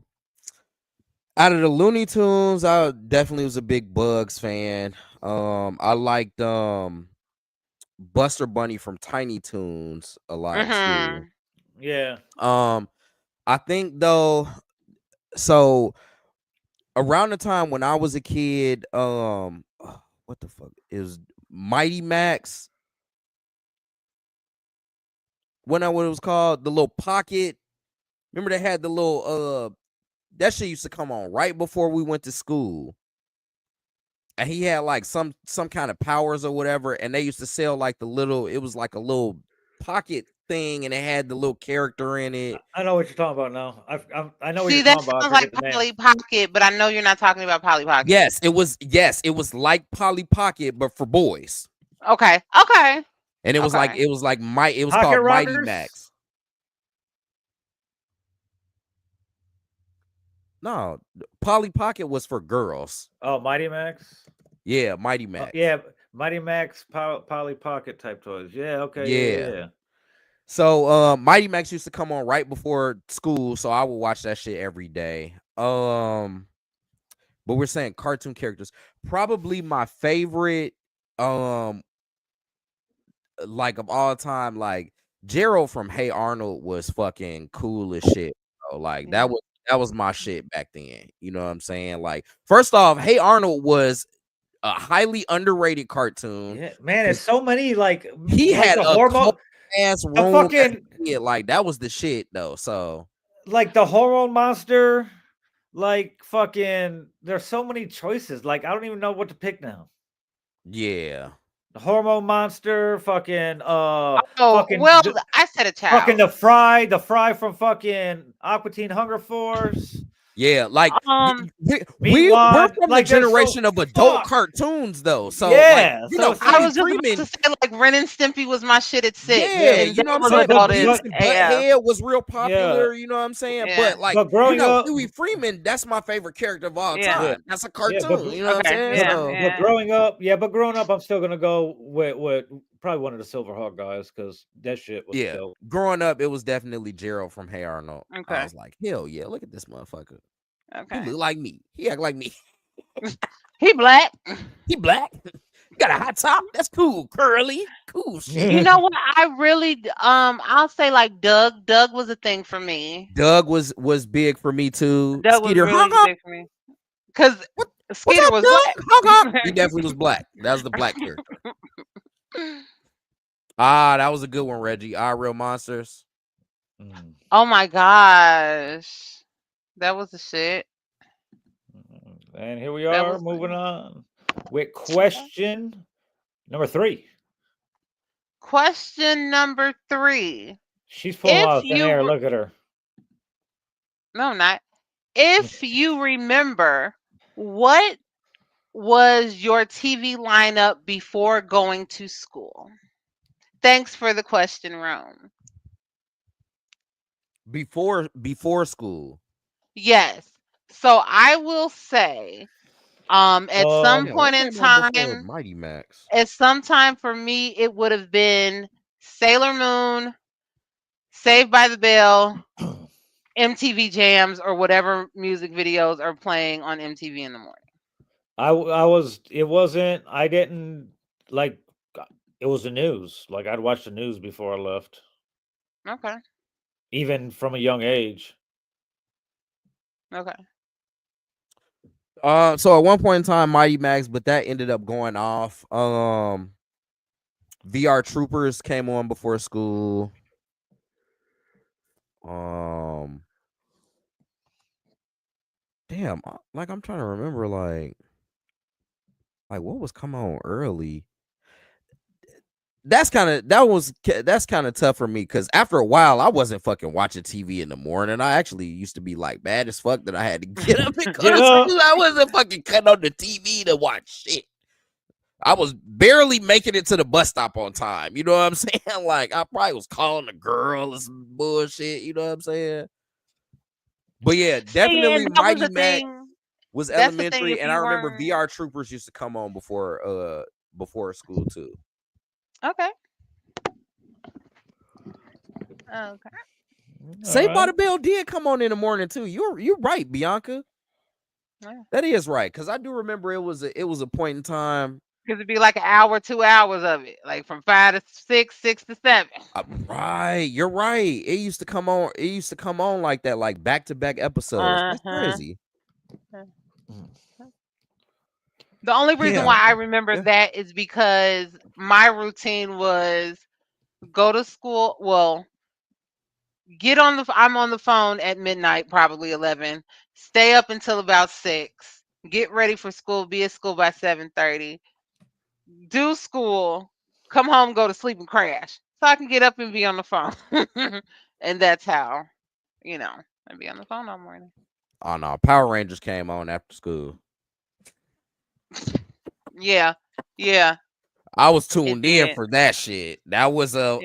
out of the Looney Tunes, I definitely was a big Bugs fan. I liked Buster Bunny from Tiny Toons a lot too. Mm-hmm. Yeah. I think though, so around the time when I was a kid, what the fuck is Mighty Max? What it was called? The little pocket. Remember they had the little that shit used to come on right before we went to school. And he had like some kind of powers or whatever, and they used to sell like it was like a little pocket thing, and it had the little character in it. I know what you're talking about now. I know what See, you're that talking about. I sounds like forget the name. Polly Pocket, but I know you're not talking about Polly Pocket. Yes, it was like Polly Pocket, but for boys. Okay. Okay. And it was like Okay. it was Pocket called Mighty Rockers? Max. No, Polly Pocket was for girls. Oh, Mighty Max. Yeah, Mighty Max. Yeah, Mighty Max Polly Pocket type toys. Yeah. Okay. Yeah. So Mighty Max used to come on right before school, so I would watch that shit every day. But we're saying cartoon characters. Probably my favorite like of all time, like Gerald from Hey Arnold was fucking cool as shit. Bro. Like that was my shit back then. You know what I'm saying? Like, first off, Hey Arnold was a highly underrated cartoon. Yeah, man, there's so many like He like had the a hormone, ass the room. fucking Like that was the shit though. So like the hormone monster, like fucking. There's so many choices. Like I don't even know what to pick now. yeah. The hormone monster, fucking Oh, fucking well, I said a fucking child. the fry from fucking Aqua Teen Hunger Force. Yeah, like we're Meanwhile, from like the there's so generation of adult fuck. cartoons though. So Yeah, like, you so know, it's I like was just Freeman, about to say like Ren and Stimpy was my shit at 6, yeah, and you know that what I'm was saying? adult But as Beavis and AF. Butthead was real yeah, popular, you know what I'm saying? Yeah. But like, but growing up, Huey Freeman, that's my favorite character of all Yeah. time. That's a yeah, cartoon, you know what I'm Okay. saying? Yeah. So Yeah. but growing up, I'm still gonna go with probably one of the Silverhawk guys because that shit was yeah, dope. growing up, it was definitely Gerald from Hey Arnold. I Okay. was like, hell yeah, look at this motherfucker. He Okay. look like me. He act like me. He black. He black. Got a hot top. That's cool. Curly. Cool shit. You know what? I really I'll say like Doug. Doug was a thing for me. Doug was big for me too. Doug was Skeeter, really hung up. big for me. Cause Skeeter was black. He definitely was black. That was the black character. That was a good one, Reggie. Real monsters. Oh my gosh, that was the shit. And here we are, moving on with question number 3. Question number 3. She's pulling out of thin air. Look at her. No, not. If you remember, what was your TV lineup before going to school? Thanks for the question, Rome. Before school. Yes. So I will say, at some point in time, Mighty Max. at some time for me, it would have been Sailor Moon, Saved by the Bell, MTV Jams, or whatever music videos are playing on MTV in the morning. I didn't like, it was the news. Like, I'd watch the news before I left. Okay. Even from a young age. Okay. So at one point in time, Mighty Max, but that ended up going off. VR Troopers came on before school. Damn, like I'm trying to remember, like what was come on early. That's kind of tough for me because after a while I wasn't fucking watching TV in the morning. I actually used to be like bad as fuck that I had to get up and go to school. I wasn't fucking cutting on the TV to watch shit. I was barely making it to the bus stop on time. You know what I'm saying? Like I probably was calling a girl or some bullshit. You know what I'm saying? But yeah, definitely Mighty Max was elementary, and I remember VR Troopers used to come on before school too. Okay. Okay. Saved by the Bell did come on in the morning too. You're right, Bianca. Yeah. That is right, because I do remember it was a point in time. Because it'd be like an hour, 2 hours of it, like from 5 to 6, 6 to 7. Right, you're right. It used to come on. It used to come on like that, like back-to-back episodes. That's crazy. The only reason why I remember that is because my routine was go to school. Well, I'm on the phone at midnight, probably 11. Stay up until about 6. Get ready for school. Be at school by 7:30. Do school. Come home, go to sleep, and crash. So I can get up and be on the phone. And that's how, I'd be on the phone all morning. Oh no, Power Rangers came on after school. Yeah. I was tuned in for that shit. That was a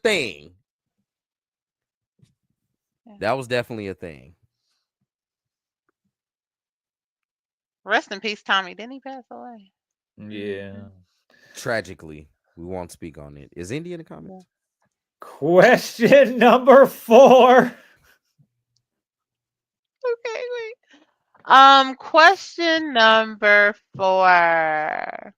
thing. Yeah. That was definitely a thing. Rest in peace, Tommy. Didn't he pass away? Yeah. Tragically, we won't speak on it. Is Indy in the comments? Question number 4. Okay, wait. Question number 4.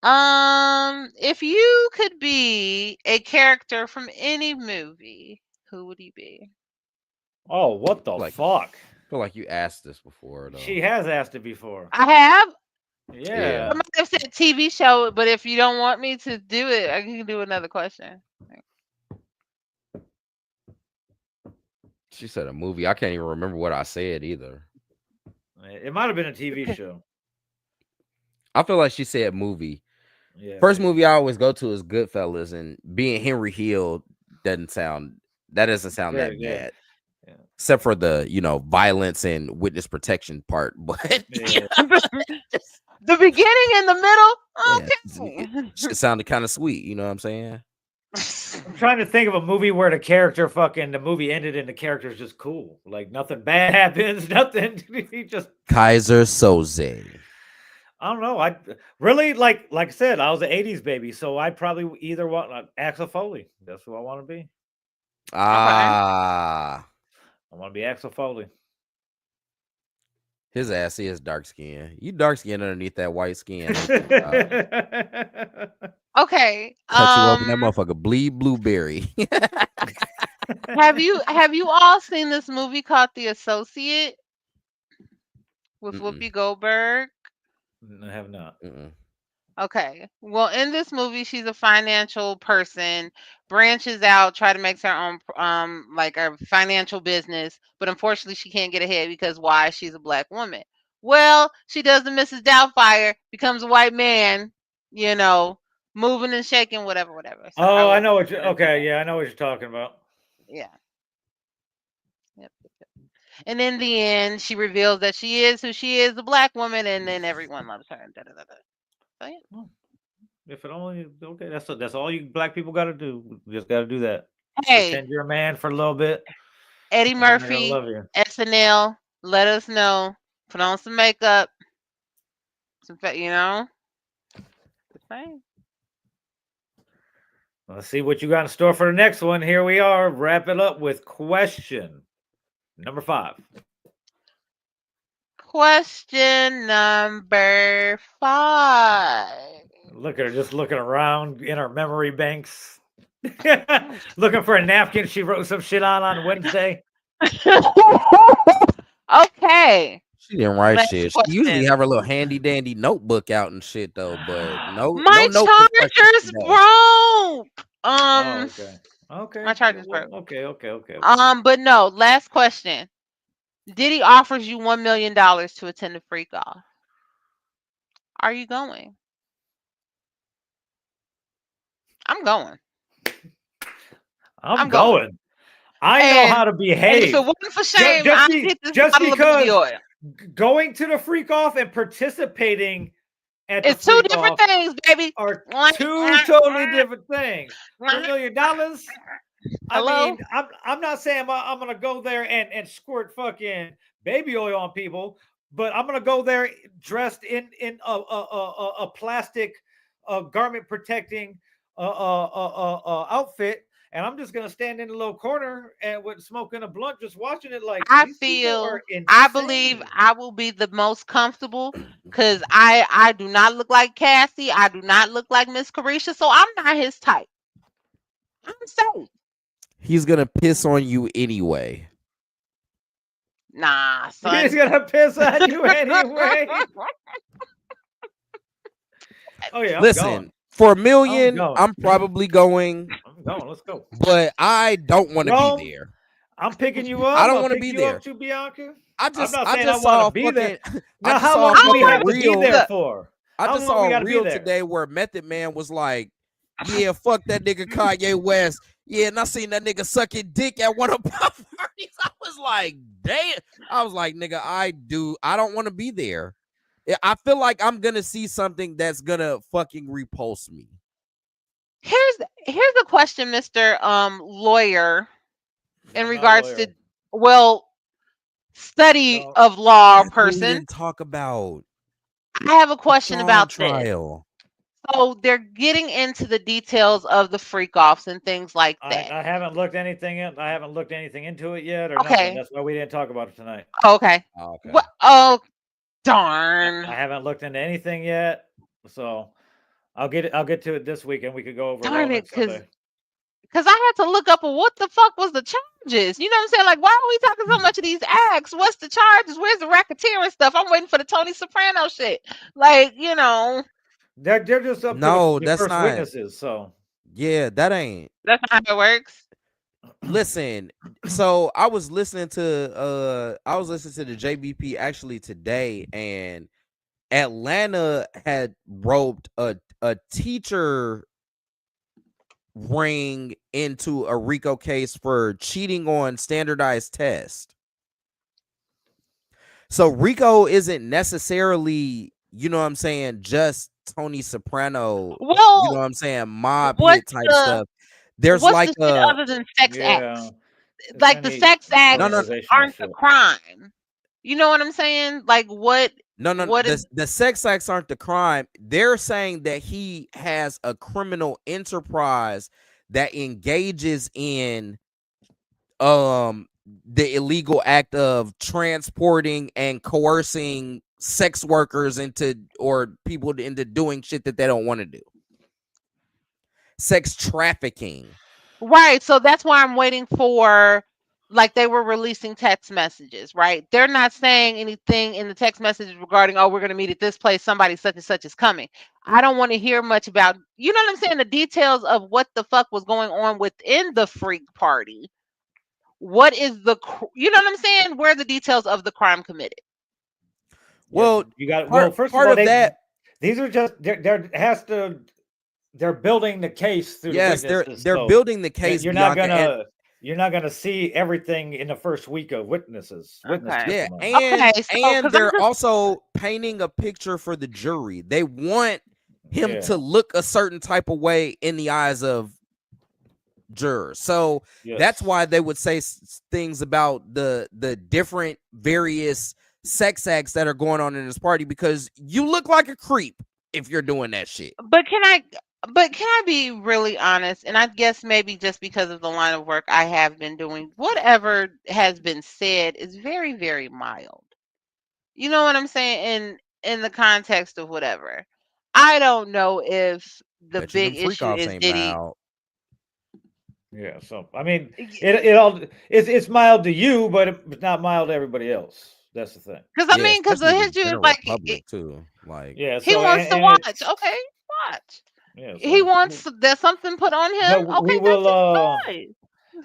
If you could be a character from any movie, who would you be? Oh, what the fuck? I feel like you asked this before, though. She has asked it before. I have? Yeah. I might have said TV show, but if you don't want me to do it, I can do another question. She said a movie. I can't even remember what I said either. It might have been a TV show. I feel like she said movie. Yeah. First movie I always go to is Goodfellas, and being Henry Hill doesn't sound that bad. Yeah. Except for the violence and witness protection part. But the beginning and the middle, okay. It sounded kind of sweet, you know what I'm saying? I'm trying to think of a movie where the movie ended and the character's just cool. Like nothing bad happens, nothing. He just Kaiser Soze. I don't know. I really like I said, I was an 80s baby, so I'd probably either want Axel Foley. That's who I want to be. I want to be Axel Foley. His ass is dark skin. You dark skin underneath that white skin. Okay. Cut you open, that motherfucker bleed blueberry. Have you all seen this movie called The Associate with Mm-mm. Whoopi Goldberg? I have not. Okay. Well, in this movie, she's a financial person, branches out, try to make her own like a financial business, but unfortunately she can't get ahead because why? She's a black woman. Well, she does the Mrs. Doubtfire, becomes a white man, you know, moving and shaking, whatever. So Oh, I however know what you you. wanna say Okay, that. yeah, I know what you're talking about. Yeah. Yep. And in the end, she reveals that she is who she is, a black woman, and then everyone loves her. Da, da, da, da. So yeah. Oh, if it only okay, that's all you black people got to do. You just got to do that. Hey, Pretend you're a man for a little bit, Eddie and then they're gonna Murphy, love you. SNL, let us know. Put on some makeup, you know. Just saying. Let's see what you got in store for the next one. Here we are. Wrap it up with question number 5. Question number 5. Look at her just looking around in her memory banks, looking for a napkin she wrote some shit on Wednesday. Okay. She didn't write Last shit. She usually question. have her little handy dandy notebook out and shit though, but no My notebook questions charger's today. broke. Oh, okay. Okay. My charger's Well, broke. okay. But no, last question. Diddy offers you $1 million to attend a freak off. Are you going? I'm going. I'm going. going. I know how to And if behave. it wasn't for shame, Just, I'd be, get this just bottle of because baby oil. going to the freak off and participating at the It's two freak different off things, baby. are two totally different things. For $1 million, I Hello? mean, I'm not saying I'm gonna go there and squirt fucking baby oil on people, but I'm gonna go there dressed in a plastic garment protecting outfit, and I'm just gonna stand in the little corner and with smoking a blunt, just watching it. Like these people are I believe insane. I will be the most comfortable because I do not look like Cassie. I do not look like Miss Carisha, so I'm not his type. I'm safe. He's gonna piss on you anyway. Nah, son. He's gonna piss on you anyway. Oh yeah, I'm Listen, going. for $1 million, going. I'm probably going, I'm going. Let's go. but I don't want to Rome, be there. I'm picking you up. I don't I'll want to pick be you there. up too, Bianca. I I'm just not saying I saw want a to be there. fucking Now, I just how saw a long do we fucking have to be reel. there for? I How just long saw we a gotta be reel there? today where Method Man was like, yeah, fuck that nigga Kanye West. Yeah, and I seen that nigga sucking dick at one of my parties. I was like, damn. I was like, nigga, I don't want to be there. I feel like I'm gonna see something that's gonna fucking repulse me. Here's a question, Mr. Lawyer, in regards to study No. of law That's what we person. didn't talk about. I have a question Shawn about this. trial. So they're getting into the details of the freak offs and things like that. I haven't looked anything in. I haven't looked anything into it yet, or Okay. nothing. That's why we didn't talk about it tonight. Okay. Oh, okay. What? Oh, darn. I haven't looked into anything yet, so I'll get to it this week, and we could go over it all Darn it, next Sunday. because I had to look up what the fuck was the charges. You know what I'm saying? Like, why are we talking so much of these acts? What's the charges? Where's the racketeering stuff? I'm waiting for the Tony Soprano shit. Like, you know. They're just up No, to the that's first not. witnesses. So Yeah, that ain't. That's not how it works. Listen, so I was listening to the JBP actually today, and Atlanta had roped a teacher ring into a RICO case for cheating on standardized tests. So RICO isn't necessarily, you know what I'm saying, just Tony Soprano, Well, you know what I'm saying, mob what's hit type the- stuff. There's What's like the shit other than sex acts? Like the sex acts aren't a crime. You know what I'm saying? Like what? No, what is the sex acts aren't the crime. They're saying that he has a criminal enterprise that engages in the illegal act of transporting and coercing sex workers or people into doing shit that they don't want to do. Sex trafficking. Right. So that's why I'm waiting for like they were releasing text messages, right? They're not saying anything in the text messages regarding, oh, we're going to meet at this place. Somebody such and such is coming. I don't want to hear much about, you know what I'm saying? The details of what the fuck was going on within the freak party. What is you know what I'm saying? Where are the details of the crime committed? Well, you got part first part of all, that. these are just they're building the case through Yes, the witnesses. they're building the case. You're not gonna see everything in the first week of witness Okay. Yeah, testimony. and they're also painting a picture for the jury. They want him to look a certain type of way in the eyes of jurors. So that's why they would say things about the different various sex acts that are going on in this party, because you look like a creep if you're doing that shit. But can I be really honest? And I guess maybe just because of the line of work I have been doing, whatever has been said is very, very mild. You know what I'm saying? In the context of whatever. I don't know if the big issue is Diddy. Yeah, so I mean, it's mild to you, but it's not mild to everybody else. That's the thing. Because I mean, because the issue is like too, like he wants to watch. Okay, watch. Yeah, he wants there's something put on him. No, okay,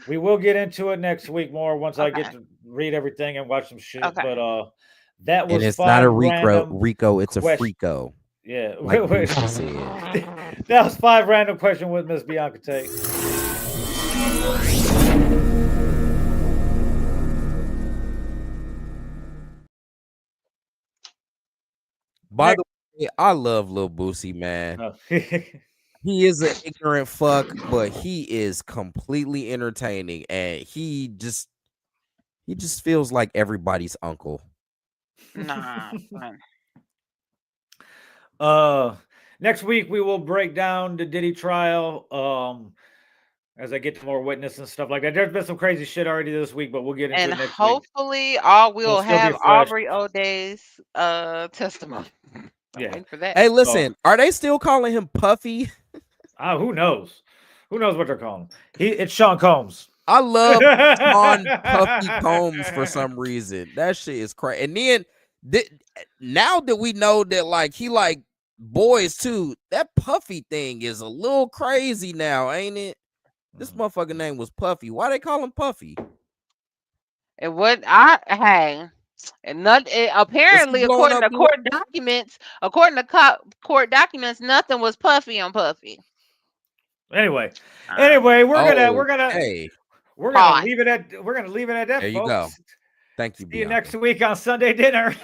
we will get into it next week more once I get to read everything and watch some shit. Okay. But that was, and it's not a Rico, it's a Freako. Yeah, like said. That was 5 random questions with Miss Bianca Tate. By the way, I love Lil Boosie, man. He is an ignorant fuck, but he is completely entertaining, and he just feels like everybody's uncle. Nah. Next week we will break down the Diddy trial. As I get to more witness and stuff like that. There's been some crazy shit already this week, but we'll get into it next week. And hopefully we'll have Aubrey O'Day's testimony. Yeah. For that. Hey, listen, are they still calling him Puffy? Who knows? Who knows what they're calling him? It's Sean Combs. I love Sean Puffy Combs for some reason. That shit is crazy. And then now that we know that like he like boys too, that Puffy thing is a little crazy now, ain't it? This motherfucking name was Puffy. Why they call him Puffy? And what and not apparently according to court documents, nothing was puffy on Puffy. Anyway, we're gonna leave it at that. There you folks. go. Thank you. See you next week on Sunday Dinner.